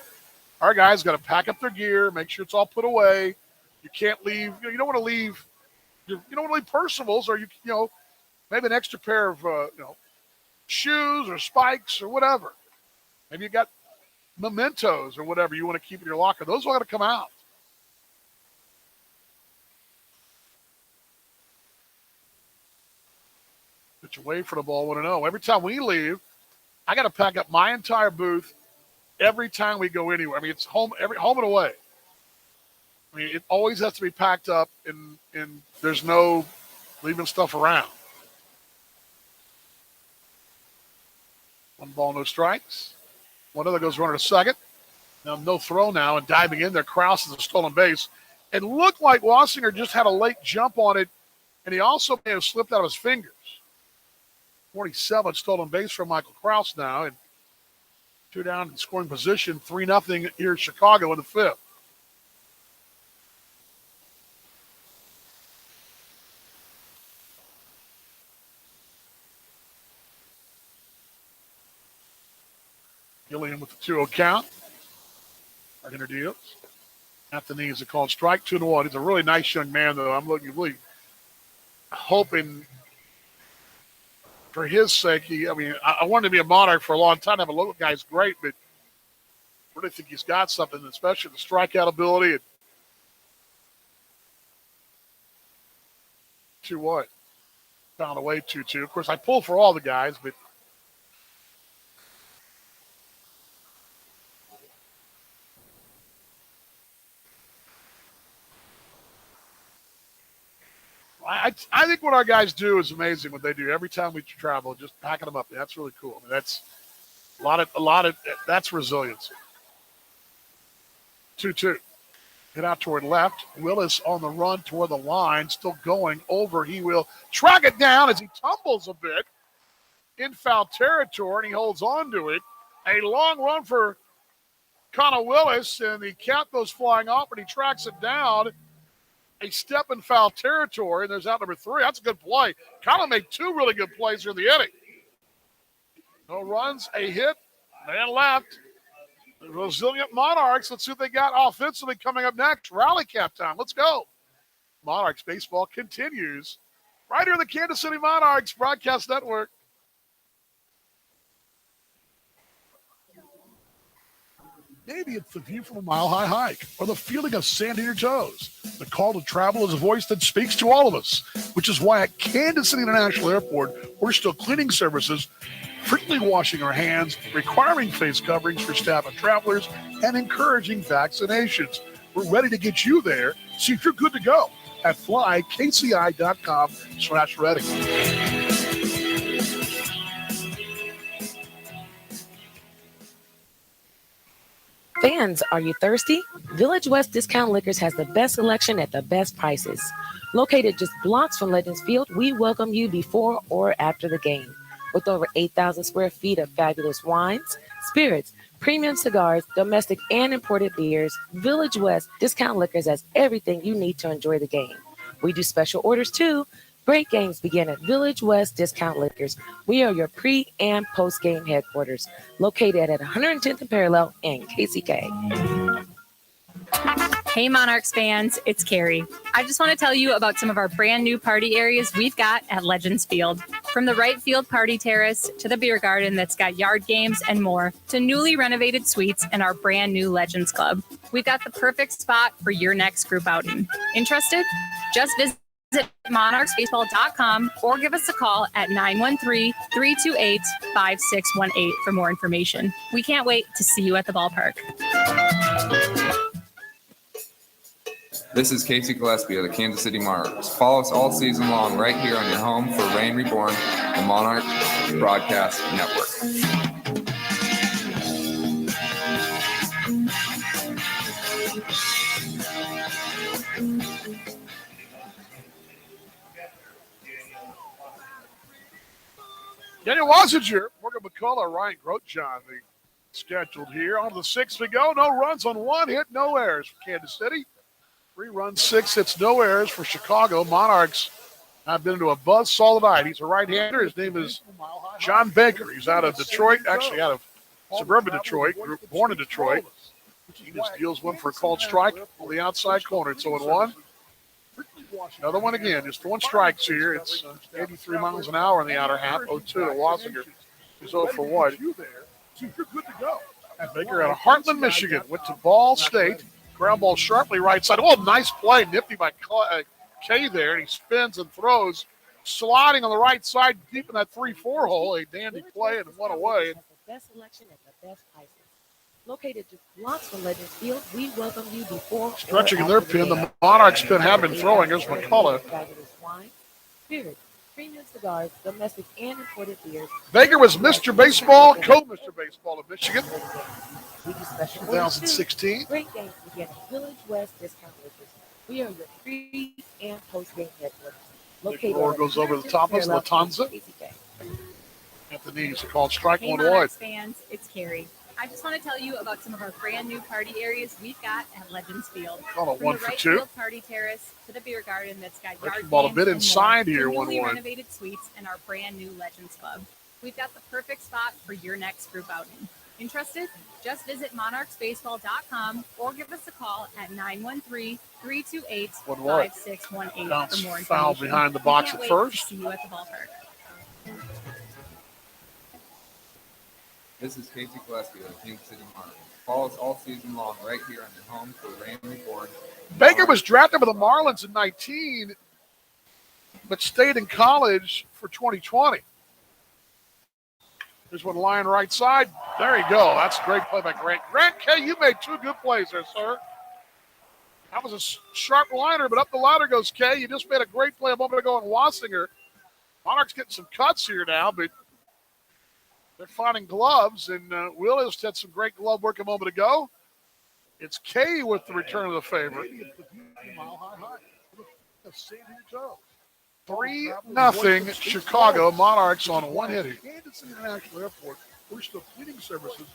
A: our guys got to pack up their gear, make sure it's all put away. You can't leave. You don't want to leave. You don't want to leave personals, or maybe an extra pair of shoes or spikes or whatever. Maybe you got mementos or whatever you want to keep in your locker. Those all got to come out. Pitch away for the ball, 1-0. Every time we leave, I got to pack up my entire booth every time we go anywhere. I mean, it's home and away. I mean, it always has to be packed up, and there's no leaving stuff around. 1 ball, no strikes. 1-0 goes runner to second. Now no throw now, and diving in there, Krause is a stolen base. It looked like Wassinger just had a late jump on it, and he also may have slipped out of his fingers. 47 stolen base from Michael Krause now, and 2 down in scoring position, 3-0 here in Chicago in the 5th. Gillian with the 2-0 count. Our deals. Anthony is a called strike, 2-1. He's a really nice young man, though. I'm really hoping for his sake. I wanted to be a Monarch for a long time. Have a local guy's great, but I really think he's got something, especially the strikeout ability. And 2-1. Found away 2-2. Of course, I pull for all the guys, but I think what our guys do is amazing. What they do every time we travel, just packing them up. That's really cool. That's a lot of that's resilience. 2-2. Hit out toward left. Willis on the run toward the line, still going over. He will track it down as he tumbles a bit in foul territory, and he holds on to it. A long run for Connor Willis, and the count goes flying off, and he tracks it down. A step in foul territory, and there's out number 3. That's a good play. Connor made 2 really good plays here in the inning. No runs, a hit, man left. The resilient Monarchs. Let's see what they got offensively coming up next. Rally cap time. Let's go. Monarchs baseball continues right here in the Kansas City Monarchs Broadcast Network. Maybe it's the view from a mile-high hike or the feeling of sand in your toes. The call to travel is a voice that speaks to all of us, which is why at Kansas City International Airport, we're still cleaning services, frequently washing our hands, requiring face coverings for staff and travelers, and encouraging vaccinations. We're ready to get you there. See if you're good to go at flykci.com/ready.
F: Fans, are you thirsty? Village West Discount Liquors has the best selection at the best prices. Located just blocks from Legends Field, we welcome you before or after the game. With over 8,000 square feet of fabulous wines, spirits, premium cigars, domestic and imported beers, Village West Discount Liquors has everything you need to enjoy the game. We do special orders too. Great games begin at Village West Discount Liquors. We are your pre- and post-game headquarters, located at 110th and Parallel in KCK.
O: Hey Monarchs fans, it's Carrie. I just want to tell you about some of our brand new party areas we've got at Legends Field. From the right field party terrace to the beer garden that's got yard games and more, to newly renovated suites and our brand new Legends Club. We've got the perfect spot for your next group outing. Interested? Just visit monarchsbaseball.com or give us a call at 913-328-5618 for more information. We can't wait to see you at the ballpark.
U: This is Casey Gillespie of the Kansas City Monarchs. Follow us all season long right here on your home for Rain Reborn, the Monarch Broadcast Network.
A: Daniel Wassinger, Morgan McCullough, Ryan Grochon, the scheduled here. On to the 6th we go. No runs on 1 hit, no errors for Kansas City. 3 runs, 6 hits, no errors for Chicago. Monarchs have been into a buzzsaw tonight. He's a right-hander. His name is John Baker. He's out of Detroit, actually out of suburban Detroit, born in Detroit. He just deals one for a called strike on the outside corner. It's 0-1. Another one again. Just throwing strikes here. It's 83 miles an hour in the outer half. 0-2 to Wassinger. He's 0 for 1. Baker out of Heartland, Michigan. Went to Ball State. Ground ball sharply right side. Oh, nice play. Nifty by Kay there. And he spins and throws. Sliding on the right side, deep in that 3-4 hole. A dandy play and one away.
F: The best selection at the best prices. Located just blocks from Legends Field, we welcome you before.
A: Stretching in their pin, the Monarchs pin have been throwing. Here's McCullough.
F: Wine, spirits, premium cigars, domestic and imported beers.
A: Baker was Mr. Baseball, co-Mr. Baseball of Michigan.
F: We do special
A: 2016.
F: Great games begin at Village West Discount Liquors. We are your pre- and post-game headquarters. Located
A: Roar goes over the top of us, Latanza. at the knees. Called strike
O: Hey,
A: one wide.
O: Monarchs fans, it's Carrie. I just want to tell you about some of our brand new party areas we've got at Legends Field.
A: Call it
O: From
A: 1
O: the
A: for
O: right
A: 2.
O: field party terrace to the beer garden that's got
A: Breaking
O: yard
A: ball a
O: games
A: bit
O: and
A: inside
O: more,
A: here,
O: to newly
A: 1-1.
O: renovated suites and our brand new Legends Club. We've got the perfect spot for your next group outing. Interested? Just visit monarchsbaseball.com or give us a call at 913-328-5618
A: Bounce
O: for more
A: foul
O: information.
A: behind the
O: We
A: box
O: can't
A: at
O: wait
A: first.
O: to see you at the ballpark.
U: This is Casey Gillespie of the Kansas City Monarchs. Follow us all season long right here on your home for Rain Reborn.
A: Baker was drafted by the Marlins in 19, but stayed in college for 2020. There's one line right side. There you go. That's a great play by Grant. Grant K., you made 2 good plays there, sir. That was a sharp liner, but up the ladder goes K. You just made a great play a moment ago in Wassinger. Monarchs getting some cuts here now, but they're finding gloves, and Will just had some great glove work a moment ago. It's K with the return of the favor. 3-0 Chicago Monarchs on a one-hitter.
C: Kansas International Airport, wish the cleaning services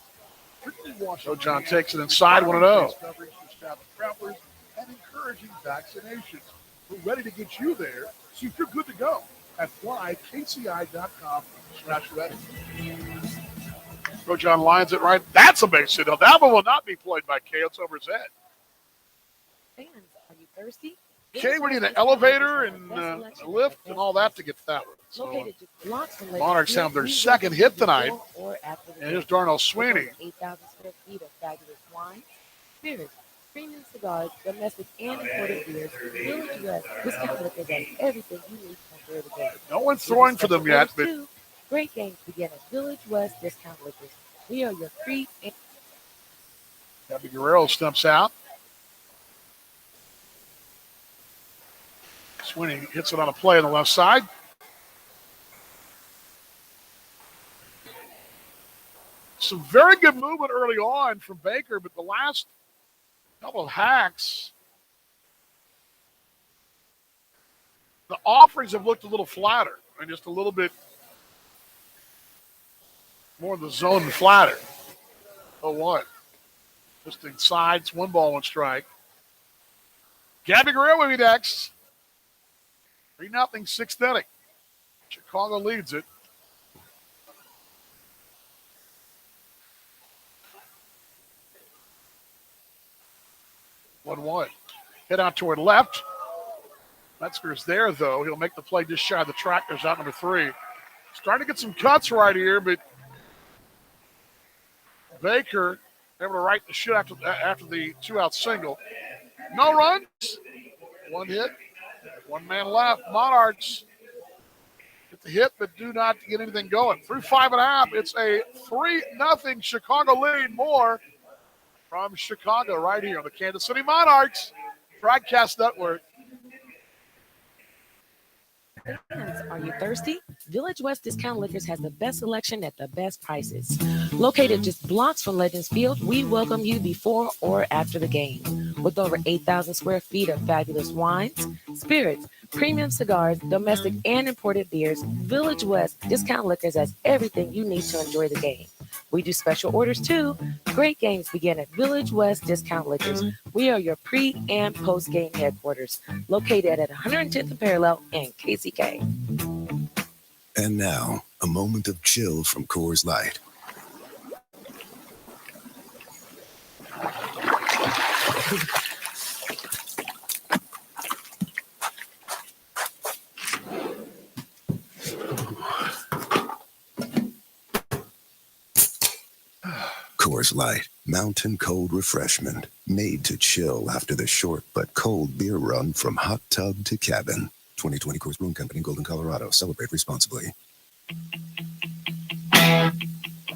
C: strictly wash.
A: So John takes it inside 1-0.
C: Coverage for staff and travelers and encouraging vaccinations. We're ready to get you there, so you're good to go at flykci.com/ready.
A: John lines it right. That's a base hit. That one will not be played by K. It's over his head.
F: Fans, are you thirsty?
A: K, we need an elevator and a lift and all that to get to that one. So
F: Located just blocks from Lake
A: Monarchs
F: Field,
A: have their
F: we
A: second
F: welcome
A: hit
F: you
A: tonight.
F: before or after the
A: And here's
F: game.
A: Darnell
F: With
A: Sweeney.
F: over 8,000 square feet of fabulous wine, spirits, premium cigars, domestic and imported beers, Village West, discount liquor, and everything you need to enjoy the game.
A: No one's
F: With
A: throwing for them
F: special
A: yet,
F: orders,
A: but
F: too, great games begin at Village West Discount Liquors. We are your free and
A: Gabby Guerrero steps out. Sweeney hits it on a play on the left side. Some very good movement early on from Baker, but the last couple of hacks, the offerings have looked a little flatter and just a little bit more in the zone and flatter. 0-1. Just inside. It's 1-1 strike. Gabby Guerrero will be next. 3-0, sixth inning. Chicago leads it. One. Hit out toward left. Metzger's there, though. He'll make the play just shy of the track. There's out number 3. Starting to get some cuts right here, but Baker able to right the shit after the 2-out single. No runs. 1 hit. 1 man left. Monarchs get the hit, but do not get anything going. Through 5.5, it's a 3-0 Chicago lead. More from Chicago right here on the Kansas City Monarchs Broadcast Network.
F: Fans, are you thirsty? Village West Discount Liquors has the best selection at the best prices. Located just blocks from Legends Field, we welcome you before or after the game. With over 8,000 square feet of fabulous wines, spirits, premium cigars, domestic and imported beers, Village West Discount Liquors has everything you need to enjoy the game. We do special orders too. Great games begin at Village West Discount Liquors. We are your pre- and post-game headquarters, located at 110th and Parallel and KCK.
N: And now, a moment of chill from Coors Light. Coors Light, mountain cold refreshment, made to chill after the short but cold beer run from hot tub to cabin. 2020 Coors Brewing Company, Golden, Colorado. Celebrate responsibly.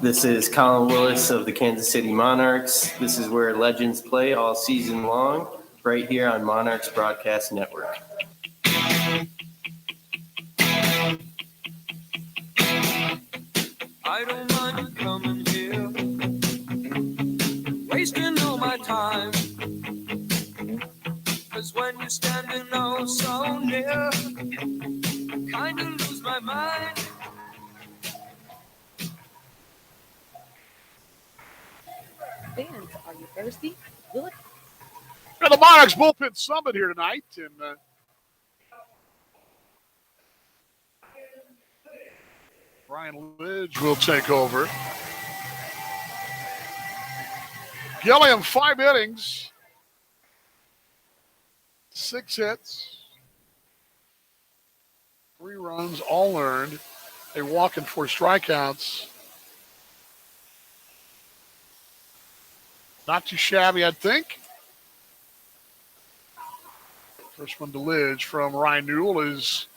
P: This is Colin Willis of the Kansas City Monarchs. This is where legends play all season long, right here on Monarchs Broadcast Network.
T: I don't mind coming here, wasting all my time. 'Cause when you're standing oh so near, I kind of lose my mind.
F: Fans, are you thirsty? Village
A: Got the Monarchs Bullpen Summit here tonight, and Brian Lidge will take over. Gilliam, 5 innings, 6 hits, 3 runs, all earned. A walk and 4 strikeouts. Not too shabby, I'd think. First one to Lidge from Ryan Newell is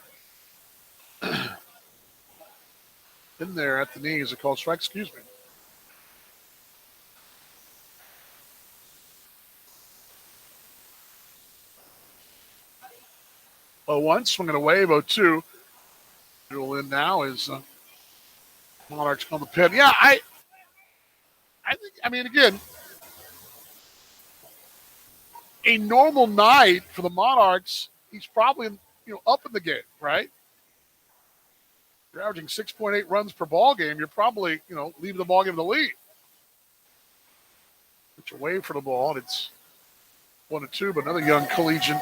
A: in there at the knees. A called strike, excuse me. Oh, 1, swinging away, 0-2. Newell in now is Monarchs on the pin. Yeah, I think, I mean, again, a normal night for the Monarchs, he's probably, up in the game, right? You're averaging 6.8 runs per ball game. You're probably, leaving the ball game in the lead. Pitch away for the ball, and it's 1-2, but another young collegiate.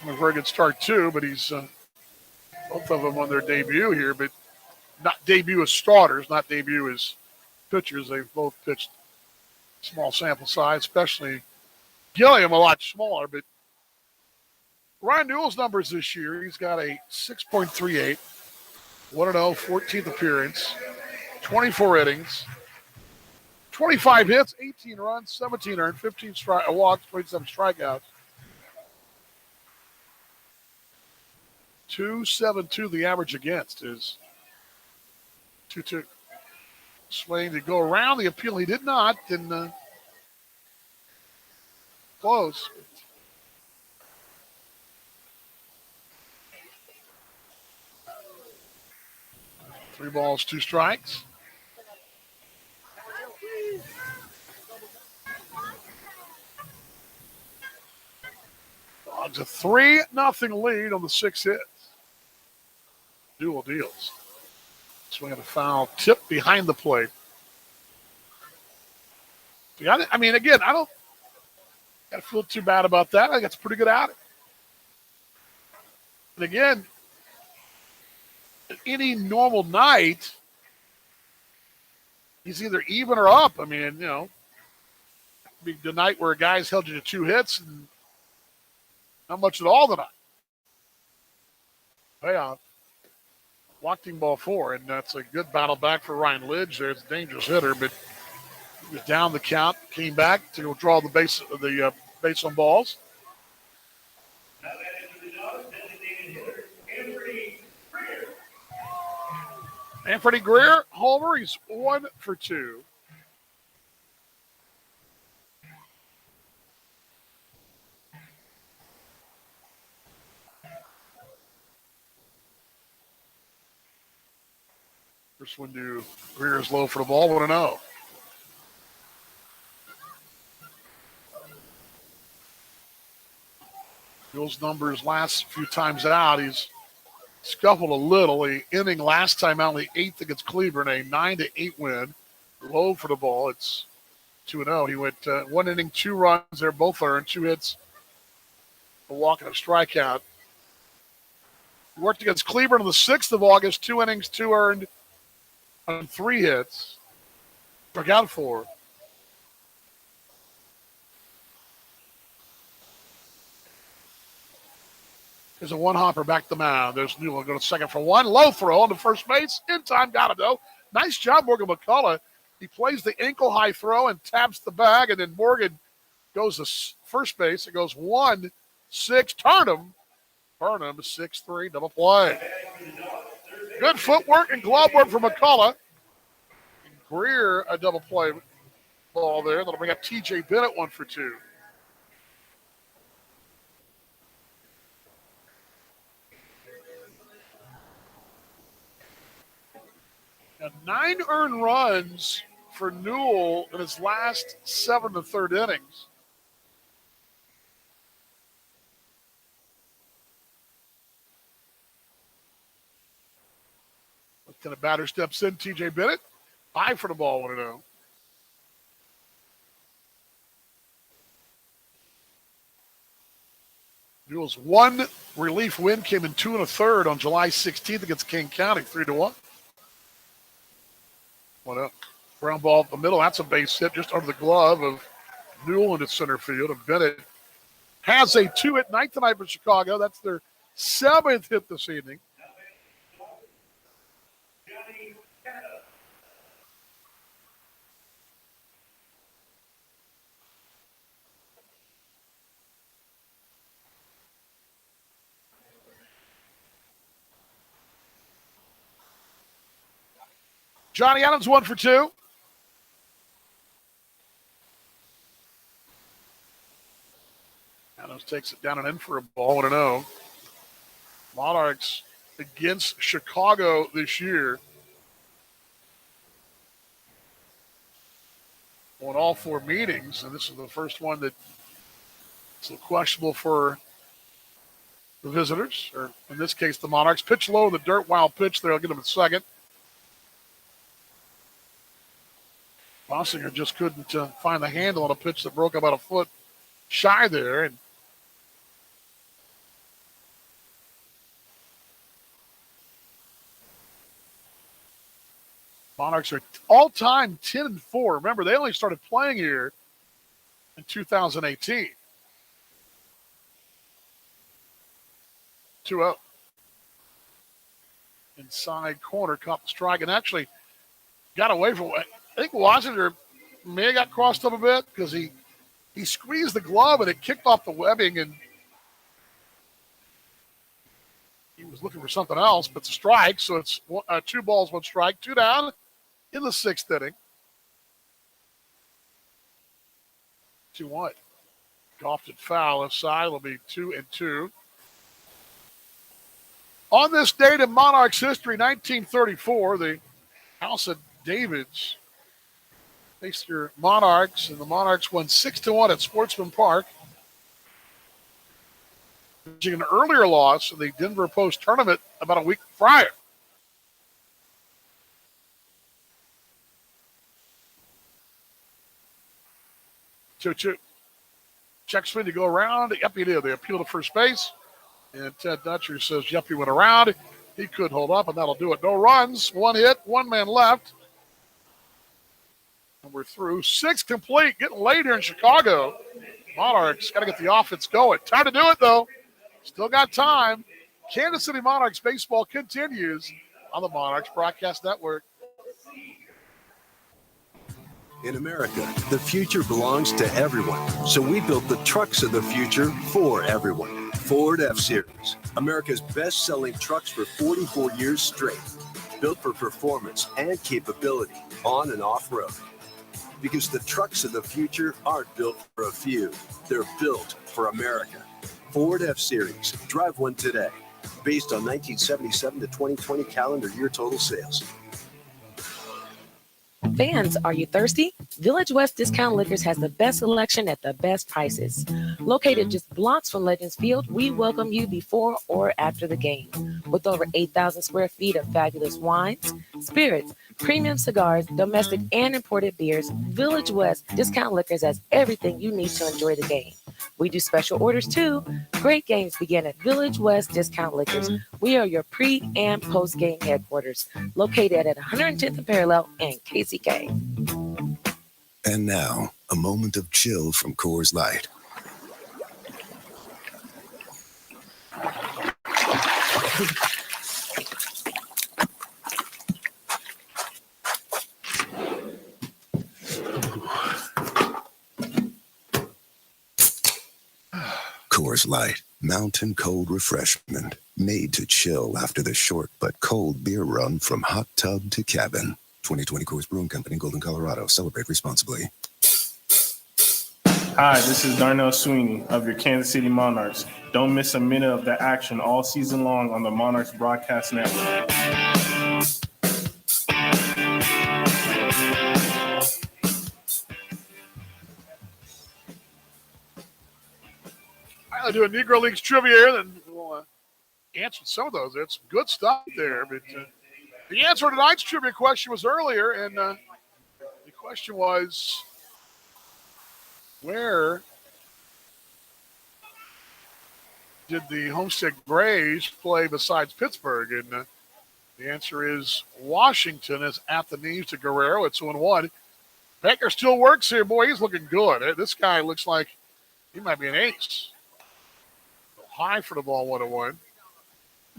A: A very good start, too, but he's both of them on their debut here, but not debut as starters, not debut as pitchers. They've both pitched small sample size, especially Gilliam a lot smaller, but Ryan Newell's numbers this year, he's got a 6.38, 1-0, 14th appearance, 24 innings, 25 hits, 18 runs, 17 earned, 15 walks, 27 strikeouts. 2.72 the average against is 2-2. Swain to go around the appeal. He did not, and close. Three balls, 2 strikes. Dogs a 3-0 lead on the 6 hits. Dual deals. Swinging a foul tip behind the plate. I mean, again, I don't got to feel too bad about that. I think it's a pretty good outing. And again, any normal night, he's either even or up. I mean, be the night where a guy's held you to 2 hits and not much at all tonight. Payoff. Walking ball 4, and that's a good battle back for Ryan Lidge. There's a dangerous hitter, but he was down the count, came back to draw the base on balls. Anthony Greer, homer. He's 1 for 2. First one to Greer is low for the ball, 1-0. Bill's numbers last few times out, he's scuffled a little. The inning last time out in the 8th against Cleveland, a 9-8 win. Low for the ball. It's 2-0. He went 1 inning, 2 runs. They're both earned, 2 hits, a walk and a strikeout. He worked against Cleveland on the 6th of August, 2 innings, 2 earned, on 3 hits. Struck out 4. There's a 1-hopper back the mound. There's Newell going to second for 1. Low throw on to first base. In time, got him though. Nice job, Morgan McCullough. He plays the ankle-high throw and taps the bag, and then Morgan goes to first base. It goes 1-6. Turnham, 6-3, double play. Good footwork and glove work for McCullough. And Greer, a double play ball there. That'll bring up T.J. Bennett, 1 for 2. Now, 9 earned runs for Newell in his last 7 1/3 innings. Then a batter steps in, T.J. Bennett. High for the ball, 1-0. Newell's one relief win came in 2 1/3 on July 16th against King County, 3-1. What up? Ground ball up the middle. That's a base hit just under the glove of Newell into center field. And Bennett has a 2-hit night tonight for Chicago. That's their 7th hit this evening. Johnny Adams 1 for 2. Adams takes it down and in for a ball, 1-0. Monarchs against Chicago this year on all 4 meetings, and this is the first one that's questionable for the visitors, or in this case, the Monarchs. Pitch low in the dirt, wild pitch there. I'll get him a second. Bossinger just couldn't find the handle on a pitch that broke about a foot shy there. And Monarchs are all-time 10-4. Remember, they only started playing here in 2018. 2-0. Inside corner, caught the strike, and actually got away from it. I think Washington may have got crossed up a bit because he squeezed the glove and it kicked off the webbing, and he was looking for something else, but it's a strike, so it's 2 balls, 1 strike, 2 down in the 6th inning. 2-1. Golfed it foul left side. It'll be 2-2. On this date in Monarchs history, 1934, the House of Davids faced your Monarchs, and the Monarchs won 6-1 at Sportsman Park. An earlier loss in the Denver Post tournament about a week prior. Two. Check swing to go around. Yep, he did. They appeal to first base. And Ted Dutcher says, yep, he went around. He could hold up, and that'll do it. No runs, 1 hit, 1 man left. And we're through. 6 complete. Getting late here in Chicago. Monarchs got to get the offense going. Time to do it, though. Still got time. Kansas City Monarchs baseball continues on the Monarchs Broadcast Network.
G: In America, the future belongs to everyone. So we built the trucks of the future for everyone. Ford F-Series, America's best-selling trucks for 44 years straight. Built for performance and capability on and off-road. Because the trucks of the future aren't built for a few. They're built for America. Ford F-Series. Drive one today. Based on 1977 to 2020 calendar year total sales.
F: Fans, are you thirsty? Village West Discount Liquors has the best selection at the best prices. Located just blocks from Legends Field, we welcome you before or after the game. With over 8,000 square feet of fabulous wines, spirits, premium cigars, domestic and imported beers, Village West Discount Liquors has everything you need to enjoy the game. We do special orders too. Great games begin at Village West Discount Liquors. We are your pre- and post-game headquarters, located at 110th and Parallel and KCK.
N: And now, a moment of chill from Coors Light. Coors Light, mountain cold refreshment, made to chill after the short but cold beer run from hot tub to cabin. 2020 Coors Brewing Company, Golden, Colorado. Celebrate responsibly.
M: Hi, this is Darnell Sweeney of your Kansas City Monarchs. Don't miss a minute of the action all season long on the Monarchs Broadcast Network.
A: I'll do a Negro Leagues trivia here, and we'll answer some of those. It's good stuff there. But the answer to tonight's trivia question was earlier, and the question was, where did the Homestead Grays play besides Pittsburgh? And the answer is Washington is at the knees to Guerrero. It's 2-1. Baker still works here. Boy, he's looking good. This guy looks like he might be an ace. High for the ball, 1-1.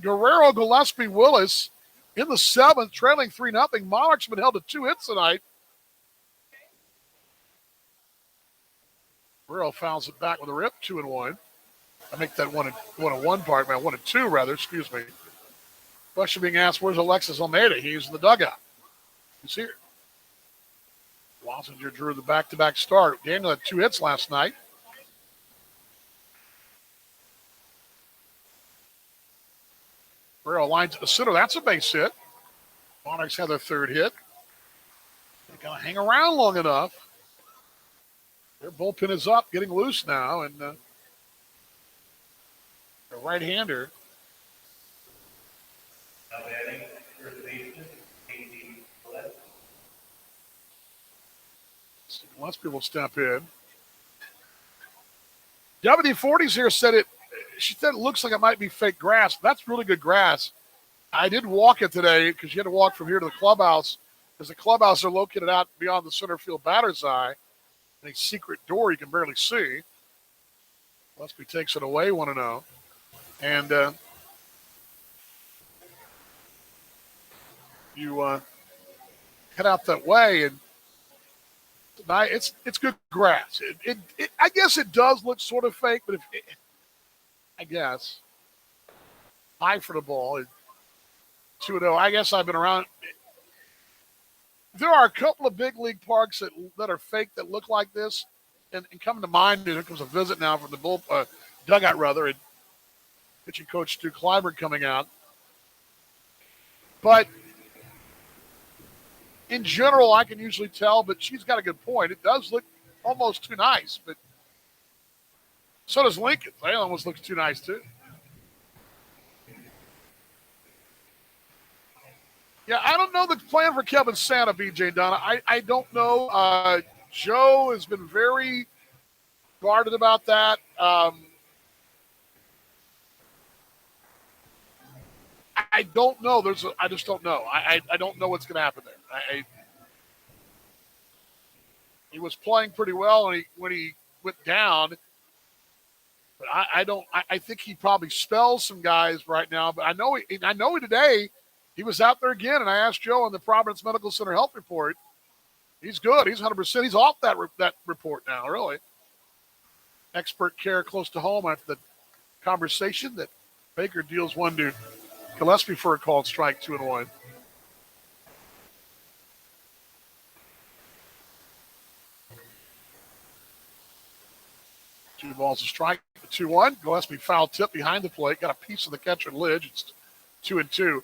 A: Guerrero, Gillespie, Willis in the seventh, trailing 3-0. Monarchs have been held to 2 hits tonight. Guerrero fouls it back with a rip, 2-1. I make that 1-1 part, man. 1-2 rather, excuse me. Question being asked, where's Alexis Almeida? He's in the dugout. He's here. Wassinger drew the back-to-back start. Daniel had 2 hits last night. Guerrero lines to the center. That's a base hit. Monarchs had their 3rd hit. They got to hang around long enough. Their bullpen is up, getting loose now, and the right-hander. Gillespie will step in. WD-40's here said it. She said it looks like it might be fake grass. That's really good grass. I did walk it today because you had to walk from here to the clubhouse because the clubhouse are located out beyond the center field batter's eye. A secret door you can barely see. Gillespie takes it away, 1-0. And you head out that way, and tonight it's good grass. I guess it does look sort of fake, but I guess high for the ball. 2-0. I guess I've been around. There are a couple of big league parks that are fake that look like this, and coming to mind, here comes a visit now from the dugout, rather, and pitching coach Stu Kleiberg coming out. But in general, I can usually tell, but she's got a good point. It does look almost too nice, but so does Lincoln. They almost looks too nice, too. Yeah, I don't know the plan for Kevin Santa, BJ Donna. I don't know. Joe has been very guarded about that. I don't know. I just don't know. I don't know what's going to happen there. He was playing pretty well when he went down, but I think he probably spells some guys right now. But I know today. He was out there again, and I asked Joe on the Providence Medical Center health report. He's good. He's 100%. He's off that report now, really. Expert care close to home after the conversation that Baker deals one to Gillespie for a called strike, 2-1. Two balls a strike, 2-1. Gillespie foul tip behind the plate. Got a piece of the catcher lidge. It's 2-2.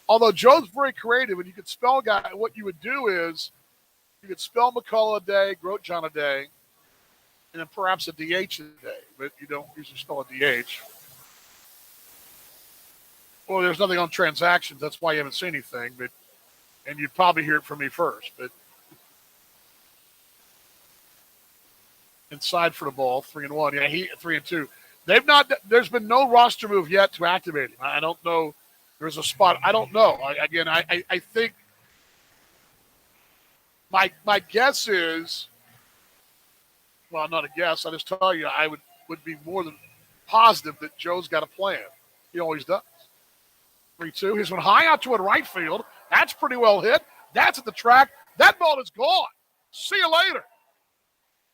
A: Although Joe's very creative, and you could spell a guy, what you would do is you could spell McCullough a day, Grochon a day, and then perhaps a DH a day, but you don't usually spell a DH. Well, there's nothing on transactions. That's why you haven't seen anything, and you'd probably hear it from me first. But inside for the ball, 3-1. Yeah, he 3-2. There's been no roster move yet to activate him. I don't know. There's a spot. I don't know. I think my guess is, well, not a guess. I just tell you, I would be more than positive that Joe's got a plan. He always does. 3-2. Here's one high out to right field. That's pretty well hit. That's at the track. That ball is gone. See you later.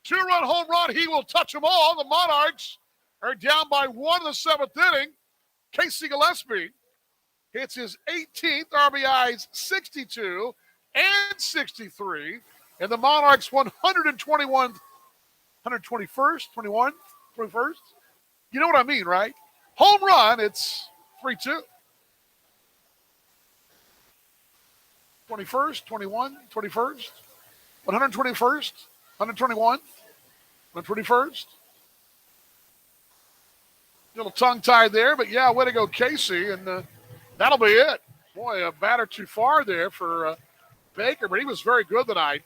A: 2-run home run. He will touch them all. The Monarchs are down by 1 in the 7th inning. Casey Gillespie hits his 18th RBIs, 62 and 63. And the Monarchs 121st. You know what I mean, right? Home run, it's 3-2. 21st, 121st, 121, 121st. Little tongue-tied there, but yeah, way to go, Casey, and that'll be it. Boy, a batter too far there for Baker, but he was very good tonight.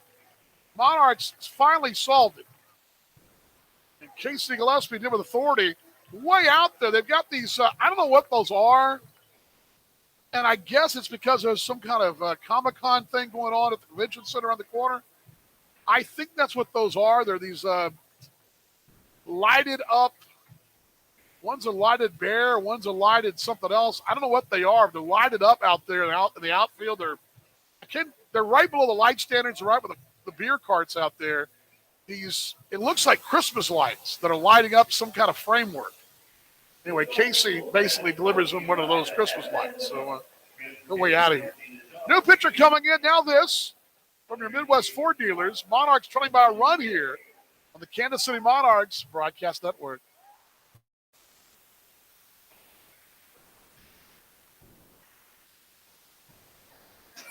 A: Monarchs finally solved it. And Casey Gillespie did with authority. way out there. They've got these, I don't know what those are. And I guess it's because there's some kind of Comic-Con thing going on at the convention center on the corner. I think that's what those are. They're these lighted up. One's a lighted bear. One's a lighted something else. I don't know what they are. They're lighted up out there out in the outfield. They're right below the light standards, right with the beer carts out there. It looks like Christmas lights that are lighting up some kind of framework. Anyway, Casey basically delivers them one of those Christmas lights. So no way out of here. New pitcher coming in. Now this from your Midwest Ford dealers. Monarchs trailing by a run here on the Kansas City Monarchs Broadcast Network.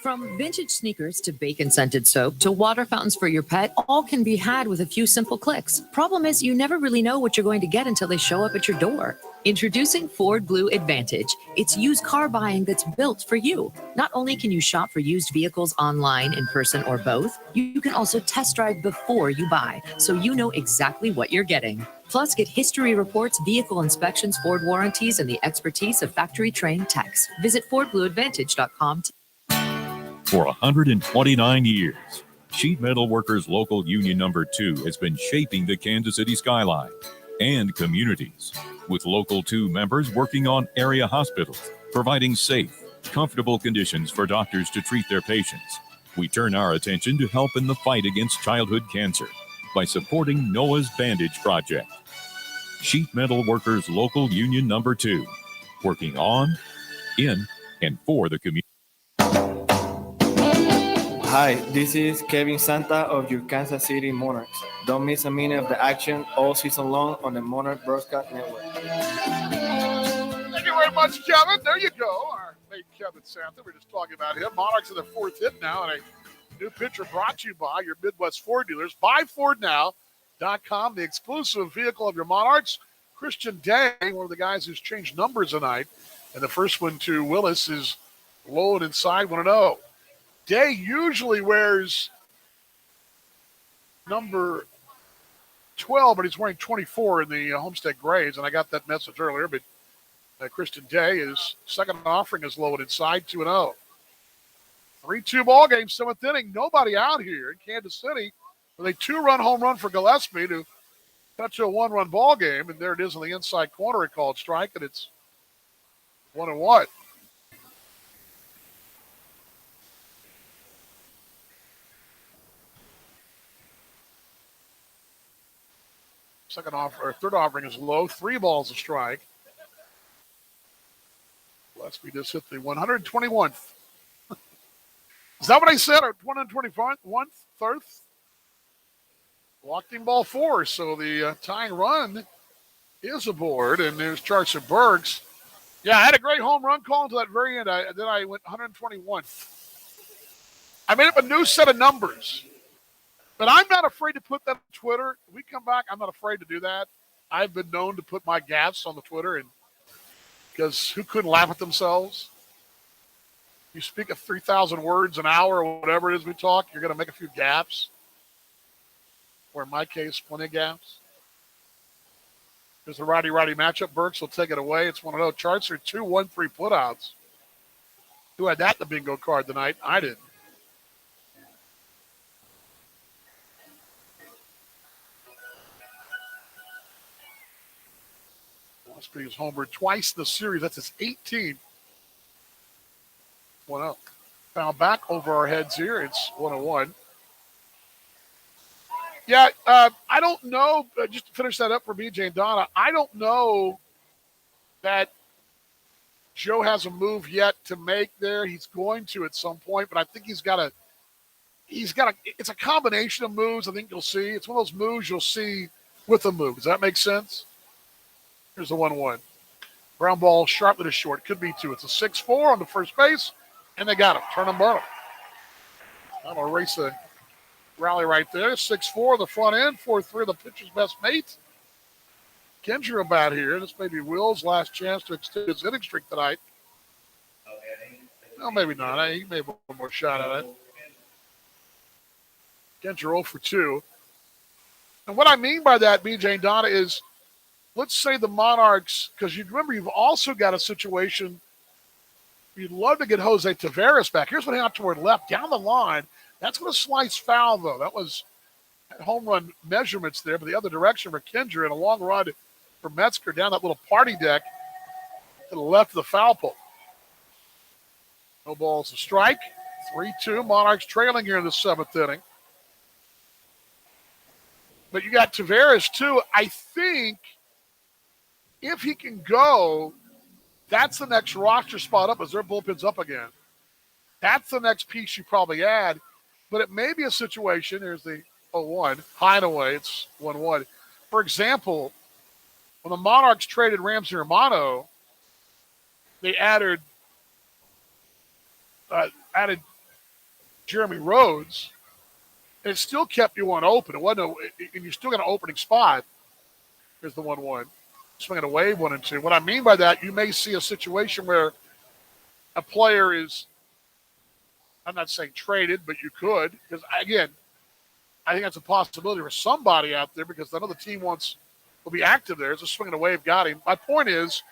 B: From vintage sneakers to bacon-scented soap to water fountains for your pet, all can be had with a few simple clicks. Problem is, you never really know what you're going to get until they show up at your door. Introducing Ford Blue Advantage. It's used car buying that's built for you. Not only can you shop for used vehicles online, in person, or both, you can also test drive before you buy, so you know exactly what you're getting. Plus, get history reports, vehicle inspections, Ford warranties, and the expertise of factory-trained techs. Visit FordBlueAdvantage.com.
D: For 129 years, Sheet Metal Workers Local Union Number 2 has been shaping the Kansas City skyline and communities, with Local 2 members working on area hospitals, providing safe, comfortable conditions for doctors to treat their patients. We turn our attention to help in the fight against childhood cancer by supporting Noah's Bandage Project. Sheet Metal Workers Local Union Number 2, working on, in, and for the community.
J: Hi, this is Kevin Santa of your Kansas City Monarchs. Don't miss a minute of the action all season long on the Monarch Broadcast Network.
A: Thank you very much, Kevin. There you go. Our mate Kevin Santa. We're just talking about him. Monarchs in the fourth hit now, and a new pitcher brought to you by your Midwest Ford dealers. BuyFordNow.com, the exclusive vehicle of your Monarchs. Christian Day, one of the guys who's changed numbers tonight, and the first one to Willis is low and inside 1-0. Day usually wears number 12, but he's wearing 24 in the Homestead Grays, and I got that message earlier, but Christian Day, his second offering is low and inside 2-0. 3-2 ball game, seventh inning, nobody out here in Kansas City with a 2-run home run for Gillespie to cut to a 1-run ball game, and there it is on the inside corner, a called strike, and it's 1-1. Second offer, or third offering is low. 3 balls a strike. Gillespie just hit the 121th. Is that what I said? Or 121st? Third? Walked in ball 4. So the tying run is aboard. And there's Charles Burks. Yeah, I had a great home run call until that very end. Then I went 121. I made up a new set of numbers. But I'm not afraid to put that on Twitter. When we come back, I'm not afraid to do that. I've been known to put my gaffes on the Twitter, and because who couldn't laugh at themselves? You speak of 3,000 words an hour or whatever it is we talk, you're going to make a few gaffes. Or in my case, plenty of gaffes. There's a righty-righty matchup. Burks will take it away. It's 1-0. Charts are 2-1-3 putouts. Who had that in the bingo card tonight? I didn't. He's homered twice in the series. That's his 18th. 1-0. Foul back over our heads here. It's 1-1. Yeah, I don't know. Just to finish that up for BJ and Donna, I don't know that Joe has a move yet to make there. He's going to at some point, but I think he's got a. It's a combination of moves. I think you'll see. It's one of those moves you'll see with a move. Does that make sense? Here's the 1-1. Ground ball sharply to short. Could be 2. It's a 6-4 on the first base, and they got him. Turn and burn him. That'll erase the rally right there. 6-4 the front end. 4-3 the pitcher's best mate. Kendra about here. This may be Will's last chance to extend his hitting streak tonight. No, maybe not. He may have one more shot at it. Kendra 0 for 2. And what I mean by that, BJ and Donna, is let's say the Monarchs, because you remember you've also got a situation. You'd love to get Jose Taveras back. Here's what happened toward left down the line. That's going to slice foul, though. That was home run measurements there, but the other direction for Kendra and a long run for Metzger down that little party deck to the left of the foul pole. No balls, a strike. 3-2. Monarchs trailing here in the seventh inning. But you got Taveras, too. I think if he can go, that's the next roster spot up as their bullpen's up again. That's the next piece you probably add. But it may be a situation. Here's the 0-1. Hideaway, it's 1-1. For example, when the Monarchs traded Ramsey Romano, they added Jeremy Rhodes, and it still kept you one open. It wasn't, and you still got an opening spot. Here's the 1-1. Swinging away 1-2. What I mean by that, you may see a situation where a player is, I'm not saying traded, but you could, because again, I think that's a possibility for somebody out there because another team will be active there. It's a swinging away got him. My point is,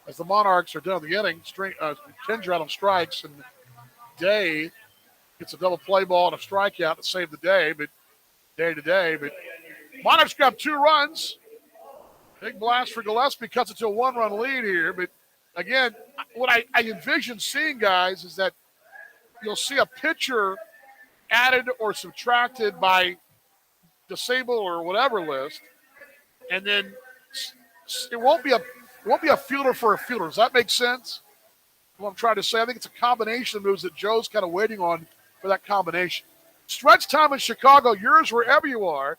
A: as the Monarchs are done the inning, Kendra out on strikes, and Day gets a double play ball and a strikeout to save the day, but day to day. But Monarchs grab 2 runs. Big blast for Gillespie, cuts it to a 1-run lead here. But again, what I envision seeing, guys, is that you'll see a pitcher added or subtracted by disabled or whatever list, and then it won't be a fielder for a fielder. Does that make sense? What I'm trying to say, I think it's a combination of moves that Joe's kind of waiting on for that combination. Stretch time in Chicago, yours wherever you are.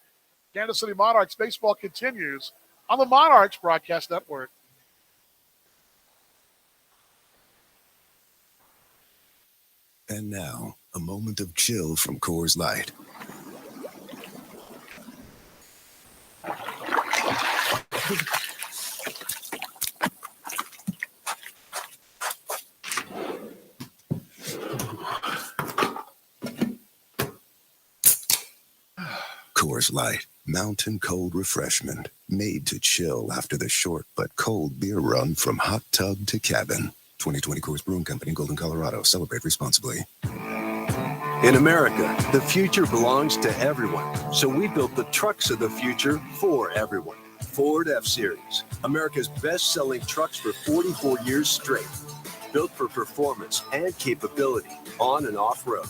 A: Kansas City Monarchs baseball continues on the Monarchs Broadcast Network.
N: And now, a moment of chill from Coors Light. Coors Light, mountain cold refreshment, made to chill after the short but cold beer run from hot tub to cabin. 2020 Coors Brewing Company, Golden, Colorado. Celebrate responsibly.
G: In America, the future belongs to everyone. So we built the trucks of the future for everyone. Ford F-Series, America's best-selling trucks for 44 years straight. Built for performance and capability on and off-road.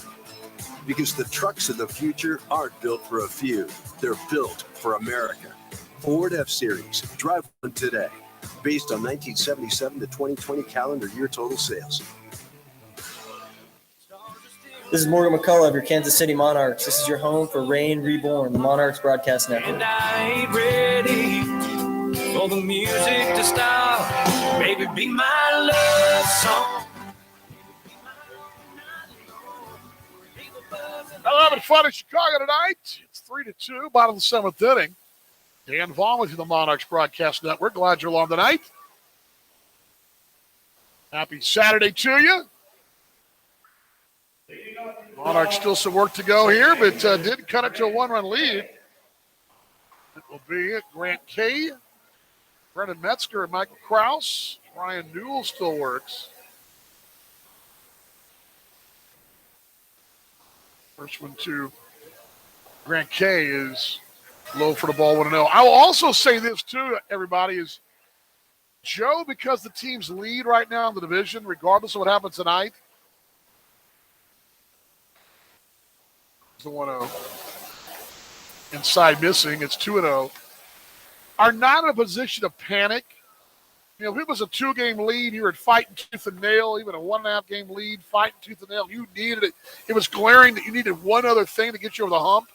G: Because the trucks of the future aren't built for a few. They're built for America. Ford F-Series. Drive one today. Based on 1977 to 2020 calendar year total sales.
H: This is Morgan McCullough of your Kansas City Monarchs. This is your home for Reign Reborn, the Monarchs Broadcast Network.
T: And I ain't ready for the music to stop. Baby, be my love song.
A: Hello, having fun in Chicago tonight. It's 3-2, bottom of the seventh inning. Dan Vaughn with you, the Monarchs Broadcast Network. Glad you're along tonight. Happy Saturday to you. Monarchs still some work to go here, but did cut it to a 1-run lead. It will be Grant Kay, Brendan Metzger, and Michael Krause. Ryan Newell still works. First one to Grant Kay is low for the ball, 1-0. I will also say this, too, everybody, is Joe, because the team's lead right now in the division, regardless of what happens tonight, is the 1-0. Inside missing, it's 2-0. Are not in a position to panic. You know, if it was a 2-game lead, you were fighting tooth and nail, even a 1.5-game lead, fighting tooth and nail. You needed it. It was glaring that you needed one other thing to get you over the hump.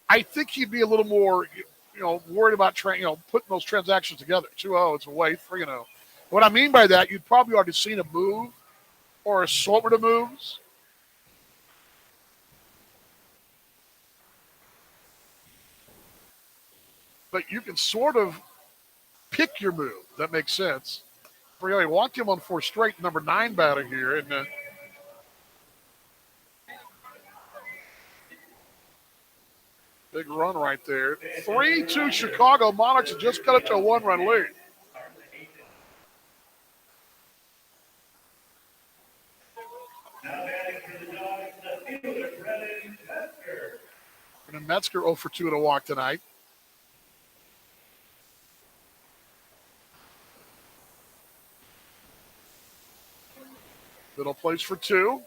A: I think he'd be a little more, worried about putting those transactions together. 2-0, it's away, 3-0. What I mean by that, you'd probably already seen a move or a assortment of moves. But you can sort of pick your move. That makes sense. He walked him on 4 straight, number 9 batter here. And Big run right there. 3-2 Chicago. Monarchs have just got it to a 1-run lead. And Metzger 0 for 2 to walk tonight. Middle plays for 2.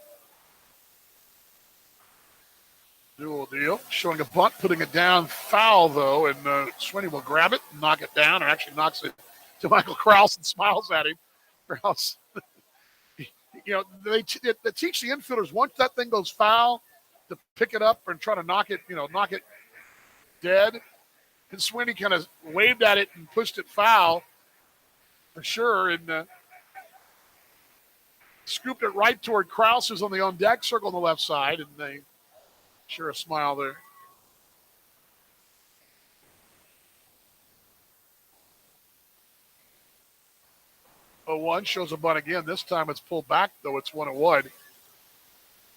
A: Dual deal. Showing a bunt, putting it down. Foul, though, and Swinney will grab it and knock it down, or actually knocks it to Michael Krause and smiles at him. Krause, they teach the infielders once that thing goes foul to pick it up and try to knock it dead. And Swinney kind of waved at it and pushed it foul for sure, and scooped it right toward Krause, who's on the on-deck circle on the left side, and they sure a smile there. One shows a bunt again. This time it's pulled back, though it's 1-1.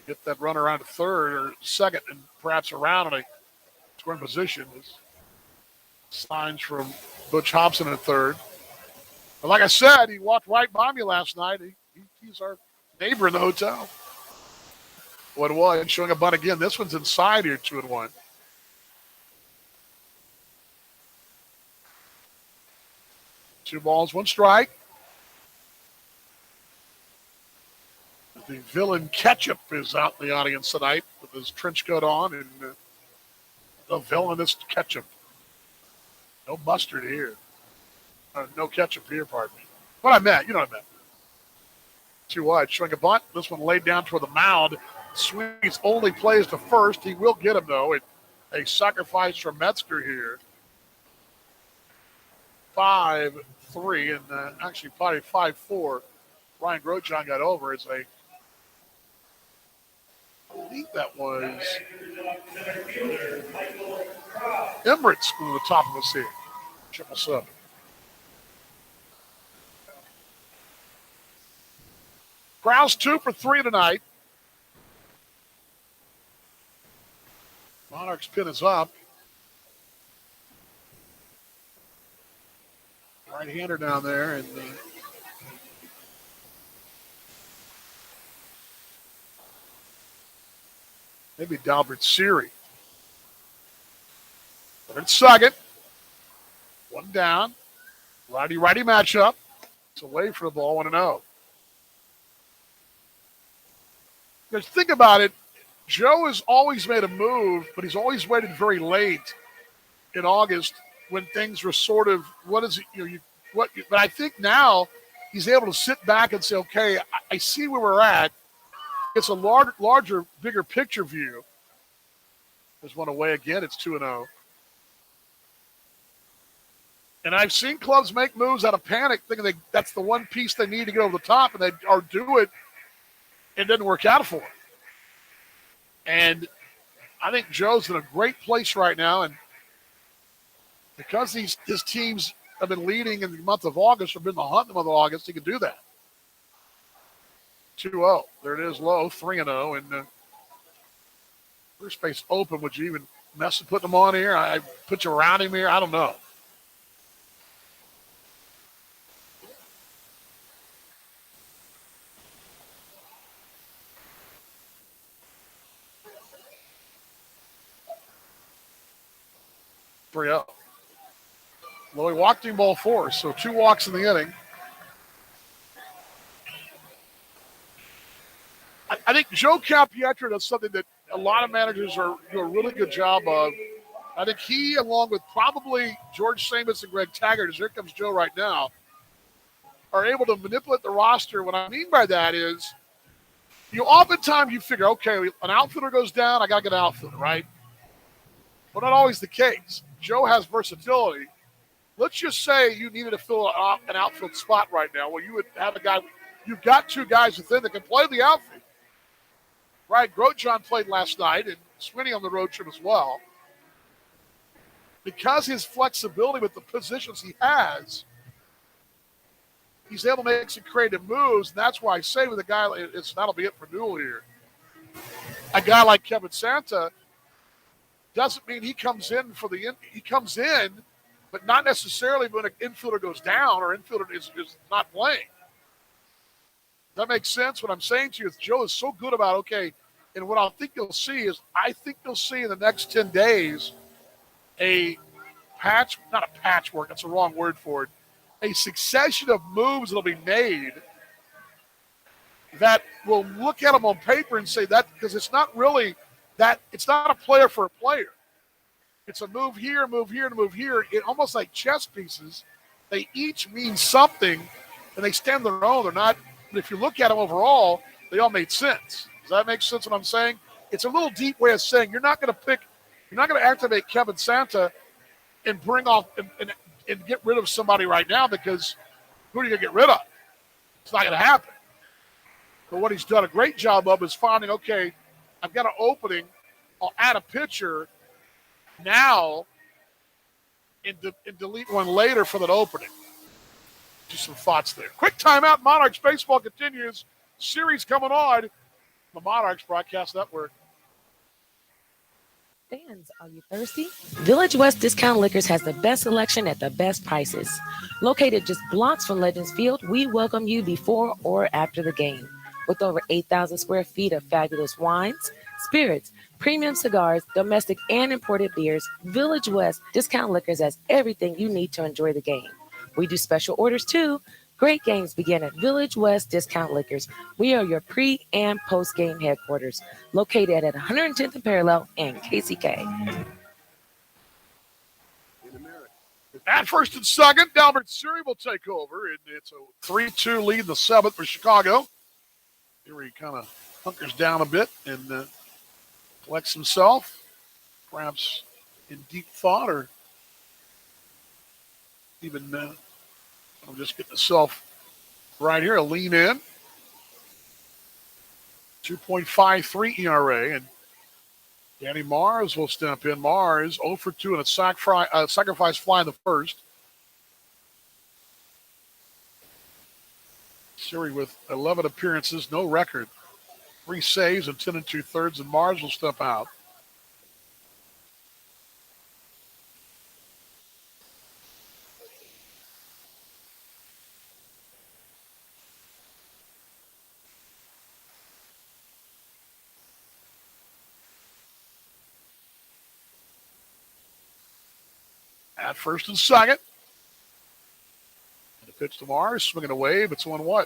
A: Get that run around to third or second and perhaps around in a scoring position. Signs from Butch Hobson at third. But like I said, he walked right by me last night. He's our neighbor in the hotel. 1-1, showing a bunt again. This one's inside here, 2-1. Two balls, one strike. The villain Ketchup is out in the audience tonight with his trench coat on, and the villainous Ketchup. No mustard here. No ketchup here, pardon me. What I meant, you know what I meant. 2 wide, showing a bunt. This one laid down toward the mound. Sweet's only plays to first. He will get him, though. A sacrifice from Metzger here. 5-3, and actually probably 5-4. Ryan Grosjean got over as I believe that was Emirates from the top of us here. 777. Krause 2 for 3 tonight. Monarchs pin is up. Right-hander down there, and maybe Dalbert Siri. But it's second. One down. Righty-righty matchup. It's away for the ball, 1-0. Because think about it, Joe has always made a move, but he's always waited very late in August when things were sort of, but I think now he's able to sit back and say, okay, I see where we're at. It's a larger, bigger picture view. There's one away again. It's 2-0. And I've seen clubs make moves out of panic, thinking that's the one piece they need to get over the top, and they do it. It didn't work out for him. And I think Joe's in a great place right now, and because his teams have been leading in the month of August or been in the hunt in the month of August, he can do that. 2-0. There it is low, 3-0. And first base open. Would you even mess with putting him on here? I put you around him here? I don't know. Well, he walked him ball 4, so 2 walks in the inning. I think Joe Campietro does something that a lot of managers do a really good job of. I think he, along with probably George Samus and Greg Taggart, as here comes Joe right now, are able to manipulate the roster. What I mean by that is, oftentimes you figure, okay, an outfielder goes down, I got to get an outfielder, right? But not always the case. Joe has versatility. Let's just say you needed to fill an outfield spot right now. Well, you would have a guy. You've got 2 guys within that can play the outfield. Right? Grosjean played last night, and Swinney on the road trip as well. Because his flexibility with the positions he has, he's able to make some creative moves, and that's why I say with a guy, that'll be it for Newell here. A guy like Kevin Santa, doesn't mean he comes in for he comes in, but not necessarily when an infielder goes down or infielder is not playing. That makes sense. What I'm saying to you is Joe is so good about, okay, and what I think you'll see is I think you'll see in the next 10 days not a patchwork, that's the wrong word for it, a succession of moves that'll be made that will look at them on paper and say that, because it's not really that, it's not a player for a player. It's a move here, and move here. It almost like chess pieces. They each mean something, and they stand on their own. They're not, but if you look at them overall, they all made sense. Does that make sense what I'm saying? It's a little deep way of saying you're not going to activate Kevin Santa and bring off and get rid of somebody right now, because who are you going to get rid of? It's not going to happen. But what he's done a great job of is finding, okay, I've got an opening. I'll add a pitcher now and delete one later for that opening. Just some thoughts there. Quick timeout. Monarchs baseball continues. Series coming on the Monarchs Broadcast Network.
F: Fans, are you thirsty? Village West Discount Liquors has the best selection at the best prices. Located just blocks from Legends Field, we welcome you before or after the game. With over 8,000 square feet of fabulous wines, spirits, premium cigars, domestic and imported beers, Village West Discount Liquors has everything you need to enjoy the game. We do special orders too. Great games begin at Village West Discount Liquors. We are your pre- and post-game headquarters, located at 110th and Parallel and KCK.
A: At first and second, Dalbert Siri will take over, and it's a 3-2 lead in the seventh for Chicago. Here he kind of hunkers down a bit and collects himself, perhaps in deep thought, or even I'm just getting myself right here, a lean in. 2.53 ERA, and Danny Mars will step in. Mars 0 for 2 and a sacrifice fly in the first. Siri with 11 appearances, no record. 3 saves and 10 2/3, and Mars will step out. At first and second. And the pitch to Mars, swinging away, but it's 1-1.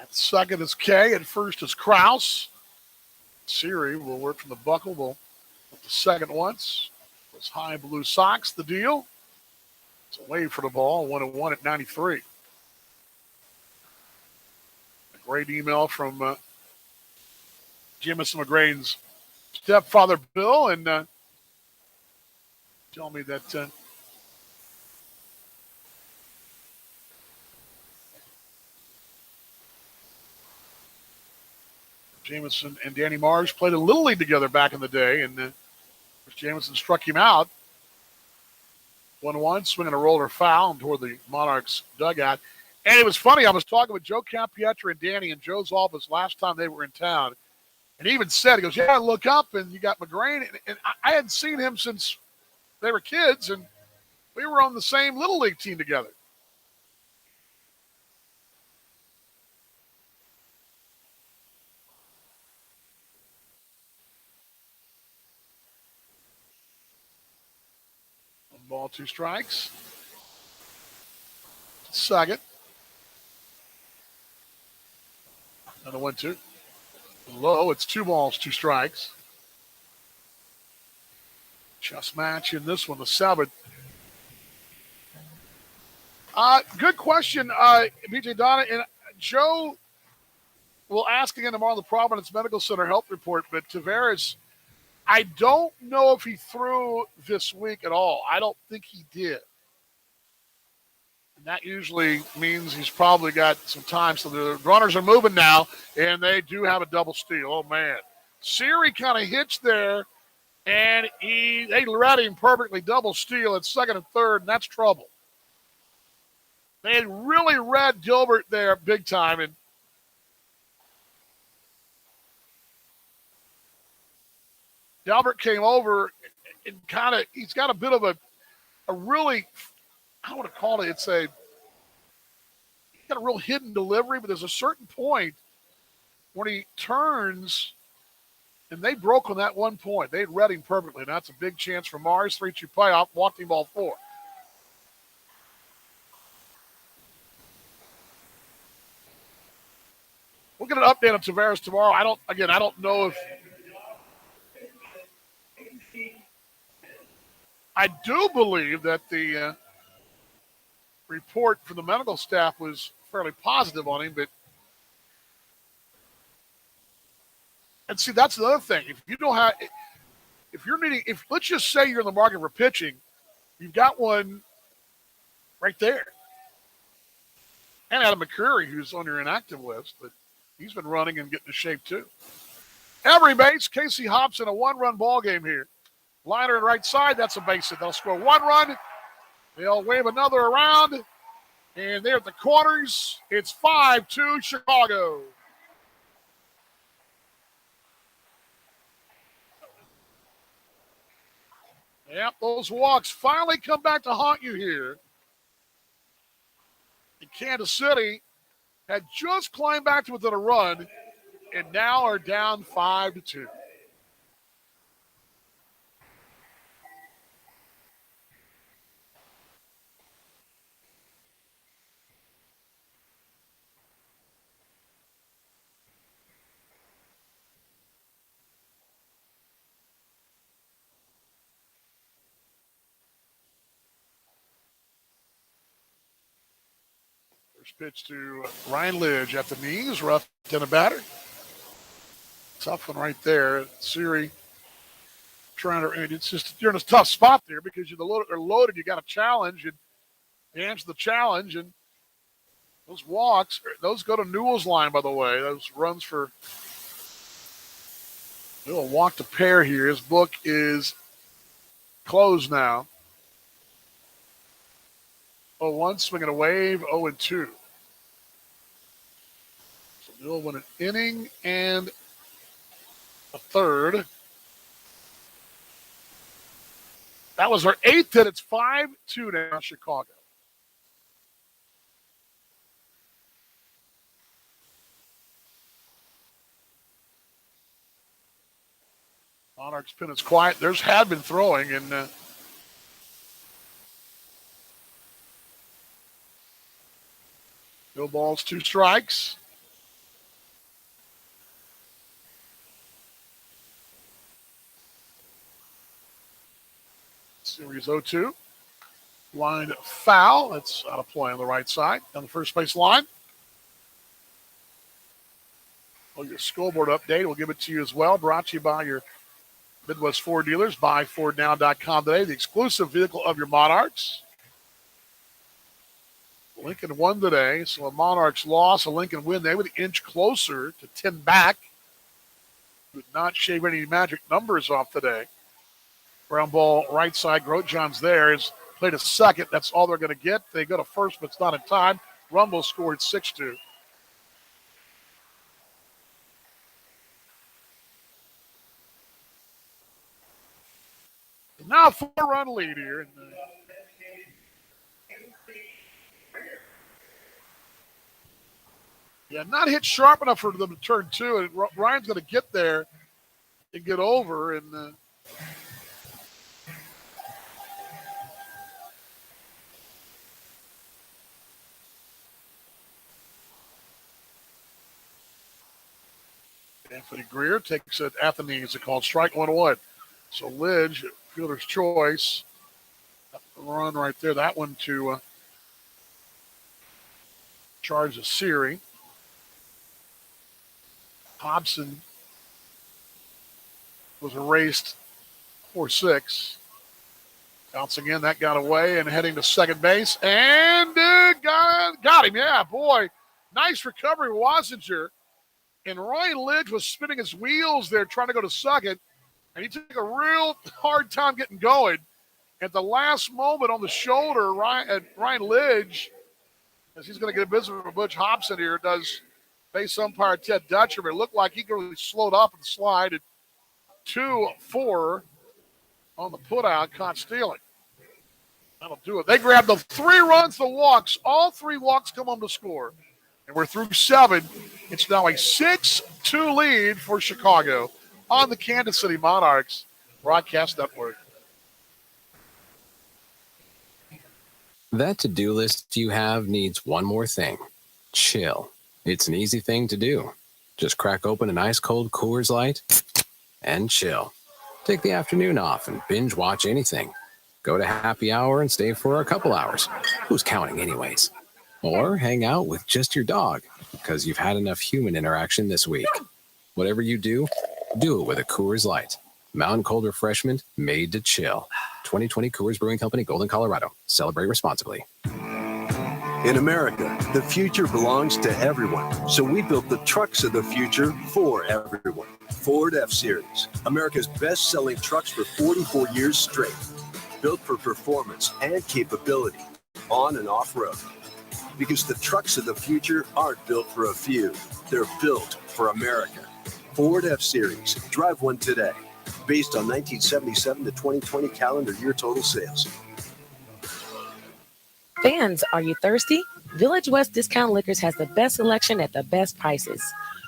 A: At second is Kay, and first is Kraus. Siri will work from the buckle. Will up the second once. Those high blue socks, the deal. It's away for the ball, 1-1 at 93. A great email from Jamison McGrane's stepfather, Bill, and tell me that Jamison and Danny Mars played a Little League together back in the day, and Jamison struck him out. 1-1, swinging a roller foul toward the Monarchs dugout. And it was funny, I was talking with Joe Campietra and Danny in Joe's office last time they were in town. And he even said, he goes, yeah, look up, and you got McGrane. And I hadn't seen him since they were kids, and we were on the same Little League team together. Ball, 2 strikes. Second. Another 1-2. Low, it's 2 balls, 2 strikes. Chess match in this one, the 7th. Good question, BJ Donna. And Joe will ask again tomorrow on the Providence Medical Center health report, but Tavares, I don't know if he threw this week at all. I don't think he did. And that usually means he's probably got some time. So the runners are moving now, and they do have a double steal. Oh, man. Siri kind of hitched there, and they read him perfectly double steal at second and third, and that's trouble. They had really read Gilbert there big time, and Delbert came over and he's got a bit of a really, I don't want to call it, he's got a real hidden delivery, but there's a certain point when he turns, and they broke on that one point. They'd read him perfectly, and that's a big chance for Mars. 3-2 playoff, walked him ball 4. We'll get an update on Tavares tomorrow. I don't know if I do believe that the report from the medical staff was fairly positive on him, but and see, that's another thing. If let's just say you're in the market for pitching, you've got one right there. And Adam McCreary, who's on your inactive list, but he's been running and getting into shape too. Every base, Casey Hobson, a 1-run ball game here. Liner in right side, that's a base hit. They'll score 1 run. They'll wave another around. And there at the corners, it's 5-2 Chicago. Yep, those walks finally come back to haunt you here. And Kansas City had just climbed back to within a run and now are down 5-2. First pitch to Ryan Lidge at the knees, rough in a batter. Tough one right there. Siri trying to, it's just, you're in a tough spot there because you're loaded, you got a challenge, and you answer the challenge, and those walks, those go to Newell's line, by the way. Those runs for, Newell walked a pair here. His book is closed now. 0-1, swinging a wave, 0-2. So Newell won an inning and a third. That was our 8th hit. It's 5-2 now, Chicago. Monarchs pin is quiet. There's had been throwing, and no balls, 2 strikes. Series 0-2. Line foul. That's out of play on the right side. On the first base line. Oh, your scoreboard update. We'll give it to you as well. Brought to you by your Midwest Ford dealers. BuyFordNow.com today. The exclusive vehicle of your Monarchs. Lincoln won today, so a Monarchs loss, a Lincoln win. They would inch closer to 10 back. Would not shave any magic numbers off today. Ground ball right side. Grotjohn's there. Is played a second. That's all they're going to get. They go to first, but it's not in time. Rumble scored 6-2. Now a 4-run lead here. Yeah, not hit sharp enough for them to turn 2. And Ryan's going to get there and get over. And Anthony Greer takes it at the knees. It's called strike 1-1. So Lidge, fielder's choice. Run right there. That one to charge the Siri. Hobson was erased 4-6. Bouncing in, that got away and heading to second base. And got him. Yeah, boy. Nice recovery, Wasinger. And Ryan Lidge was spinning his wheels there trying to go to second. And he took a real hard time getting going. At the last moment on the shoulder, Ryan Lidge, as he's going to get a visit from Butch Hobson here, does base umpire Ted Dutcher. But it looked like he really slowed up and slide at 2-4 on the putout, caught stealing. That'll do it. They grabbed the 3 runs, the walks. All 3 walks come on to score. And we're through 7. It's now a 6-2 lead for Chicago on the Kansas City Monarchs Broadcast Network.
I: That to-do list you have needs one more thing. Chill. It's an easy thing to do. Just crack open an ice-cold Coors Light and chill. Take the afternoon off and binge watch anything. Go to happy hour and stay for a couple hours. Who's counting anyways? Or hang out with just your dog because you've had enough human interaction this week. Whatever you do it with a Coors Light. Mountain cold refreshment made to chill. 2020 Coors Brewing Company, Golden, Colorado. Celebrate responsibly.
G: In America, the future belongs to everyone. So we built the trucks of the future for everyone. Ford F-Series, America's best-selling trucks for 44 years straight. Built for performance and capability, on and off-road. Because the trucks of the future aren't built for a few. They're built for America. Ford F-Series. Drive one today. Based on 1977 to 2020 calendar year total sales.
F: Fans, are you thirsty? Village West Discount Liquors has the best selection at the best prices.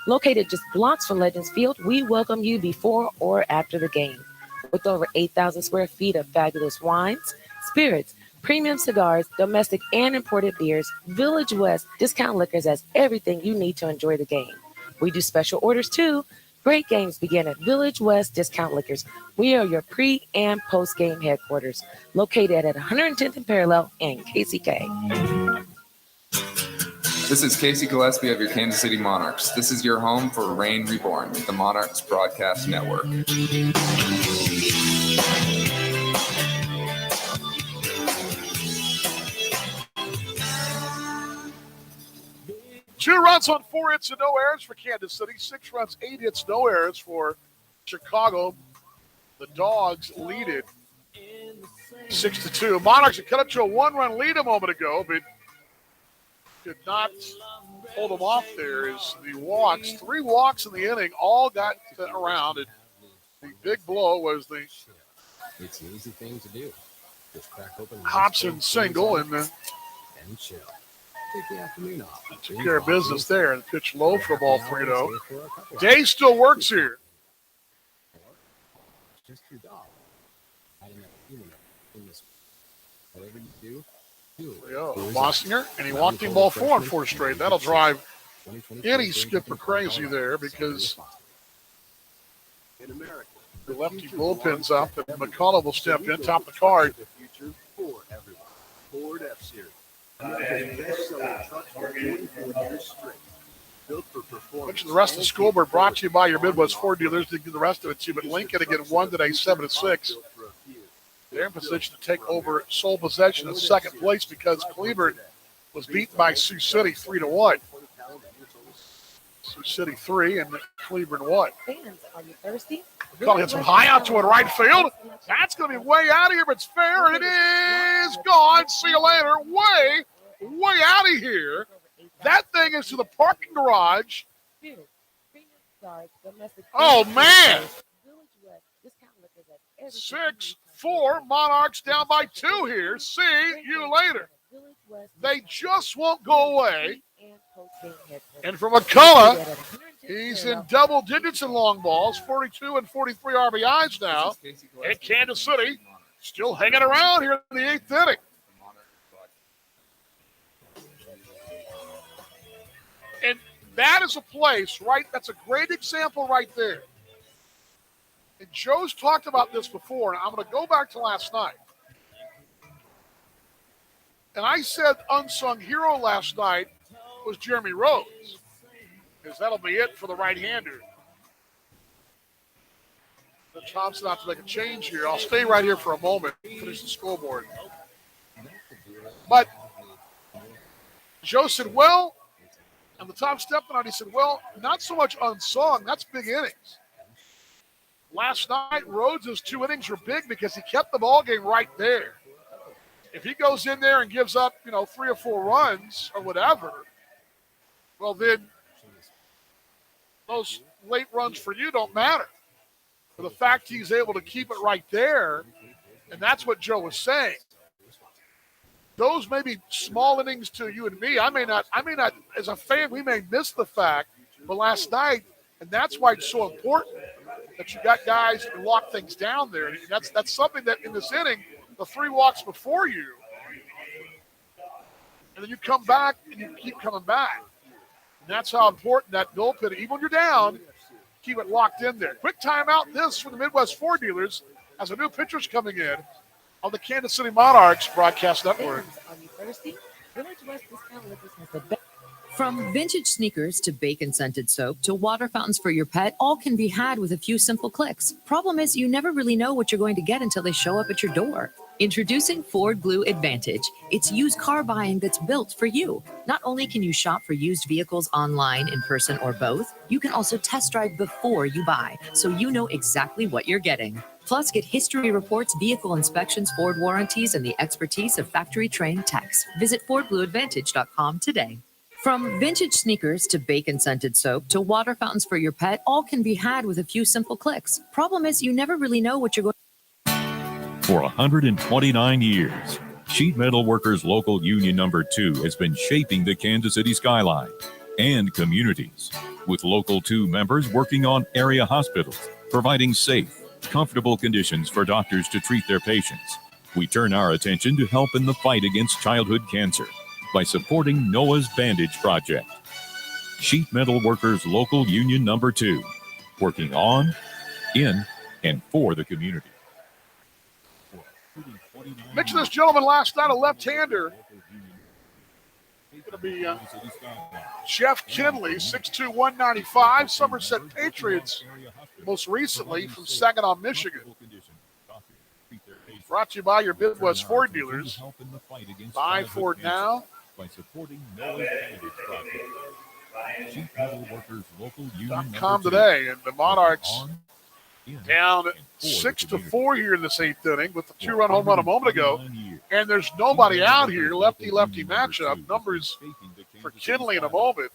F: Located just blocks from Legends Field, we welcome you before or after the game. With over 8,000 square feet of fabulous wines, spirits, premium cigars, domestic and imported beers, Village West Discount Liquors has everything you need to enjoy the game. We do special orders too. Great games begin at Village West Discount Liquors. We are your pre- and post-game headquarters, located at 110th and Parallel and KCK.
U: This is Casey Gillespie of your Kansas City Monarchs. This is your home for Reign Reborn, the Monarchs Broadcast Network.
A: 2 runs on 4 hits and no errors for Kansas City. 6 runs, 8 hits, no errors for Chicago. The Dogs lead it 6-2. Monarchs had cut up to a 1-run lead a moment ago, but could not hold them off there as the walks. 3 walks in the inning, all got around. And the big blow was the
I: It's an easy thing to do. Just crack open
A: Hobson single and
I: chill. Take the afternoon off.
A: took care of business there and pitched low for ball 3-0. Day still works here.
I: Just your dog. Whatever you do it.
A: Wasinger, and he walked him ball 4 on 4 straight. That'll drive any skipper crazy there because the lefty bullpen's up and McCullough will step in, top the card.
G: Ford F-Series.
A: Which the rest of the scoreboard brought to you by your Midwest Ford dealers. To get the rest of it too, but Lincoln again won today 7-6. They're in position to take over sole possession of second place because Cleveland was beaten by Sioux City 3-1. Sioux City 3 and Cleveland 1.
F: Fans, are you thirsty?
A: McCullough hit some high out to it right field. That's going to be way out of here, but it's fair. It is gone. See you later. Way out of here. That thing is to the parking garage. Oh, man. 6-4. Monarchs down by 2 here. See you later. They just won't go away. And for McCullough, he's in double digits in long balls, 42 and 43 RBIs now. And Kansas City still hanging around here in the 8th inning. And that is a place, right? That's a great example right there. And Joe's talked about this before, and I'm going to go back to last night. And I said unsung hero last night was Jeremy Rose, because that'll be it for the right-hander. Thompson out to make a change here. I'll stay right here for a moment, finish the scoreboard. But Joe said, well, and the top stepped on it, he said, well, not so much unsung. That's big innings. Last night, Rhodes' 2 innings were big because he kept the ball game right there. If he goes in there and gives up, 3 or 4 runs or whatever, well, then those late runs for you don't matter. But the fact he's able to keep it right there, and that's what Joe was saying. Those may be small innings to you and me. I may not, as a fan, we may miss the fact, but last night, and that's why it's so important that you got guys who lock things down there. And that's something that in this inning, the 3 walks before you, and then you come back and you keep coming back. And that's how important that bullpen, even when you're down, keep it locked in there. Quick timeout, this from the Midwest Ford dealers as a new pitcher's coming in on the Kansas City Monarchs broadcast network.
B: From vintage sneakers to bacon-scented soap to water fountains for your pet, all can be had with a few simple clicks. Problem is, you never really know what you're going to get until they show up at your door. Introducing Ford Blue Advantage. It's used car buying that's built for you. Not only can you shop for used vehicles online, in person, or both, you can also test drive before you buy, so you know exactly what you're getting. Plus, get history reports, vehicle inspections, Ford warranties, and the expertise of factory-trained techs. Visit FordBlueAdvantage.com today. From vintage sneakers to bacon-scented soap to water fountains for your pet, all can be had with a few simple clicks. Problem is, you never really know what you're going.
D: For 129 years, Sheet Metal Workers Local Union Number 2 has been shaping the Kansas City skyline and communities, with Local 2 members working on area hospitals, providing safe, comfortable conditions for doctors to treat their patients. We turn our attention to help in the fight against childhood cancer by supporting Noah's Bandage Project. Sheet Metal Workers Local Union Number 2, working on, in, and for the community.
A: Mentioned this gentleman last night, a left-hander. He's going to be Jeff Kinley, 6'2", 195, Somerset Patriots, most recently from Saginaw, Michigan. Brought to you by your Midwest Ford dealers. Buy Ford now.
D: By supporting Noah's Bandage Project. Sheet Metal Workers Local Union
A: .com today, and the Monarchs down 6-4 here in this 8th inning with the 2-run home run a moment ago. And there's nobody out here, lefty-lefty matchup. Numbers for Kinley in a moment.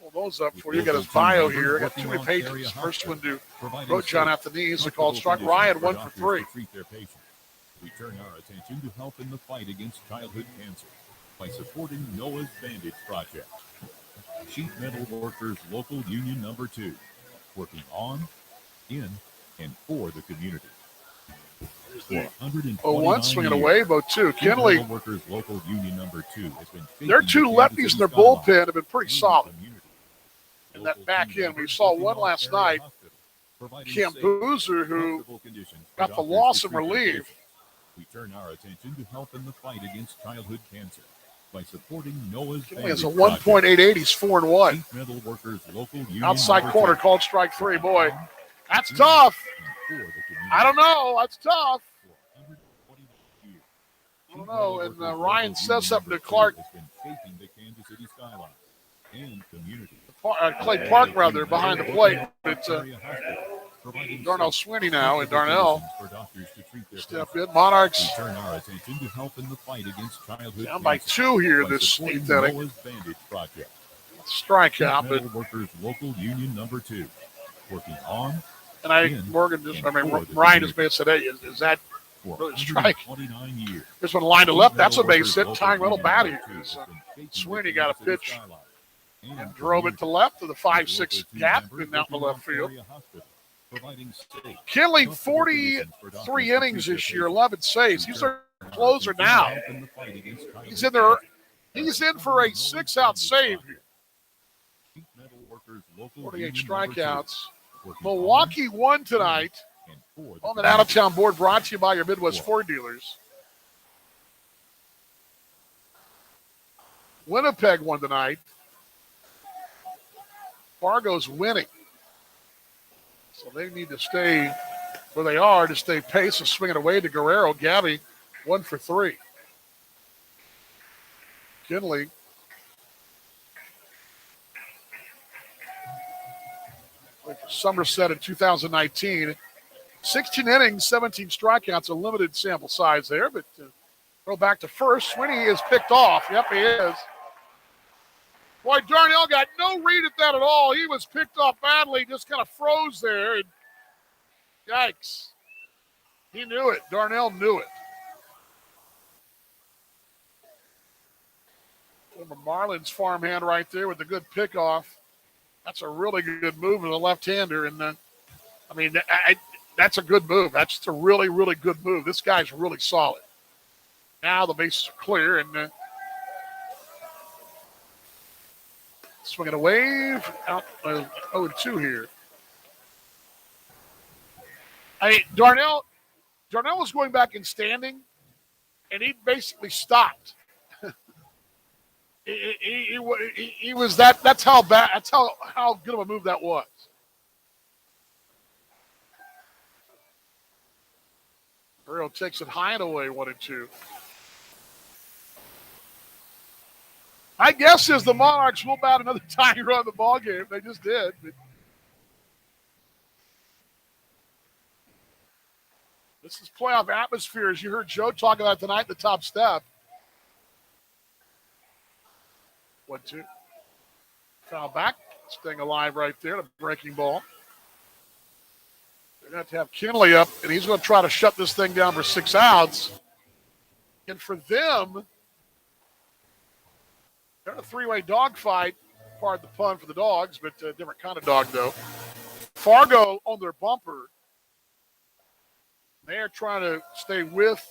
A: Pull those up for you. Got his bio here. Got 2 many pages. First one to wrote John at the knees. They called struck Ryan 1 for 3.
D: We turn our attention to help in the fight against childhood cancer by supporting Noah's Bandage Project. Sheet Metal Workers Local Union Number 2, working on, in, and for the community.
A: One swinging away, Bo 2. Kinley.
D: Workers Local Union Number 2 has been
A: their 2 lefties in their bullpen have been pretty solid. In that back end, we saw one last night. Cam Boozer, who got the loss in relief.
D: We turn our attention to help in the fight against childhood cancer by supporting Noah's
A: Bandage. He has a 1.88. He's 4-1.
D: Metal Workers Local Union
A: outside corner called strike 3. Boy, that's tough. I don't know. That's tough. I don't know. And Ryan says something to Clark. Clay Park, rather, behind the plate. It's Darnell Swinney now, and Darnell step in. Monarchs down by 2 here this 8th inning. Strikeout, but
D: Workers Local Union Number 2, working on.
A: And Ryan just may have said, "Hey, is that really a strike?" This one lined to left. That's a base hit. Tying little bat here. Swinney got a pitch and drove it to left to the 5-6 gap and out in the left field. Kinley, 43 innings this year, 11 saves. He's their closer now. He's in there. He's in for a 6-out save here. 48 strikeouts. Milwaukee won tonight on an out-of-town board brought to you by your Midwest Ford dealers. Winnipeg won tonight. Fargo's winning. So they need to stay where they are to stay pace and swing it away to Guerrero. Gabby, 1 for 3. Kinley. Played for Somerset in 2019. 16 innings, 17 strikeouts, a limited sample size there, but go back to first. Sweeney is picked off. Yep, he is. Boy, Darnell got no read at that at all. He was picked off badly, just kind of froze there. And yikes. He knew it. Darnell knew it. Former Marlins farmhand right there with a good pickoff. That's a really good move with a left-hander. And that's a good move. That's just a really, really good move. This guy's really solid. Now the bases are clear, and swinging away out 0-2 here. Darnell was going back and standing, and he basically stopped. he was that. That's how bad. That's how good of a move that was. Guerrero takes it high and away, 1-2. My guess is the Monarchs will bat another tying run in the ball game. They just did. But this is playoff atmosphere, as you heard Joe talk about tonight at the top step. 1-2. Foul back. Staying alive right there. The breaking ball. They're going to have Kinley up, and he's going to try to shut this thing down for 6 outs. And for them, they're in a 3-way dogfight. Pardon the pun for the dogs, but a different kind of dog, though. Fargo on their bumper. They're trying to stay with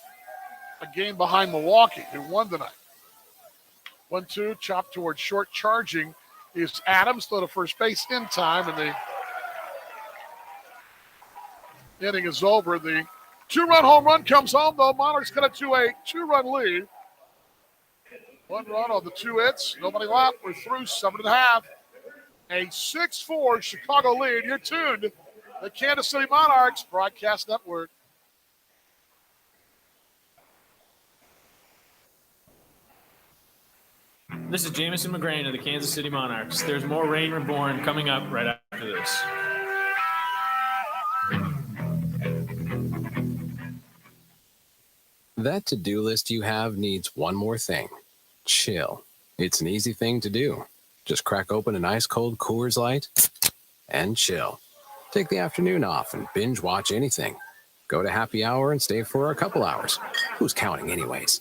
A: a game behind Milwaukee, who won tonight. 1-2, chopped towards short. Charging is Adams, throw to first base in time, and the inning is over. The 2-run home run comes home, though. Monarchs cut it to a 2-run lead. 1 run on the 2 hits. Nobody left. We're through 7.5. A 6-4 Chicago lead. You're tuned to the Kansas City Monarchs Broadcast Network.
K: This is Jamison McGrain of the Kansas City Monarchs. There's more Rain Reborn coming up right after this.
I: That to-do list you have needs one more thing. Chill. It's an easy thing to do. Just crack open an ice-cold Coors Light and chill. Take the afternoon off and binge watch anything. Go to happy hour and stay for a couple hours. Who's counting anyways?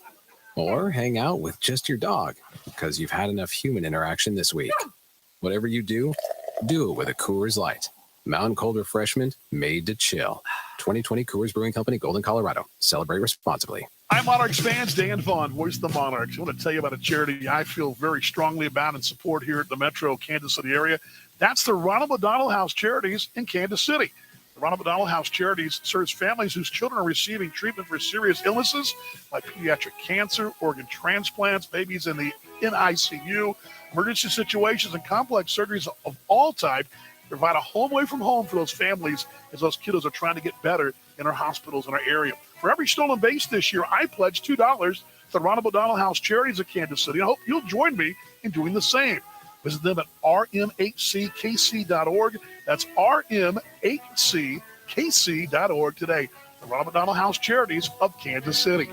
I: Or hang out with just your dog because you've had enough human interaction this week. Whatever you do, do it with a Coors Light. Mountain cold refreshment made to chill. 2020 Coors Brewing Company, Golden, Colorado. Celebrate responsibly.
A: Hi, Monarchs fans. Dan Vaughn, voice of the Monarchs. I want to tell you about a charity I feel very strongly about and support here at the Metro Kansas City area. That's the Ronald McDonald House Charities in Kansas City. The Ronald McDonald House Charities serves families whose children are receiving treatment for serious illnesses like pediatric cancer, organ transplants, babies in the NICU, emergency situations, and complex surgeries of all type. Provide a home away from home for those families as those kiddos are trying to get better in our hospitals in our area. For every stolen base this year, I pledge $2 to the Ronald McDonald House Charities of Kansas City. I hope you'll join me in doing the same. Visit them at rmhckc.org. That's rmhckc.org today. The Ronald McDonald House Charities of Kansas City.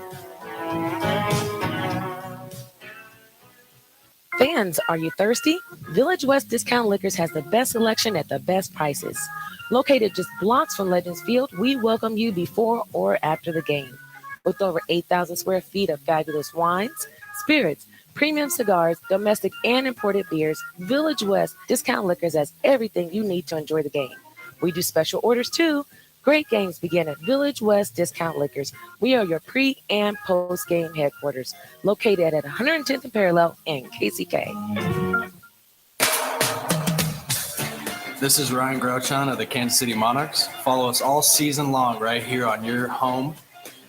F: Fans, are you thirsty? Village West Discount Liquors has the best selection at the best prices. Located just blocks from Legends Field, we welcome you before or after the game. With over 8,000 square feet of fabulous wines, spirits, premium cigars, domestic and imported beers, Village West Discount Liquors has everything you need to enjoy the game. We do special orders too. Great games begin at Village West Discount Liquors. We are your pre- and post-game headquarters, located at 110th and Parallel in KCK.
L: This is Ryan Grouchon of the Kansas City Monarchs. Follow us all season long right here on your home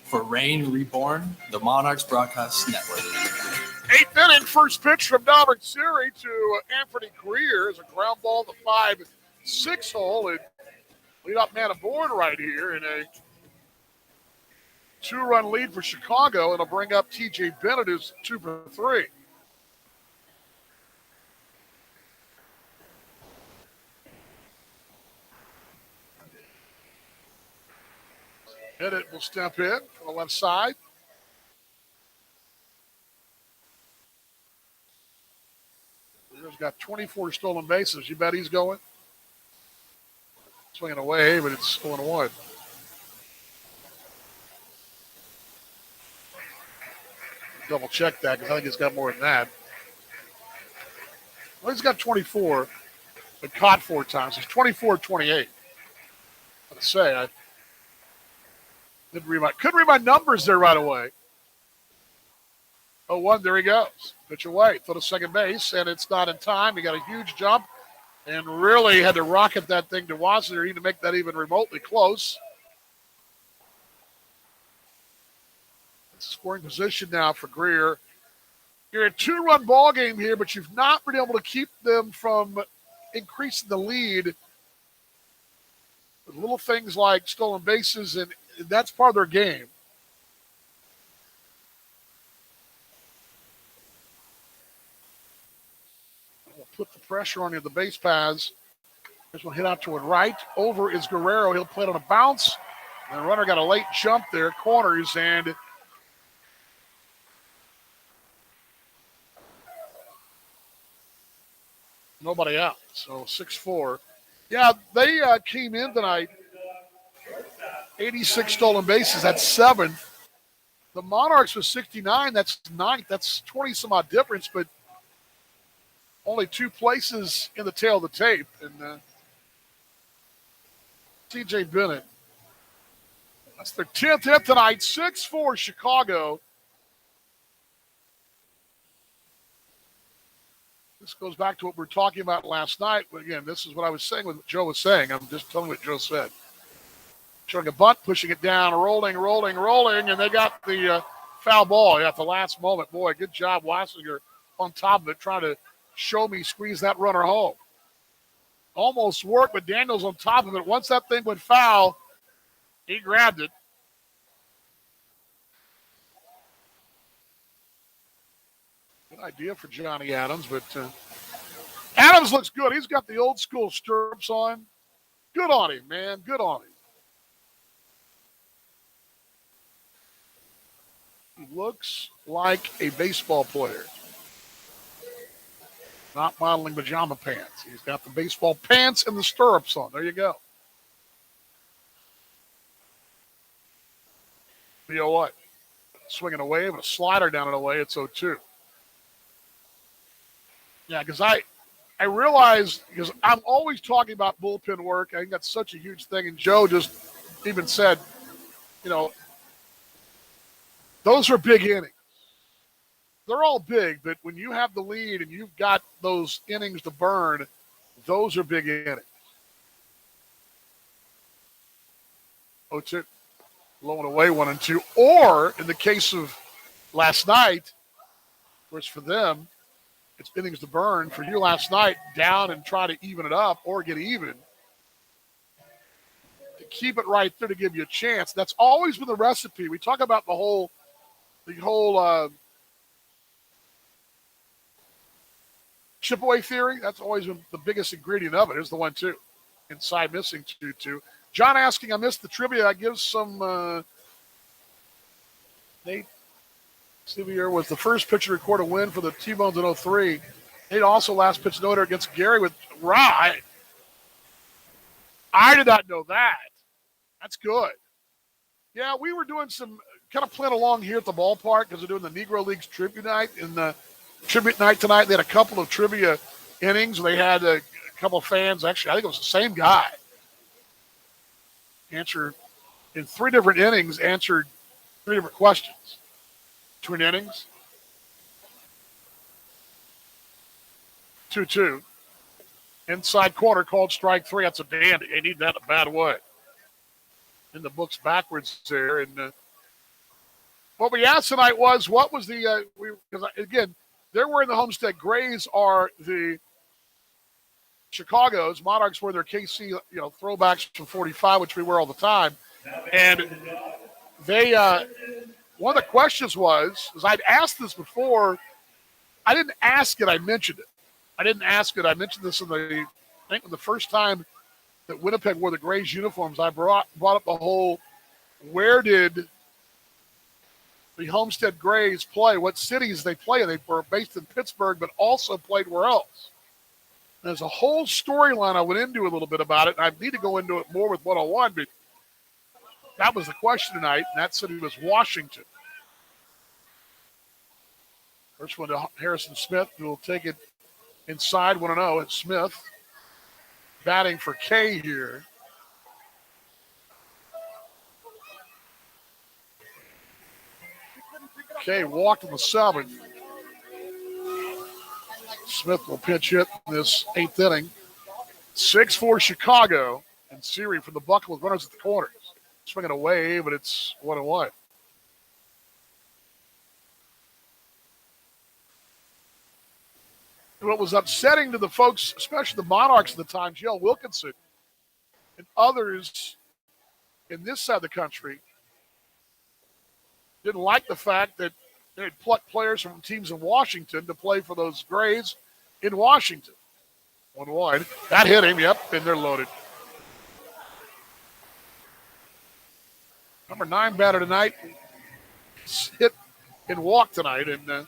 L: for Rain Reborn, the Monarchs Broadcast Network.
A: 8th inning, first pitch from Dominic Siri to Anthony Greer is a ground ball to 5-6 hole. And Lead-off man aboard right here in a 2-run lead for Chicago. It'll bring up T.J. Bennett, who's 2 for 3. Bennett will step in from the left side. He's got 24 stolen bases. You bet he's going? Swinging away, but it's 0-1. Double check that because I think he's got more than that. Well, he's got 24, but caught 4 times. He's 24-28. Let's say I couldn't read my numbers there right away. 0-1, there he goes. Pitch away, throw to second base, and it's not in time. He got a huge jump and really had to rocket that thing to Wasser to make that even remotely close. It's scoring position now for Greer. You're a 2-run ball game here, but you've not been able to keep them from increasing the lead with little things like stolen bases, and that's part of their game. We'll put the pressure on you, the base paths. This one hit out to a right. Over is Guerrero. He'll play it on a bounce. And the runner got a late jump there, corners, and nobody out. So 6-4. Yeah, they came in tonight. 86 stolen bases. That's 7th. The Monarchs was 69. That's 9th. That's 20-some-odd difference, but only 2 places in the tail of the tape. And T.J. Bennett, that's their 10th hit tonight. 6-4 Chicago. This goes back to what we were talking about last night. Again, this is what I was saying, what Joe was saying. I'm just telling what Joe said. Showing a bunt, pushing it down, rolling, and they got the foul ball at the last moment. Boy, good job, Wassinger, on top of it, trying to show me squeeze that runner home. Almost worked, but Daniels on top of it. Once that thing went foul, he grabbed it. Good idea for Johnny Adams, but Adams looks good. He's got the old school stirrups on. Good on him, man. Good on him. He looks like a baseball player. Not modeling pajama pants. He's got the baseball pants and the stirrups on. There you go. You know what? Swinging away, but a slider down and away. It's 0-2. Yeah, because I realized, because I'm always talking about bullpen work. I think that's such a huge thing. And Joe just even said, those are big innings. They're all big, but when you have the lead and you've got those innings to burn, those are big innings. 0-2. Blowing away 1-2. Or in the case of last night, of course, for them, it's innings to burn. For you last night, down and try to even it up or get even. To keep it right there to give you a chance. That's always been the recipe. We talk about the whole chip away theory. That's always been the biggest ingredient of it. Here's the 1-2. Inside missing 2-2. John asking, I missed the trivia. I give some Nate Sevier was the first pitcher to record a win for the T-Bones in 03. Nate also last pitch no-hitter against Gary with Rye. I did not know that. That's good. Yeah, we were doing some kind of playing along here at the ballpark because they're doing the Negro Leagues tribute night. In the tribute night tonight, they had a couple of trivia innings. They had a couple of fans. Actually, I think it was the same guy. Answered in 3 different innings, answered 3 different questions. Between innings. 2-2. Inside corner called strike 3. That's a dandy. They need that in a bad way. In the books backwards there. And what we asked tonight was, what was the, because again, they're wearing the Homestead Grays are the Chicago's. Monarchs were their KC, throwbacks from 45, which we wear all the time. And they, one of the questions was I'd asked this before. I didn't ask it. I mentioned it. I mentioned this I think the first time that Winnipeg wore the Grays uniforms, I brought up the whole, where did the Homestead Grays play? What cities they play? They were based in Pittsburgh, but also played where else? There's a whole storyline I went into a little bit about it, and I need to go into it more with 101, but that was the question tonight, and that city was Washington. First one to Harrison Smith, who will take it inside 1-0. It's Smith batting for K here. K walked in the 7th. Smith will pitch hit in this 8th inning. 6-4 Chicago, and Siri from the bucket with runners at the corners. Swinging away, but it's 1-1. What was upsetting to the folks, especially the Monarchs at the time, Jill Wilkinson, and others in this side of the country, didn't like the fact that they had plucked players from teams in Washington to play for those Grays in Washington. 1-1. That hit him, yep, and they're loaded. Number 9 batter tonight, hit and walk tonight, and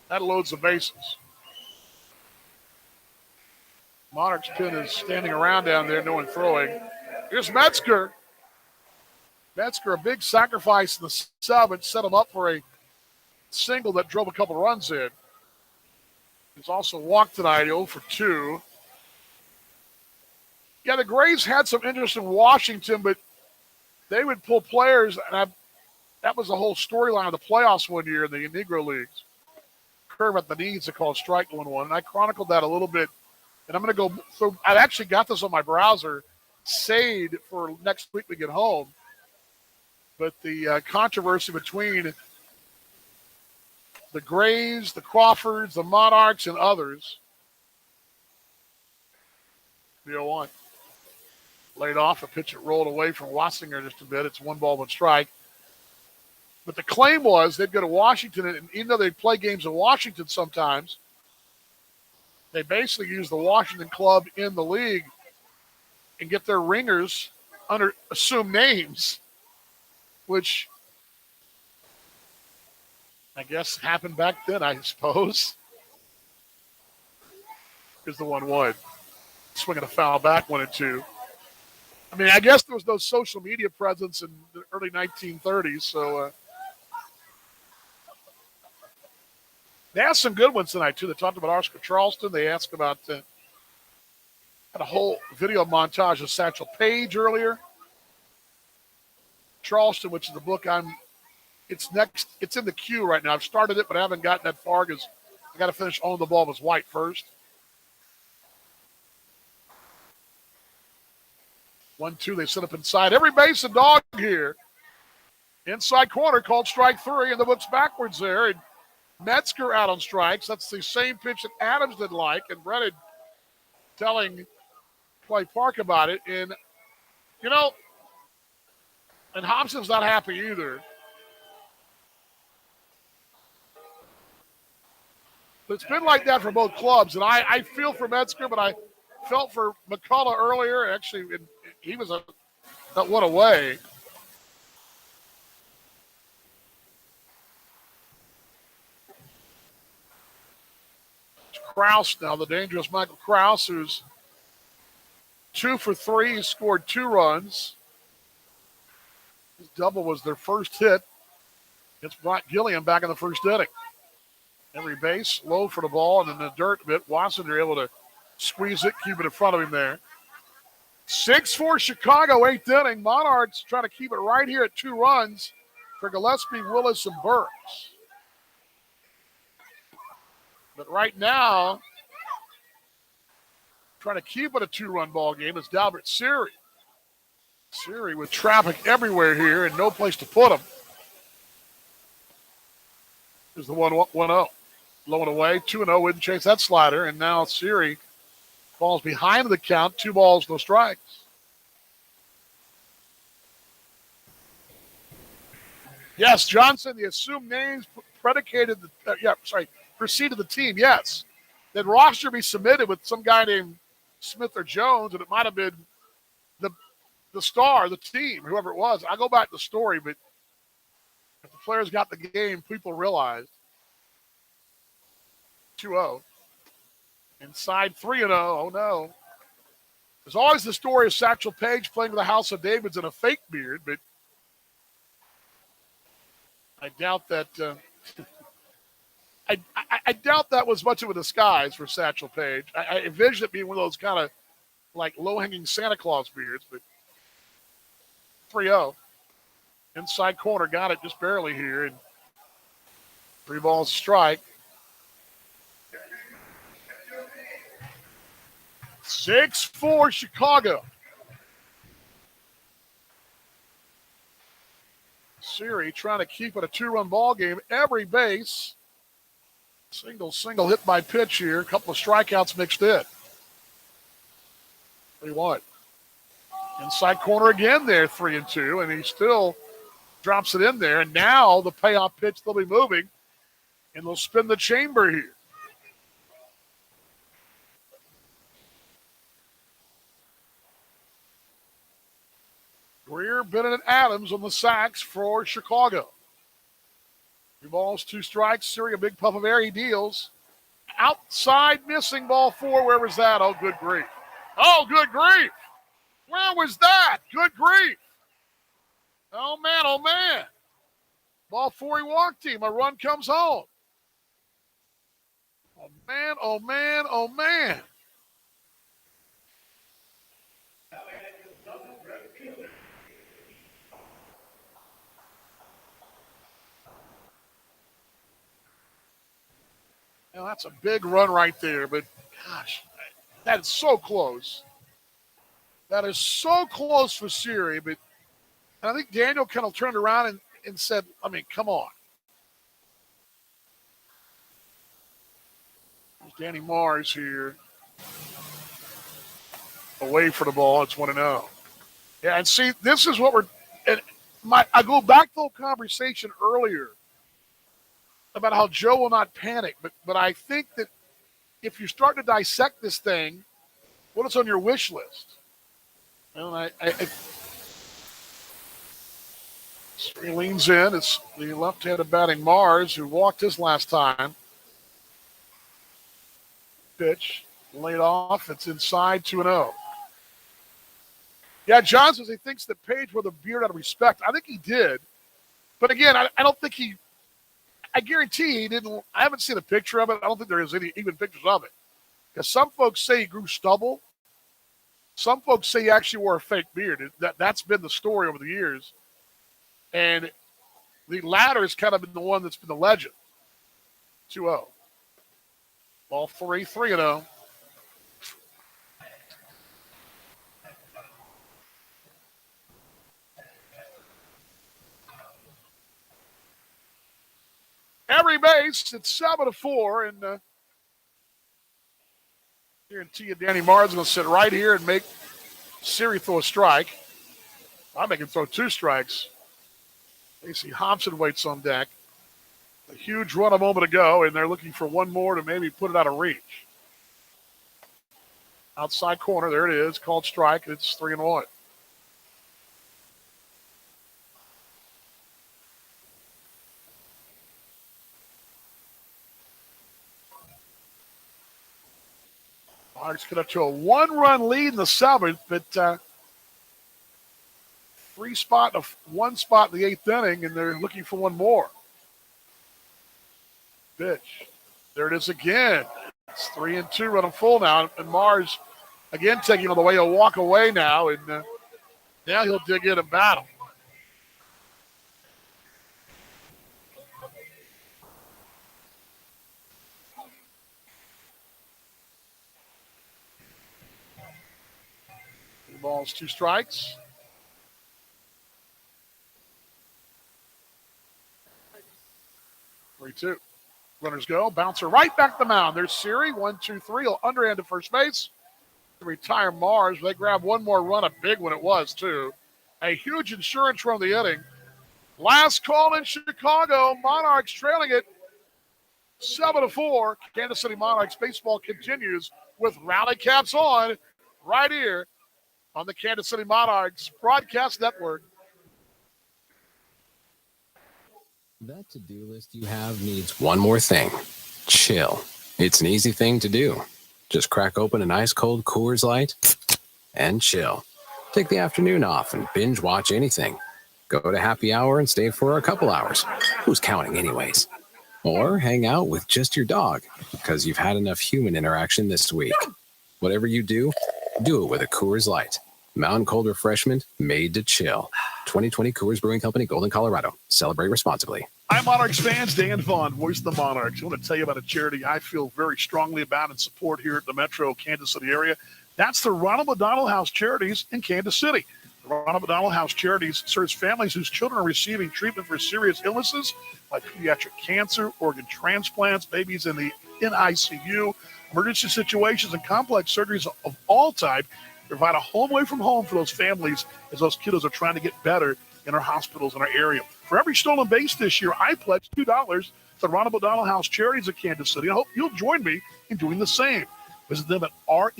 A: that loads the bases. Monarchs pin is standing around down there, no one throwing. Here's Metzger. Metzger, a big sacrifice in the 7th, set him up for a single that drove a couple runs in. He's also walked tonight, 0 for 2. Yeah, the Grays had some interest in Washington, but they would pull players, and that was the whole storyline of the playoffs one year in the Negro Leagues. Curve at the knees, they call strike 1-1, and I chronicled that a little bit. And I'm going to go through. I've actually got this on my browser, saved for next week we get home. But the controversy between the Grays, the Crawfords, the Monarchs, and others. 3-0-1. Laid off, a pitch that rolled away from Wassinger just a bit. It's 1-1 strike. But the claim was they'd go to Washington, and even though they'd play games in Washington sometimes, they basically use the Washington club in the league and get their ringers under assumed names, which I guess happened back then, I suppose. Here's the 1-1. Swinging a foul back, 1-2. I mean, I guess there was no social media presence in the early 1930s, so they asked some good ones tonight, too. They talked about Oscar Charleston. They asked about had a whole video montage of Satchel Paige earlier. Charleston, which is the book it's in the queue right now. I've started it, but I haven't gotten that far because I got to finish On the Ball with White first. 1-2, they set up inside. Every base a dog here. Inside corner called strike 3, and the book's backwards there. And Metzger out on strikes. That's the same pitch that Adams didn't like, and Brennan telling Clay Park about it. And, and Hobson's not happy either. But it's been like that for both clubs, and I feel for Metzger, but I felt for McCullough earlier. Actually, he was that one away. Krause now, the dangerous Michael Krause, who's 2 for 3. He scored 2 runs. His double was their first hit. It's Brock Gilliam back in the first inning. Every base, low for the ball, and in the dirt a bit. Wassinger able to squeeze it, keep it in front of him there. 6-4 Chicago, 8th inning. Monarchs trying to keep it right here at 2 runs for Gillespie, Willis, and Burks. But right now, trying to keep it a 2-run ball game is Dalbert Siri. Siri with traffic everywhere here and no place to put him. There's the 1-0. Low and away, 2-0, wouldn't chase that slider. And now Siri Falls behind the count. 2 balls, no strikes. Yes, Johnson, the assumed names preceded the team, yes. Then roster be submitted with some guy named Smith or Jones, and it might have been the star, the team, whoever it was. I go back to the story, but if the players got the game, people realized. 2-0. Inside 3-0. Oh, no. There's always the story of Satchel Paige playing with the House of Davids and a fake beard, but I doubt that. I doubt that was much of a disguise for Satchel Paige. I envision it being one of those kind of like low-hanging Santa Claus beards, but 3-0. Inside corner, got it just barely here, and 3 balls strike. 6-4 Chicago. Siri trying to keep it a 2-run ball game. Every base. Single hit by pitch here. A couple of strikeouts mixed in. 3-1. Inside corner again there, 3-2, and he still drops it in there. And now the payoff pitch, they'll be moving, and they'll spin the chamber here. Greer, Bennett, and Adams on the sacks for Chicago. 3 balls, 2 strikes. Siri, a big puff of air. He deals. Outside, missing ball 4. Where was that? Oh, good grief. Oh, good grief. Where was that? Good grief. Oh, man, oh, man. Ball 4, he walked him. A run comes home. Oh, man, oh, man, oh, man. Now, that's a big run right there, but gosh, that is so close. That is so close for Siri, but I think Daniel kind of turned around and said, I mean, come on. There's Danny Mars here. Away for the ball. It's 1-0. Yeah, and see, this is what I go back to the conversation earlier about how Joe will not panic, but I think that if you start to dissect this thing, what is on your wish list? And he leans in. It's the left-handed batting Mars, who walked his last time. Pitch, laid off. It's inside, 2-0. Yeah, John says he thinks that Page wore the beard out of respect. I think he did. But again, I don't think I guarantee he didn't. I haven't seen a picture of it. I don't think there is any even pictures of it. Because some folks say he grew stubble. Some folks say he actually wore a fake beard. That's been the story over the years. And the latter has kind of been the one that's been the legend. 2-0. Ball 3, 3-0. Every base, it's 7-4, and guarantee you Danny Mars is going to sit right here and make Siri throw a strike. I'm making throw 2 strikes. Casey Hobson waits on deck. A huge run a moment ago, and they're looking for one more to maybe put it out of reach. Outside corner, there it is, called strike. It's 3-1. Monarchs get up to a 1-run lead in the 7th, but 1 spot in the 8th inning, and they're looking for one more. Pitch. There it is again. It's 3-2, running full now, and Mars again taking on the way he'll walk away now, and now he'll dig in and battle. Balls, 2 strikes. Three, 2. Runners go. Bouncer right back to the mound. There's Siri. 1, 2, 3. He'll underhand to first base. to retire Mars. They grabbed one more run, a big one it was, too. A huge insurance run of the inning. Last call in Chicago. Monarchs trailing it 7-4. Kansas City Monarchs baseball continues with rally caps on right here on the Kansas City Monarchs Broadcast Network.
I: That to-do list you have needs one more thing. Chill. It's an easy thing to do. Just crack open an ice cold Coors Light and chill. Take the afternoon off and binge watch anything. Go to happy hour and stay for a couple hours. Who's counting anyways? Or hang out with just your dog because you've had enough human interaction this week. Whatever you do it with a Coors Light. Mountain cold refreshment made to chill. 2020 Coors Brewing Company, Golden, Colorado. Celebrate responsibly.
A: Hi, Monarchs fans. Dan Vaughn, voice of the Monarchs. I want to tell you about a charity I feel very strongly about and support here at the Metro Kansas City area. That's the Ronald McDonald House Charities in Kansas City. The Ronald McDonald House Charities serves families whose children are receiving treatment for serious illnesses like pediatric cancer, organ transplants, babies in the NICU, emergency situations, and complex surgeries of all types. Provide a home away from home for those families as those kiddos are trying to get better in our hospitals in our area. For every stolen base this year, I pledge $2 to the Ronald McDonald House Charities of Kansas City. I hope you'll join me in doing the same. Visit them at rmhckc.org.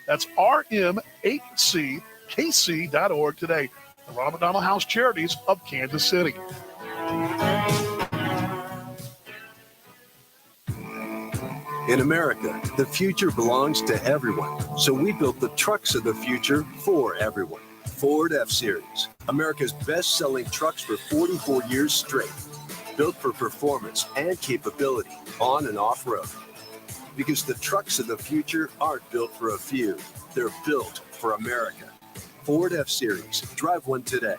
A: That's rmhckc.org today. The Ronald McDonald House Charities of Kansas City.
G: In America, the future belongs to everyone. So we built the trucks of the future for everyone. Ford F-Series, America's best-selling trucks for 44 years straight. Built for performance and capability on and off-road. Because the trucks of the future aren't built for a few. They're built for America. Ford F-Series. Drive one today.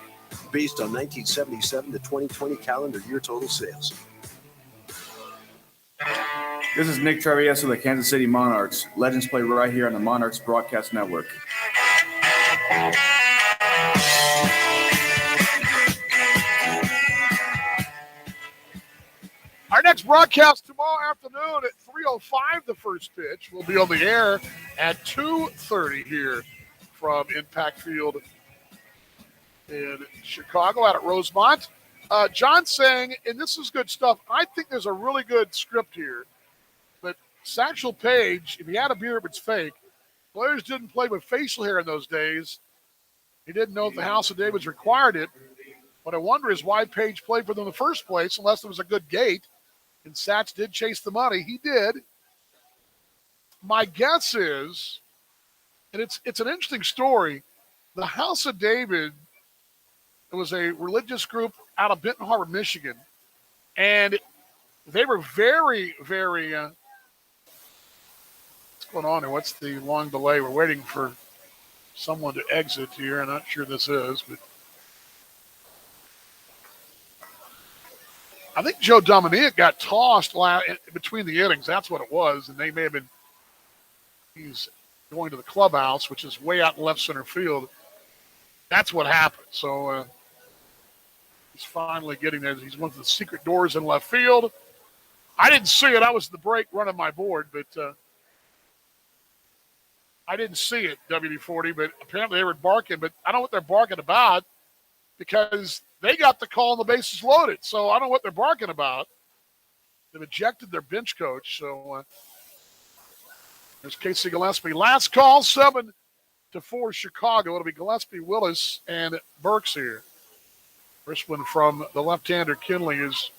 G: Based on 1977 to 2020 calendar year total sales.
S: This is Nick Traviesa of the Kansas City Monarchs. Legends play right here on the Monarchs Broadcast Network.
A: Our next broadcast tomorrow afternoon at 3:05, the first pitch. We'll be on the air at 2:30 here from Impact Field in Chicago out at Rosemont. John saying, and this is good stuff, I think there's a really good script here, but Satchel Paige, if he had a beard, it's fake. Players didn't play with facial hair in those days. He didn't know if the House of Davids required it. What I wonder is why Paige played for them in the first place, unless there was a good gate. And Satch did chase the money. He did. My guess is, and it's an interesting story, the House of David, it was a religious group out of Benton Harbor, Michigan. And they were very, very, what's going on here? What's the long delay? We're waiting for someone to exit here. I'm not sure this is, but I think Joe Dominic got tossed between the innings. That's what it was. And they may have been, he's going to the clubhouse, which is way out in left center field. That's what happened. So he's finally getting there. He's one of the secret doors in left field. I didn't see it. I was at the break running my board, but I didn't see it, WD-40, but apparently they were barking. But I don't know what they're barking about because they got the call and the bases loaded. So I don't know what they're barking about. They've ejected their bench coach. So there's Casey Gillespie. Last call, 7-4 Chicago. It'll be Gillespie, Willis, and Burks here. First one from the left-hander, Kinley, is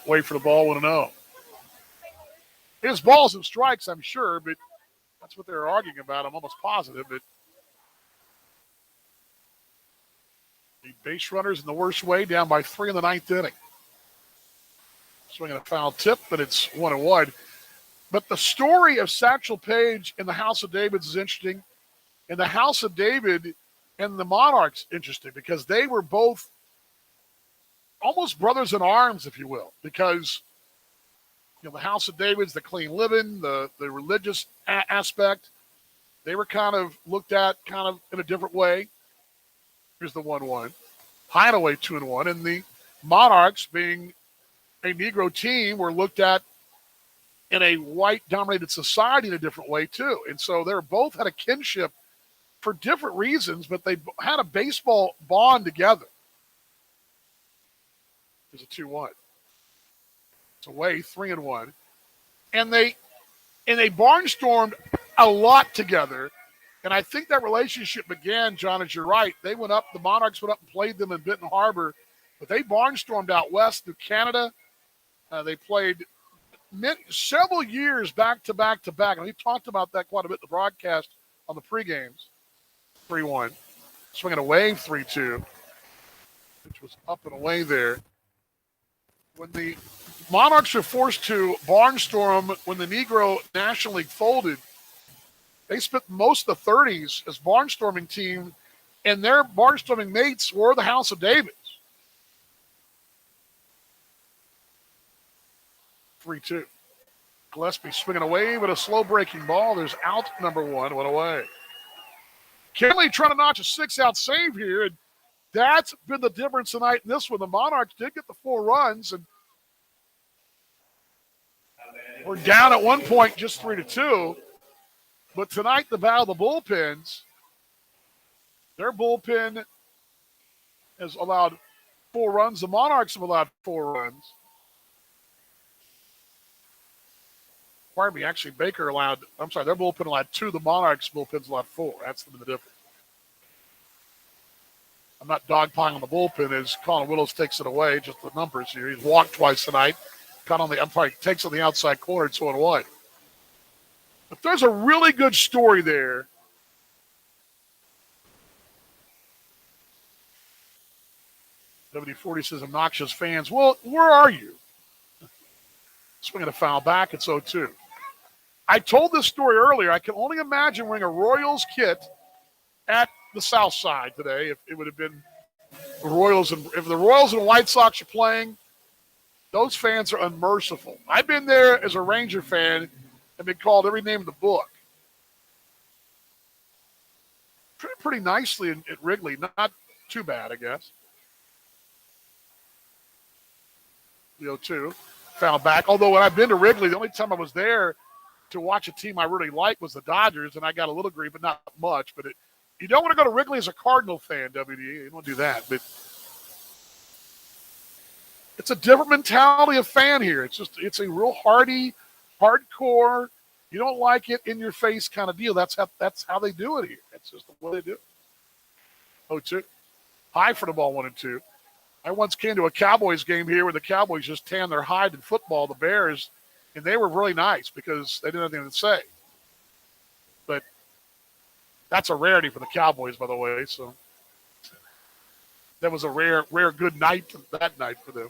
A: wait for the ball 1-0. His balls and strikes, I'm sure, but that's what they're arguing about. I'm almost positive. But the base runners in the worst way, down by 3 in the ninth inning. Swinging a foul tip, but it's 1-1. But the story of Satchel Paige in the House of Davids is interesting. And the House of David and the Monarchs interesting because they were both almost brothers in arms, if you will, because the House of David's the clean living, the religious aspect. They were kind of looked at kind of in a different way. Here's the 1-1. Hideaway 2-1. And the Monarchs, being a Negro team, were looked at in a white-dominated society in a different way, too. And so they're both had a kinship for different reasons, but they had a baseball bond together. There's a 2-1. It's away, 3-1. And they barnstormed a lot together. And I think that relationship began, John, as you're right. They went up, the Monarchs went up and played them in Benton Harbor, but they barnstormed out west through Canada. They played several years back to back to back. And we talked about that quite a bit in the broadcast on the pregames. 3-1. Swinging away, 3-2, which was up and away there. When the Monarchs were forced to barnstorm when the Negro National League folded, they spent most of the 30s as barnstorming team, and their barnstorming mates were the House of Davids. 3-2. Gillespie swinging away with a slow breaking ball. There's out number 1, went away. Kenley trying to notch a 6-out save here, and that's been the difference tonight in this one. The Monarchs did get the 4 runs, and we're down at one point, just 3-2. But tonight, the battle of the bullpens, their bullpen has allowed 4 runs. The Monarchs have allowed 4 runs. Pardon me, actually, their bullpen allowed 2. The Monarchs' bullpen's allowed 4. That's the difference. I'm not dogpiling the bullpen as Colin Willows takes it away, just the numbers here. He's walked twice tonight. Takes on the outside corner, 2-1. But there's a really good story there. WD-40 says, obnoxious fans. Well, where are you? Swinging a foul back, it's 0-2. I told this story earlier. I can only imagine wearing a Royals kit at the South Side today if it would have been the Royals. And if the Royals and the White Sox are playing, those fans are unmerciful. I've been there as a Ranger fan and been called every name in the book. Pretty nicely at Wrigley. Not too bad, I guess. The 0-2. Foul back. Although when I've been to Wrigley, the only time I was there to watch a team I really liked was the Dodgers, and I got a little grief, but not much. But you don't want to go to Wrigley as a Cardinal fan, WD. You don't want to do that. But it's a different mentality of fan here. It's a real hardy, hardcore, you don't like it, in your face kind of deal. That's how they do it here. That's just the way they do it. 0-2. High for the ball, 1-2. I once came to a Cowboys game here where the Cowboys just tanned their hide in football, the Bears, and they were really nice because they didn't have anything to say. But that's a rarity for the Cowboys, by the way. So that was a rare good night that night for them.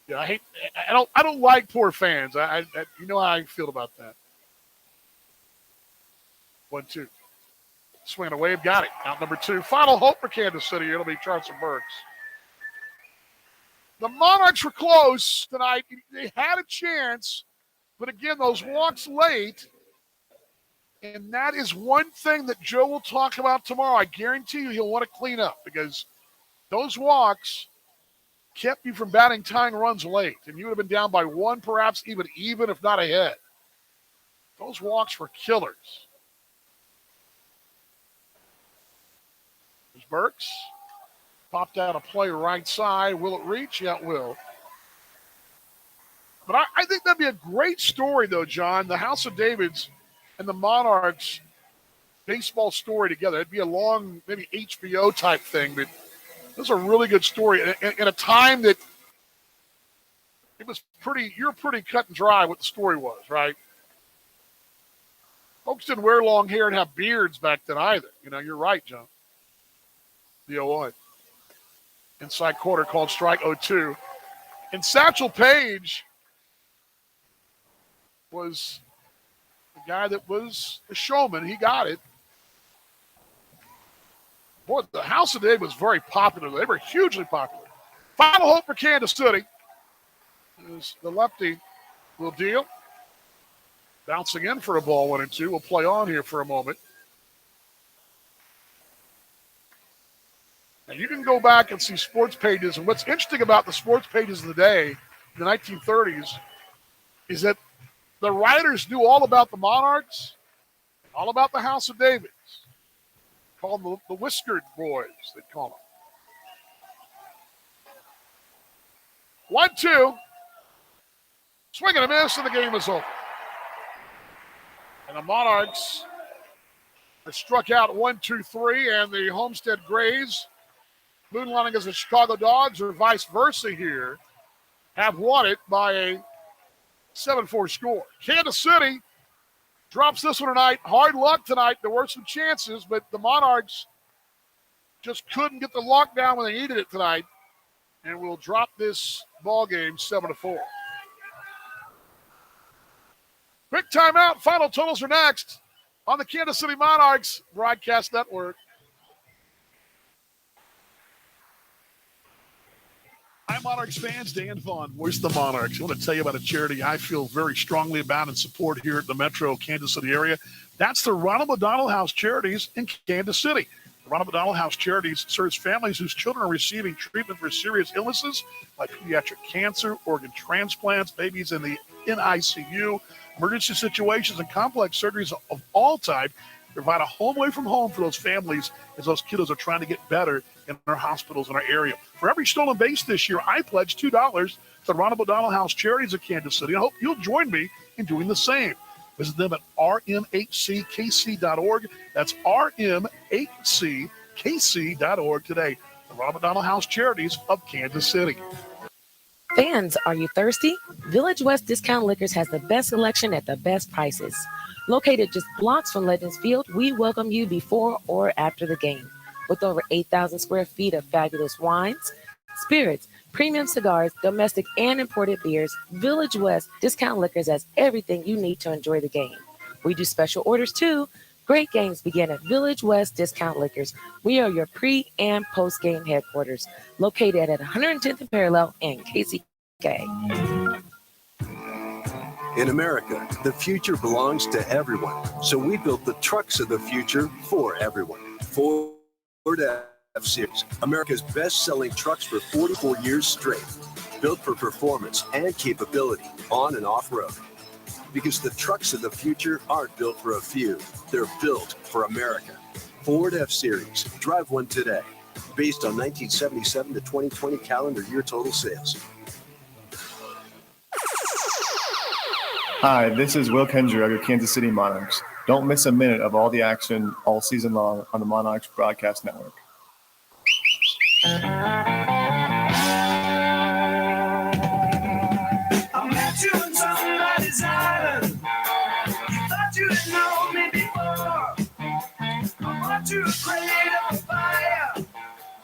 A: Yeah, I don't like poor fans. I you know how I feel about that. 1-2. Swinging away, got it. Out number 2. Final hope for Kansas City. It'll be Charleston Burks. The Monarchs were close tonight. They had a chance, but again, those walks late, and that is one thing that Joe will talk about tomorrow. I guarantee you he'll want to clean up because those walks kept you from batting tying runs late, and you would have been down by 1, perhaps even if not ahead. Those walks were killers. There's Burks. Popped out a play right side. Will it reach? Yeah, it will. But I think that'd be a great story, though, John. The House of Davids and the Monarchs baseball story together. It'd be a long, maybe HBO type thing, but this is a really good story. In a time that it was you're pretty cut and dry what the story was, right? Folks didn't wear long hair and have beards back then either. You know, you're right, John. The 0-1. Inside quarter called strike 0-2. And Satchel Paige was the guy that was a showman. He got it. Boy, the House of David was very popular. They were hugely popular. Final hope for Kansas City is the lefty will deal. Bouncing in for a ball, 1-2. We'll play on here for a moment. Now, you can go back and see sports pages. And what's interesting about the sports pages of the day, in the 1930s, is that the writers knew all about the Monarchs, all about the House of Davids. Call them the Whiskered Boys, they call them. 1-2. Swing and a miss, and the game is over. And the Monarchs have struck out 1, 2, 3, and the Homestead Grays, moonlighting as the Chicago Dogs, or vice versa here, have won it by a 7-4 score. Kansas City drops this one tonight. Hard luck tonight. There were some chances, but the Monarchs just couldn't get the lockdown when they needed it tonight, and will drop this ball game 7-4. Quick timeout. Final totals are next on the Kansas City Monarchs Broadcast Network. Hi, Monarchs fans. Dan Vaughn, voice of the Monarchs. I want to tell you about a charity I feel very strongly about and support here at the Metro Kansas City area. That's the Ronald McDonald House Charities in Kansas City. The Ronald McDonald House Charities serves families whose children are receiving treatment for serious illnesses like pediatric cancer, organ transplants, babies in the NICU, emergency situations, and complex surgeries of all type. Provide a home away from home for those families as those kiddos are trying to get better in our hospitals in our area. For every stolen base this year, I pledge $2 to the Ronald McDonald House Charities of Kansas City. I hope you'll join me in doing the same. Visit them at rmhckc.org. That's rmhckc.org today. The Ronald McDonald House Charities of Kansas City.
F: Fans, are you thirsty? Village West Discount Liquors has the best selection at the best prices. Located just blocks from Legends Field, we welcome you before or after the game. With over 8,000 square feet of fabulous wines, spirits, premium cigars, domestic and imported beers, Village West Discount Liquors has everything you need to enjoy the game. We do special orders too. Great games begin at Village West Discount Liquors. We are your pre- and post-game headquarters, located at 110th and Parallel in KCK.
G: In America, the future belongs to everyone. So we built the trucks of the future for everyone. Ford F-Series, America's best-selling trucks for 44 years straight. Built for performance and capability on and off-road. Because the trucks of the future aren't built for a few. They're built for America. Ford F-Series. Drive one today. Based on 1977 to 2020 calendar year total sales.
M: Hi, this is Will Kendrick of your Kansas City Monarchs. Don't miss a minute of all the action all season long on the Monarchs Broadcast Network.
T: I met you on somebody's island. You thought you didn't know me before. I brought you a crate of fire.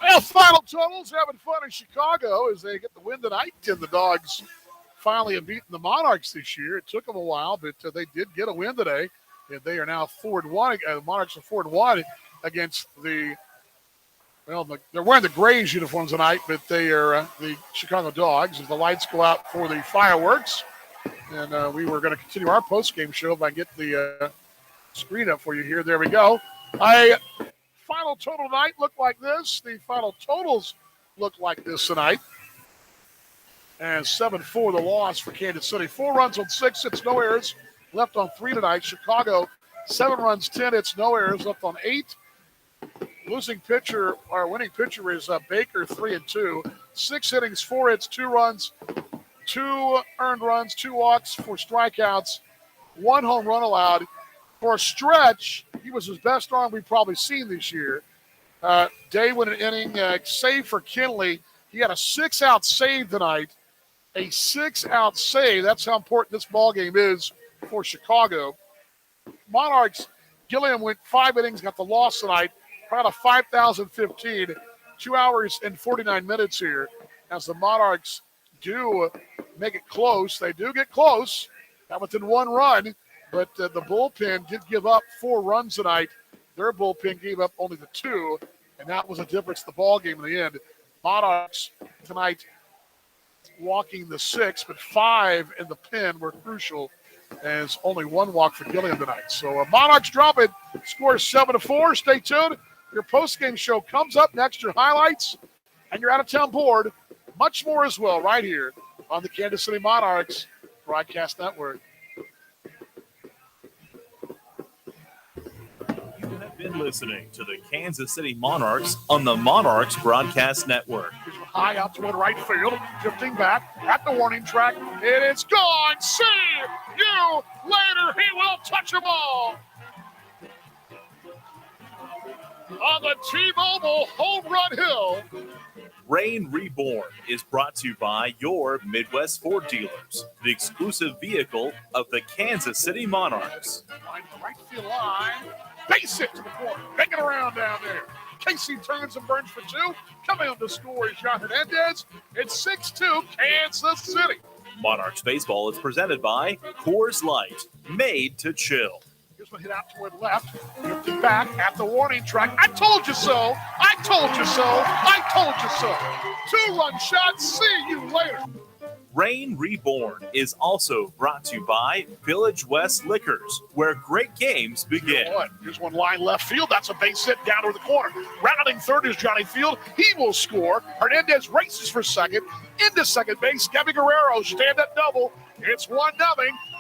A: Well, final totals having fun in Chicago as they get the win tonight, and the Dogs finally have beaten the Monarchs this year. It took them a while, but they did get a win today, and they are now 4-1. The Monarchs are 4-1 against the, well, they're wearing the Grays uniforms tonight, but they are the Chicago Dogs as the lights go out for the fireworks. And we were going to continue our post-game show if I get the screen up for you here. There we go. Final total tonight look like this. The final totals look like this tonight. And 7-4 the loss for Kansas City. 4 runs on 6 hits, no errors. Left on 3 tonight. Chicago, 7 runs, 10 hits, no errors. Left on 8. Losing pitcher, our winning pitcher is Baker, 3-2. 6 innings, 4 hits, 2 runs, 2 earned runs, 2 walks, 4 strikeouts, 1 home run allowed. For a stretch, he was his best arm we've probably seen this year. Day went an inning, save for Kinley. He had a 6-out save tonight. A 6-out save. That's how important this ball game is for Chicago. Monarchs, Gilliam went 5 innings, got the loss tonight. Proud of 5,015. 2 hours and 49 minutes here as the Monarchs do make it close. They do get close. Got within 1 run, but the bullpen did give up 4 runs tonight. Their bullpen gave up only the 2, and that was a difference in the ball game in the end. Monarchs tonight walking the 6, but 5 in the pen were crucial as only 1 walk for Gilliam tonight. So Monarchs drop it, score 7-4. Stay tuned. Your post-game show comes up next, your highlights and your out-of-town board. Much more as well right here on the Kansas City Monarchs Broadcast Network.
E: You have been listening to the Kansas City Monarchs on the Monarchs Broadcast Network.
A: High out toward right field, drifting back at the warning track. It is gone. See you later. He will touch the ball. On the T-Mobile Home Run Hill.
E: Rain Reborn is brought to you by your Midwest Ford dealers, the exclusive vehicle of the Kansas City Monarchs.
A: Line the right field line. Base hit to the corner. Make it around down there. Casey turns and burns for two. Coming on to score is John Hernandez. It's 6-2 Kansas City.
E: Monarchs baseball is presented by Coors Light, made to chill.
A: Here's one hit out toward left. Drifting back at the warning track. I told you so. I told you so. I told you so. Two-run shot. See you later.
E: Rain Reborn is also brought to you by Village West Liquors, where great games begin.
A: Here's one line left field. That's a base hit down to the corner. Rounding third is Johnny Field. He will score. Hernandez races for second. Into second base. Kevin Guerrero stand-up double. It's 1-0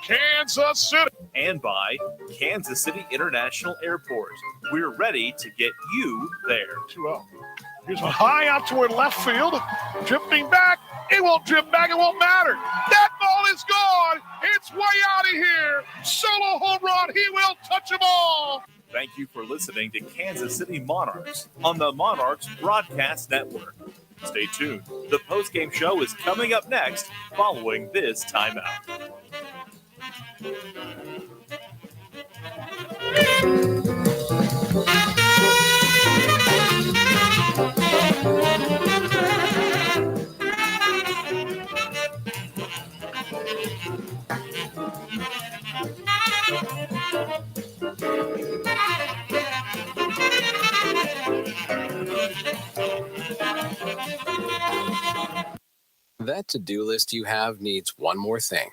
A: Kansas City.
E: And by Kansas City International Airport. We're ready to get you there.
A: 2-0. Here's one high out toward left field. Drifting back. It won't drift back. It won't matter. That ball is gone. It's way out of here. Solo home run. He will touch the ball.
E: Thank you for listening to Kansas City Monarchs on the Monarchs Broadcast Network. Stay tuned. The postgame show is coming up next following this timeout.
I: That to-do list you have needs one more thing.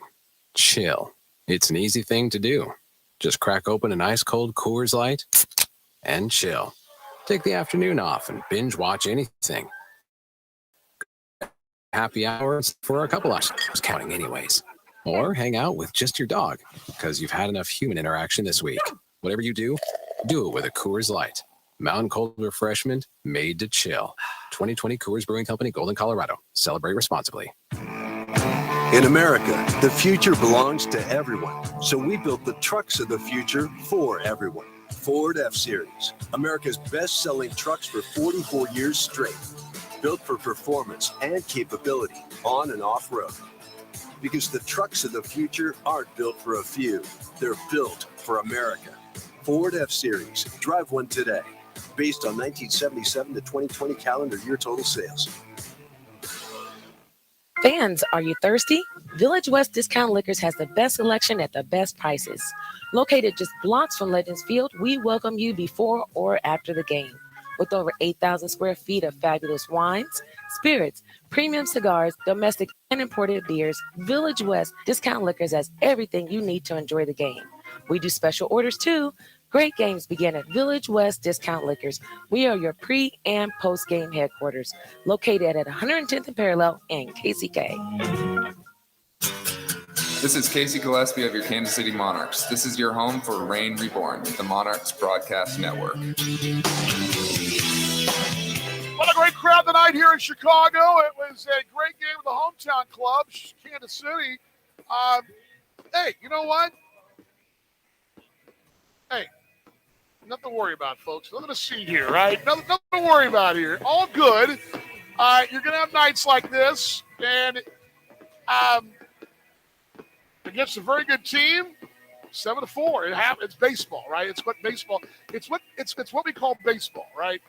I: Chill. It's an easy thing to do. Just crack open an ice-cold Coors Light and chill. Take the afternoon off and binge watch anything. Happy hours for a couple hours, counting anyways. Or hang out with just your dog, because you've had enough human interaction this week. Whatever you do it with a Coors Light. Mountain cold refreshment made to chill. 2020 Coors Brewing Company, Golden, Colorado. Celebrate responsibly.
G: In America, the future belongs to everyone. So we built the trucks of the future for everyone. Ford F-Series, America's best-selling trucks for 44 years straight. Built for performance and capability on and off-road. Because the trucks of the future aren't built for a few. They're built for America. Ford F-Series. Drive one today. Based on 1977 to 2020 calendar year total sales.
F: Fans, are you thirsty? Village West Discount Liquors has the best selection at the best prices. Located just blocks from Legends Field, we welcome you before or after the game. With over 8,000 square feet of fabulous wines, spirits, premium cigars, domestic and imported beers, Village West Discount Liquors has everything you need to enjoy the game. We do special orders too. Great games begin at Village West Discount Liquors. We are your pre- and post-game headquarters, located at 110th and Parallel in KCK.
U: This is Casey Gillespie of your Kansas City Monarchs. This is your home for Rain Reborn, the Monarchs Broadcast Network.
A: What a great crowd tonight here in Chicago. It was a great game with the hometown club, Kansas City. Hey, you know what? Hey, nothing to worry about, folks. Nothing to see here, right? Nothing to worry about here. All good. You're going to have nights like this, and against a very good team, 7-4. It's baseball, right? It's what baseball. It's what we call baseball, right?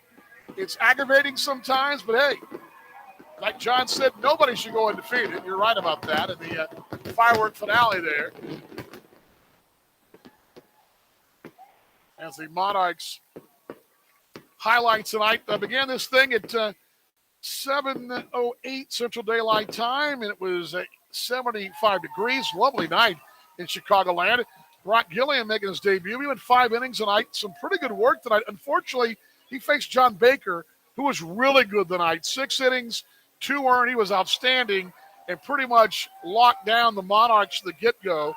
A: It's aggravating sometimes, but hey, like John said, nobody should go undefeated. You're right about that. In the firework finale there, as the Monarchs highlight tonight, began this thing at 7:08 Central Daylight Time, and it was 75 degrees. Lovely night in Chicagoland. Brock Gilliam making his debut. He went 5 innings tonight. Some pretty good work tonight. Unfortunately, he faced John Baker, who was really good tonight. 6 innings, 2 earned. He was outstanding. and pretty much locked down the Monarchs from the get-go.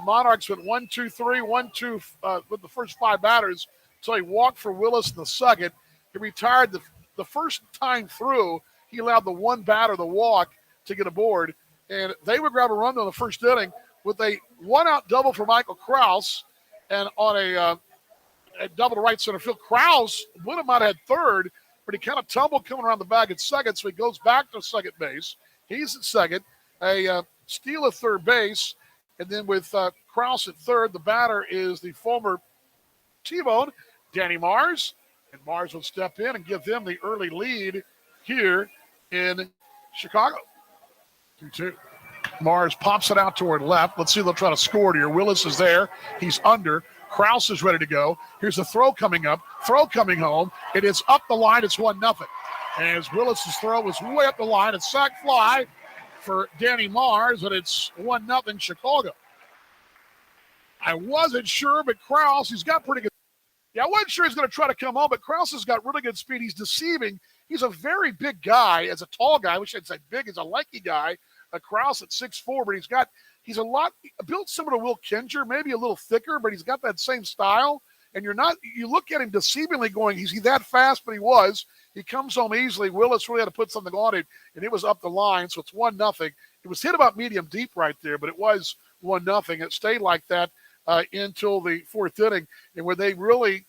A: Monarchs went 1-2-3, 1-2 with the first 5 batters until he walked for Willis in the second. He retired the first time through. He allowed the one batter the walk to get aboard, and they would grab a run in the first inning with a one-out double for Michael Krause, and on a double to right center field. Krause would have might have had third, but he kind of tumbled coming around the bag at second, so he goes back to second base. He's at second. A steal at third base, and then with Krause at third, the batter is the former T-Bone, Danny Mars, and Mars will step in and give them the early lead here in Chicago. 2-2. Mars pops it out toward left. Let's see if they'll try to score it here. Willis is there. He's under. Krause is ready to go. Here's a throw coming up. Throw coming home. It is up the line. It's 1-0. As Willis's throw was way up the line. It's sac fly for Danny Mars, and it's 1-0 Chicago. I wasn't sure, but Krause, he's got pretty good. Yeah, I wasn't sure he's going to try to come home, but Krause has got really good speed. He's deceiving. He's a very big guy, as a tall guy. I wish I'd say big. He's a lanky guy. Krause at 6'4", but he's a lot built similar to Will Kinger, maybe a little thicker, but he's got that same style. And you look at him deceivingly going, is he that fast? But he was. He comes home easily. Willis really had to put something on it, and it was up the line, so it's 1-0. It was hit about medium deep right there, but it was 1-0. It stayed like that until the fourth inning, and where they really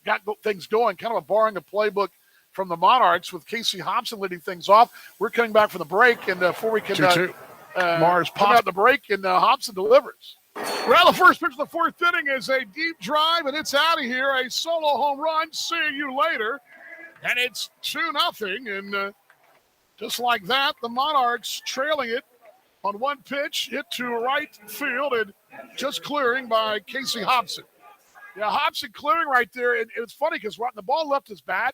A: got things going, kind of a borrowing a playbook from the Monarchs with Casey Hobson leading things off. We're coming back from the break, and before we can Mars pops out the break, and Hobson delivers. Well, the first pitch of the fourth inning is a deep drive, and it's out of here. A solo home run. See you later. And it's 2-0. And just like that, the Monarchs trailing it on one pitch, hit to right field, and just clearing by Casey Hobson. Yeah, Hobson clearing right there. And it's funny because the ball left his bat.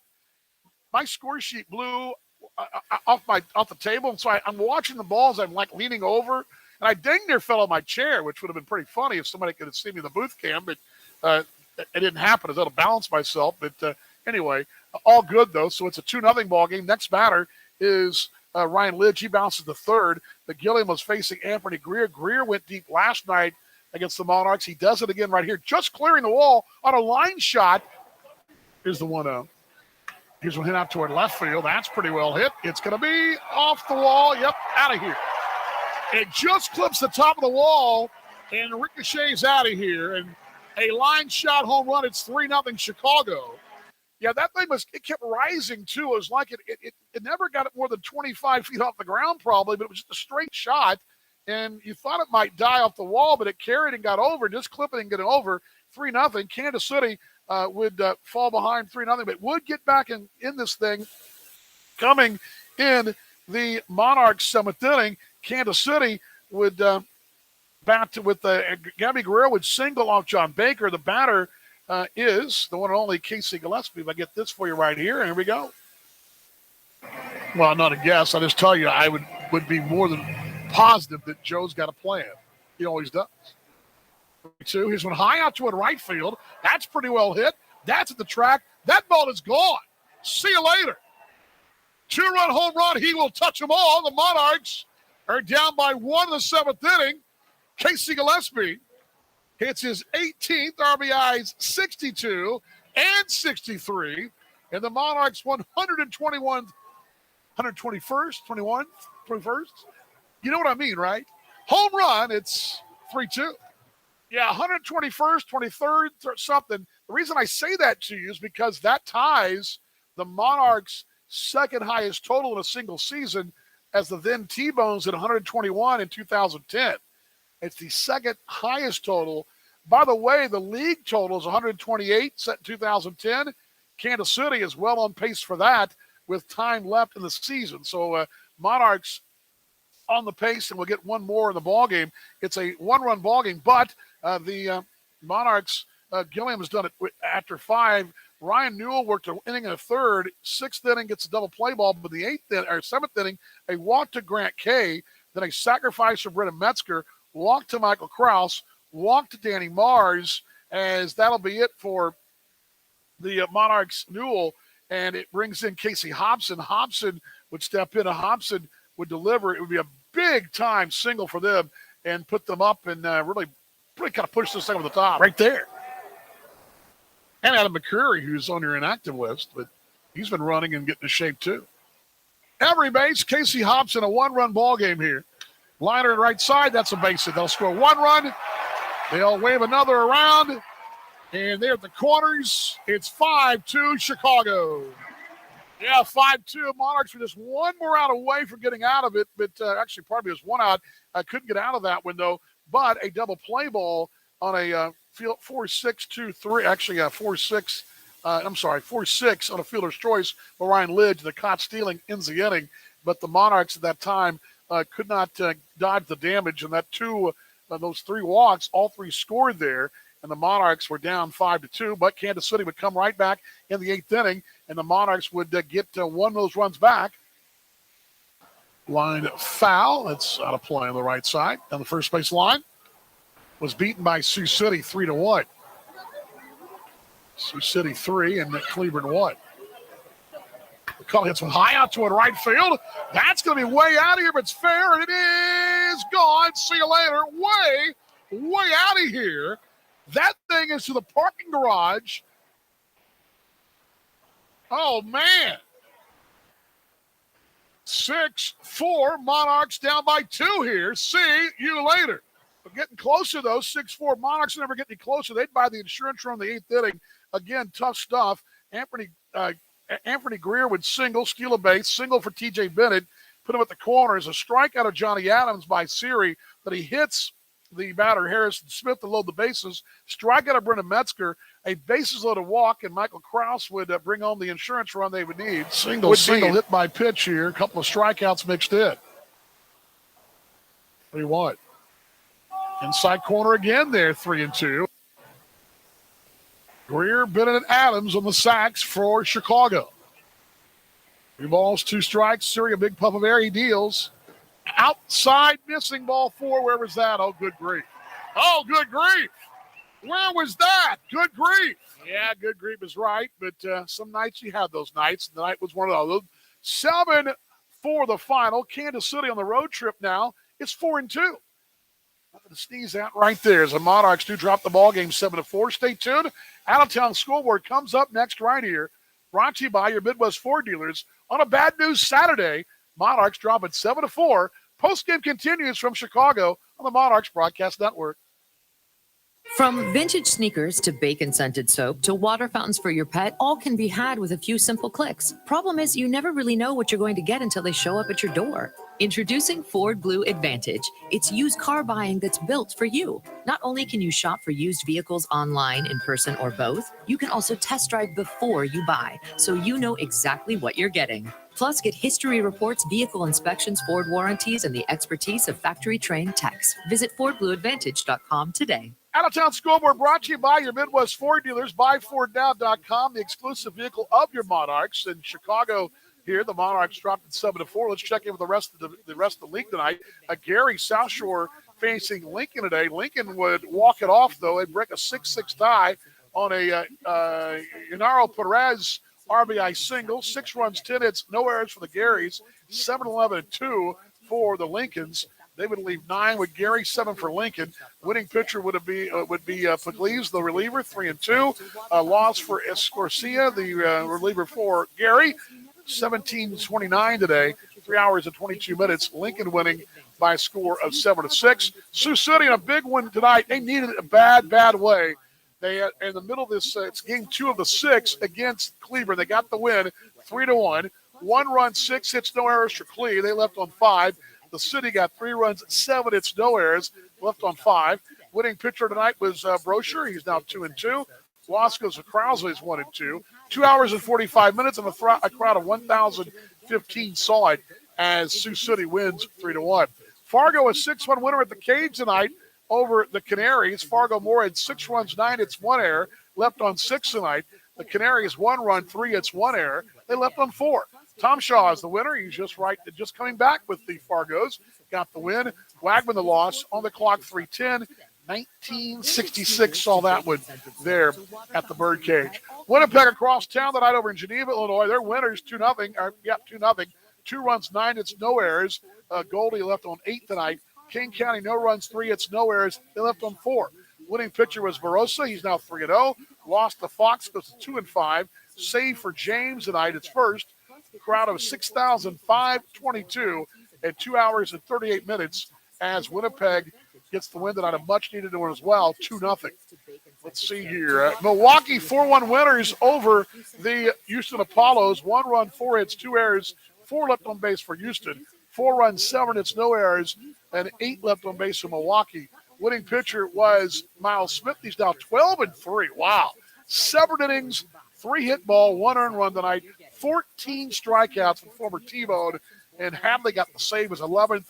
A: My score sheet blew off the table. And so I'm watching the ball as I'm like leaning over. And I dang near fell on my chair, which would have been pretty funny if somebody could have seen me in the booth cam, but it didn't happen. I was able to balance myself. But anyway, all good, though. So it's a 2-0 ball game. Next batter is Ryan Lidge. He bounces to third. But Gilliam was facing Anthony Greer. Greer went deep last night against the Monarchs. He does it again right here, just clearing the wall on a line shot. Here's the 1-0. Here's one hit out toward left field. That's pretty well hit. It's going to be off the wall. Yep, out of here. It just clips the top of the wall and ricochets out of here. And a line shot home run. It's 3-0 Chicago. Yeah, that thing it kept rising too. It was like it never got it more than 25 feet off the ground probably, but it was just a straight shot. And you thought it might die off the wall, but it carried and got over, just clipping and getting over. 3-0. Kansas City would fall behind 3-0, but would get back in this thing. Coming in the Monarchs seventh inning, Kansas City would bat with Gabby Guerrero would single off John Baker. The batter is the one and only Casey Gillespie. If I get this for you right here, here we go. Well, not a guess. I just tell you, I would be more than positive that Joe's got a plan. He always does. 2. Here's one high out toward right field. That's pretty well hit. That's at the track. That ball is gone. See you later. 2-run home run. He will touch them all. The Monarchs are down by 1 in the seventh inning. Casey Gillespie hits his 18th RBIs, 62 and 63. And the Monarchs 121st. You know what I mean, right? Home run, it's 3-2. Yeah, 121st, 23rd, something. The reason I say that to you is because that ties the Monarchs' second highest total in a single season as the then T-Bones at 121 in 2010. It's the second highest total. By the way, the league total is 128 set in 2010. Kansas City is well on pace for that with time left in the season. So Monarchs on the pace, and we'll get one more in the ball game. It's a one-run ball game, but the Monarchs, Gilliam has done it after 5. Ryan Newell worked an inning and a third. 6th inning gets a double play ball, but the 7th inning, a walk to Grant Kay, then a sacrifice for Brennan Metzger, walk to Michael Krause, walk to Danny Mars, as that'll be it for the Monarchs Newell, and it brings in Casey Hobson. Hobson would step in. Hobson would deliver, it would be a big-time single for them and put them up and really kind of push this thing over the top. Right there. And Adam McCreary, who's on your inactive list, but he's been running and getting in shape too. Every base, Casey Hobson, a one-run ball game here. Liner in right side, that's a base hit. They'll score one run. They'll wave another around. And they're at the corners. It's 5-2 Chicago. Yeah, 5-2. Monarchs were just one more out away from getting out of it. But actually, pardon me, it was one out. I couldn't get out of that window. But a double play ball on a 4-6-2-3. Actually, 4-6. 4-6 on a fielder's choice. Ryan Lidge, the caught stealing, ends the inning. But the Monarchs at that time could not dodge the damage. And that those three walks, all three scored there. And the Monarchs were down 5-2. But Kansas City would come right back in the eighth inning. And the Monarchs would get one of those runs back. Line foul. That's out of play on the right side. Down the first base line. Was beaten by Sioux City 3-1. Sioux City 3 and Cleveland 1. McCullough hits one high out toward right field. That's going to be way out of here, but it's fair, and it is gone. See you later. Way out of here. That thing is to the parking garage. Oh, man. 6-4, Monarchs down by 2 here. See you later. But getting closer, though. 6-4, Monarchs never get any closer. They'd buy the insurance run in the eighth inning. Again, tough stuff. Anthony Greer would steal a base, single for T.J. Bennett, put him at the corners. A strikeout of Johnny Adams by Siri, but he hits the batter Harrison Smith to load the bases. Strikeout of Brendan Metzger, a bases-loaded walk, and Michael Krause would bring home the insurance run they would need. Single hit by pitch here. A couple of strikeouts mixed in. 3-1. Inside corner again there, 3-2. Greer, Bennett, and Adams on the sacks for Chicago. 3 balls, 2 strikes. Siri, a big puff of air. He deals. Outside, missing ball 4. Where was that? Oh, good grief. Oh, good grief. Where was that? Good grief. Yeah, good grief is right, but some nights you have those nights. The night was one of those. 7 for the final. Kansas City on the road trip now. It's 4-2. Nothing to sneeze at right there as the Monarchs do drop the ball game 7-4. Stay tuned. Out-of-town scoreboard comes up next right here. Brought to you by your Midwest Ford dealers on a bad news Saturday. Monarchs drop it 7-4. Postgame continues from Chicago on the Monarchs Broadcast Network.
B: From vintage sneakers to bacon-scented soap to water fountains for your pet, all can be had with a few simple clicks. Problem is, you never really know what you're going to get until they show up at your door. Introducing Ford Blue Advantage. It's used car buying that's built for you. Not only can you shop for used vehicles online, in person, or both, you can also test drive before you buy, so you know exactly what you're getting. Plus, get history reports, vehicle inspections, Ford warranties, and the expertise of factory-trained techs. Visit FordBlueAdvantage.com today.
A: Out-of-town scoreboard brought to you by your Midwest Ford dealers, buyfordnow.com, the exclusive vehicle of your Monarchs. In Chicago here, the Monarchs dropped it 7-4. Let's check in with the rest of the league tonight. Gary, South Shore facing Lincoln today. Lincoln would walk it off, though. They'd break a 6-6 tie on a Yanaro Perez RBI single. 6 runs, 10 hits, no errors for the Garys. 7-11-2 for the Lincolns. They would leave 9 with Gary, 7 for Lincoln. Winning pitcher would be Pugliese, the reliever, 3-2. Loss for Escorcia, the reliever for Gary, 17-29 today, 3 hours and 22 minutes. Lincoln winning by a score of 7-6. Sioux City in a big win tonight. They needed it a bad way. They in the middle of this, it's game 2 of the 6 against Cleveland. They got the win, 3-1. 1 run, 6 hits, no errors for Cleve. They left on 5. The City got 3 runs, 7 hits, no errors, left on 5. Winning pitcher tonight was Brosher. He's now 2-2. Wasco's Krause is 1-2. 2 hours and 45 minutes, and a crowd of 1,015 saw it as Sioux City wins 3-1. Fargo, a 6-1 winner at the Cage tonight over the Canaries. Fargo Moore had 6 runs, 9 hits, 1 error, left on 6 tonight. The Canaries 1 run, 3 hits, 1 error. They left on 4. Tom Shaw is the winner. He's just coming back with the Fargos. Got the win. Wagman the loss. On the clock, 3:10. 1966 saw that one there at the Birdcage. Winnipeg across town tonight over in Geneva, Illinois. They're winners 2-0. 2-0. 2 runs, 9 hits, no errors. Goldie left on 8 tonight. King County, no runs, 3 hits, no errors. They left on 4. Winning pitcher was Barossa. He's now 3-0. Lost to Fox, goes to 2-5. Save for James tonight. It's first. Crowd of 6,522 at 2 hours and 38 minutes as Winnipeg gets the win tonight. A much-needed one as well, 2-0. Let's see here. Milwaukee 4-1 winners over the Houston Apollos. 1 run, 4 hits, 2 errors, 4 left on base for Houston. 4 runs, 7 hits, no errors, and 8 left on base for Milwaukee. Winning pitcher was Miles Smith. He's now 12-3. Wow. 7 innings, 3 hit ball, 1 earned run tonight, 14 strikeouts from former T-Bone, and Hadley got the save as 11th.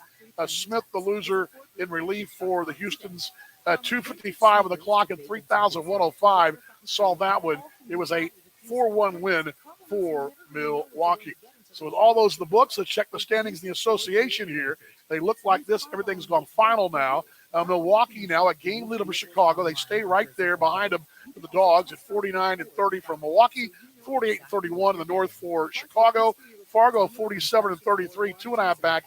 A: Smith, the loser, in relief for the Houston's 2:55 of the clock and 3,105. Saw that one. It was a 4-1 win for Milwaukee. So with all those in the books, let's check the standings in the association here. They look like this. Everything's gone final now. Milwaukee now a game lead over Chicago. They stay right there behind them for the Dogs at 49-30 from Milwaukee, 48-31 in the north for Chicago. Fargo 47-33, 2.5 back.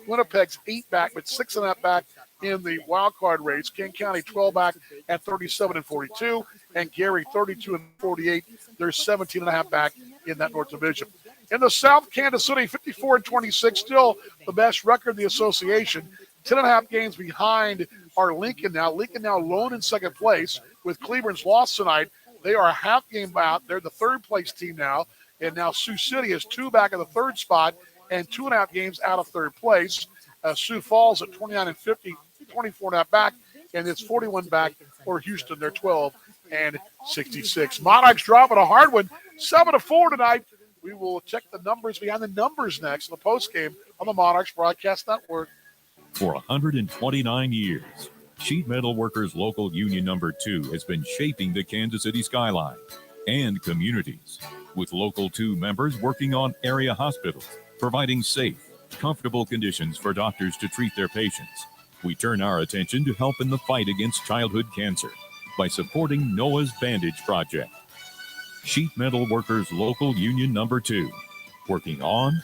A: Winnipeg's 8 back, but 6.5 back in the wild card race. King County 12 back at 37-42, and Gary 32-48. There's 17.5 back in that North Division. In the South, Kansas City 54-26, still the best record in the association. 10.5 games behind are Lincoln now. Lincoln now alone in second place with Cleveland's loss tonight. They are a half game out. They're the third place team now. And now Sioux City is 2 back in the third spot and 2.5 games out of third place. Sioux Falls at 29-50, 24.5 back, and it's 41 back for Houston. They're 12-66. Monarchs dropping a hard one, 7-4 tonight. We will check the numbers behind the numbers next in the postgame on the Monarchs Broadcast Network.
D: For 129 years, Sheet Metal Workers Local Union Number 2 has been shaping the Kansas City skyline and communities, with Local 2 members working on area hospitals, providing safe, comfortable conditions for doctors to treat their patients. We turn our attention to help in the fight against childhood cancer by supporting Noah's Bandage Project. Sheet Metal Workers Local Union Number 2, working on,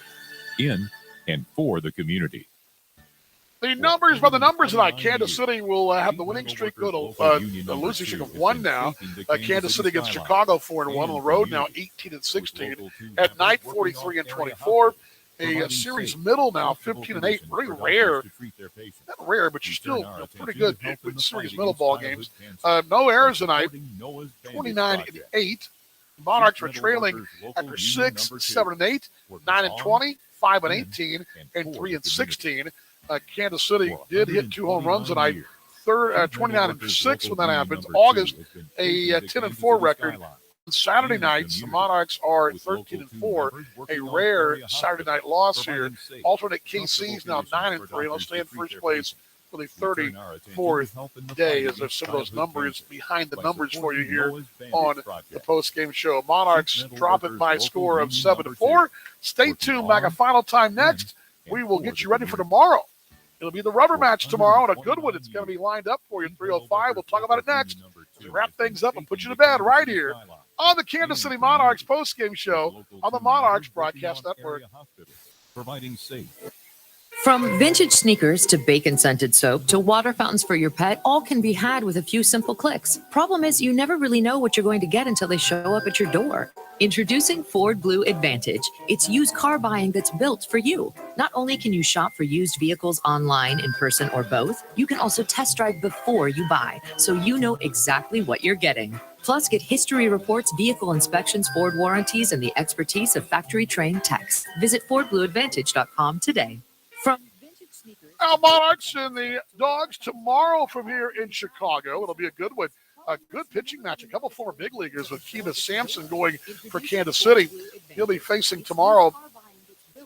D: in, and for the community.
A: The numbers by the numbers tonight. Kansas City will have the winning streak go to a losing streak of 1 now. Kansas City against Chicago 4-1 on the road now 18-16. At night 43-24. A series middle now 15-8. Really rare. Not rare, but you're still pretty good with series middle ball games. No errors tonight. 29-8. Monarchs were trailing after 6, 7-8, 9-20, 5-18, and 3-16. Kansas City did hit 2 home runs tonight. 29-6 when that happens. August, a 10-4 record. Saturday nights, the Monarchs are 13-4, a rare Saturday night loss here. Alternate KC's now 9-3. They'll stay in first place for the 34th day, as there's some of those numbers behind the numbers for you here on the post-game show. Monarchs drop it by a score of 7-4. Stay tuned. Back a final time next. We will get you ready for tomorrow. It'll be the rubber match tomorrow, and a good one. It's going to be lined up for you at 3:05. We'll talk about it next as we wrap things up and put you to bed right here on the Kansas City Monarchs postgame show on the Monarchs Broadcast Network.
D: Providing safe.
B: From vintage sneakers to bacon-scented soap to water fountains for your pet, all can be had with a few simple clicks. Problem is, you never really know what you're going to get until they show up at your door. Introducing Ford Blue Advantage. It's used car buying that's built for you. Not only can you shop for used vehicles online, in person, or both, you can also test drive before you buy, so you know exactly what you're getting. Plus, get history reports, vehicle inspections, Ford warranties, and the expertise of factory-trained techs. Visit FordBlueAdvantage.com today.
A: Monarchs and the Dogs tomorrow from here in Chicago. It'll be a good one. A good pitching match. A couple former big leaguers with Keva Sampson going for Kansas City. He'll be facing tomorrow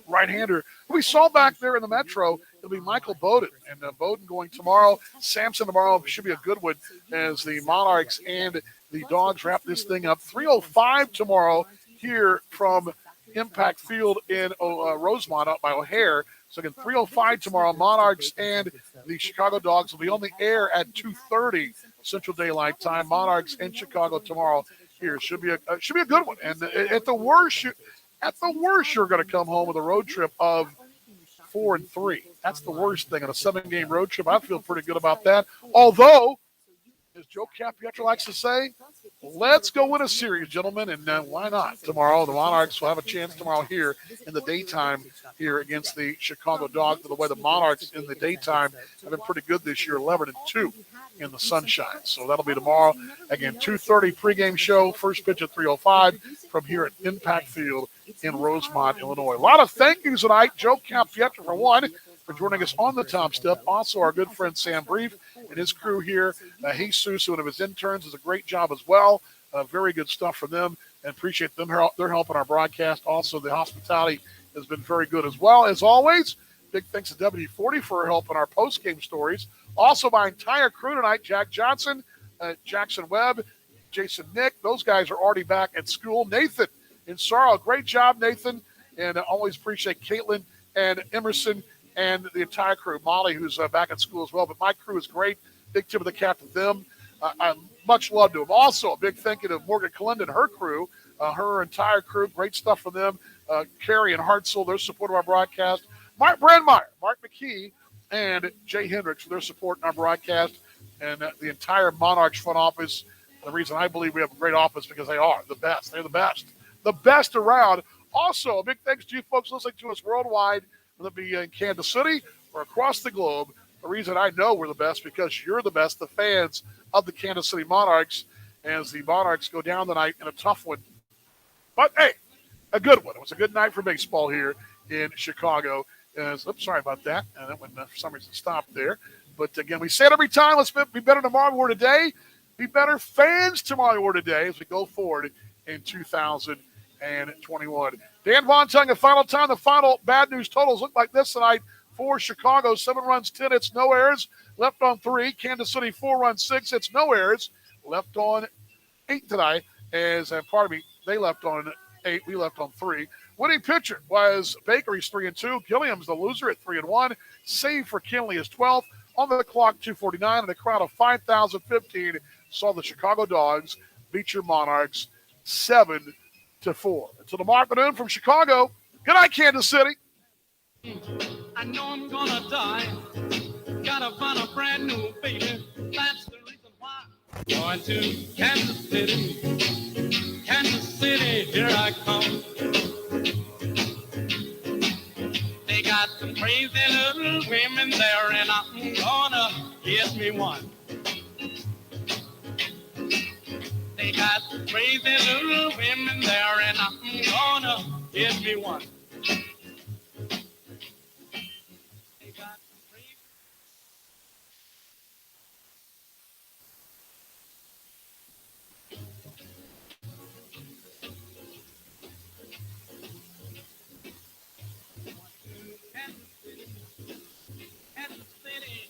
A: right-hander. We saw back there in the Metro, it'll be Michael Bowden. And Bowden going tomorrow. Sampson tomorrow should be a good one as the Monarchs and the Dogs wrap this thing up. 3:05 tomorrow here from Impact Field in Rosemont up by O'Hare. So again, 3:05 tomorrow. Monarchs and the Chicago Dogs will be on the air at 2:30 Central Daylight Time. Monarchs in Chicago tomorrow. Here should be a good one. And at the worst, At the worst, you're going to come home with a road trip of 4-3. That's the worst thing. On a 7-game road trip, I feel pretty good about that. Although, as Joe Capietro likes to say, let's go win a series, gentlemen, and why not? Tomorrow, the Monarchs will have a chance tomorrow here in the daytime here against the Chicago Dogs. By the way, the Monarchs in the daytime have been pretty good this year, 11-2 in the sunshine. So that'll be tomorrow. Again, 2:30 pregame show, first pitch at 3:05 from here at Impact Field in Rosemont, Illinois. A lot of thank yous tonight. Joe Capietro, for one, for joining us on the top step. Also, our good friend Sam Brief and his crew here. Jesus, one of his interns, does a great job as well. Very good stuff from them, and appreciate them. They're helping our broadcast. Also, the hospitality has been very good as well. As always, big thanks to WD-40 for helping our post-game stories. Also, my entire crew tonight, Jack Johnson, Jackson Webb, Jason Nick. Those guys are already back at school. Nathan in Sorrow, great job, Nathan. And I always appreciate Caitlin and Emerson and the entire crew. Molly, who's back at school as well. But my crew is great. Big tip of the cap to them. I much love to them. Also, a big thank you to Morgan Kalenda and her crew, her entire crew. Great stuff from them. Carrie and Hartzell, their support of our broadcast. Mark Brandmeier, Mark McKee, and Jay Hendricks for their support in our broadcast. And the entire Monarchs front office. The reason I believe we have a great office because they are the best. They're the best. The best around. Also, a big thanks to you folks listening to us worldwide, whether it be in Kansas City or across the globe. The reason I know we're the best because you're the best, the fans of the Kansas City Monarchs, as the Monarchs go down tonight in a tough one. But, hey, a good one. It was a good night for baseball here in Chicago. Sorry about that. And that one, for some reason, stopped there. But, again, we say it every time. Let's be better tomorrow than we were today. Be better fans tomorrow than we were today as we go forward in 2021. Dan Von telling the final time. The final bad news totals look like this tonight for Chicago. 7 runs, 10 hits, no errors. Left on 3. Kansas City, 4 runs, 6 hits, no errors. Left on 8 tonight. They left on 8. We left on 3. Winning pitcher was Baker. He's 3-2. Gilliam's the loser at 3-1. Save for Kinley is 12th. On the clock, 2:49, and a crowd of 5,015 saw the Chicago Dogs beat your Monarchs 7-4. Until tomorrow afternoon from Chicago, good night, Kansas City.
T: I know I'm gonna die. Gotta find a brand new baby. That's the reason why. Going to Kansas City. Kansas City, here I come. They got some crazy little women there, and I'm gonna get me one. They got some crazy little women there, and I'm gonna get me one.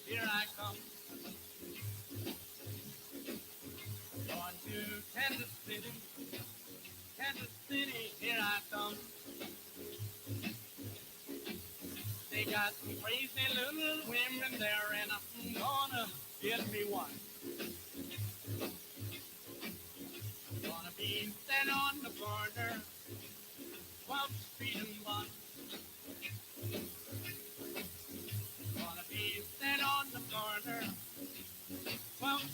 T: Here I come. Going to Kansas City. Kansas City, here I come. They got some crazy little women there, and I'm gonna get me one. Gonna be standing on the corner, 12th Street and 1. Gonna be standing on the corner, 12th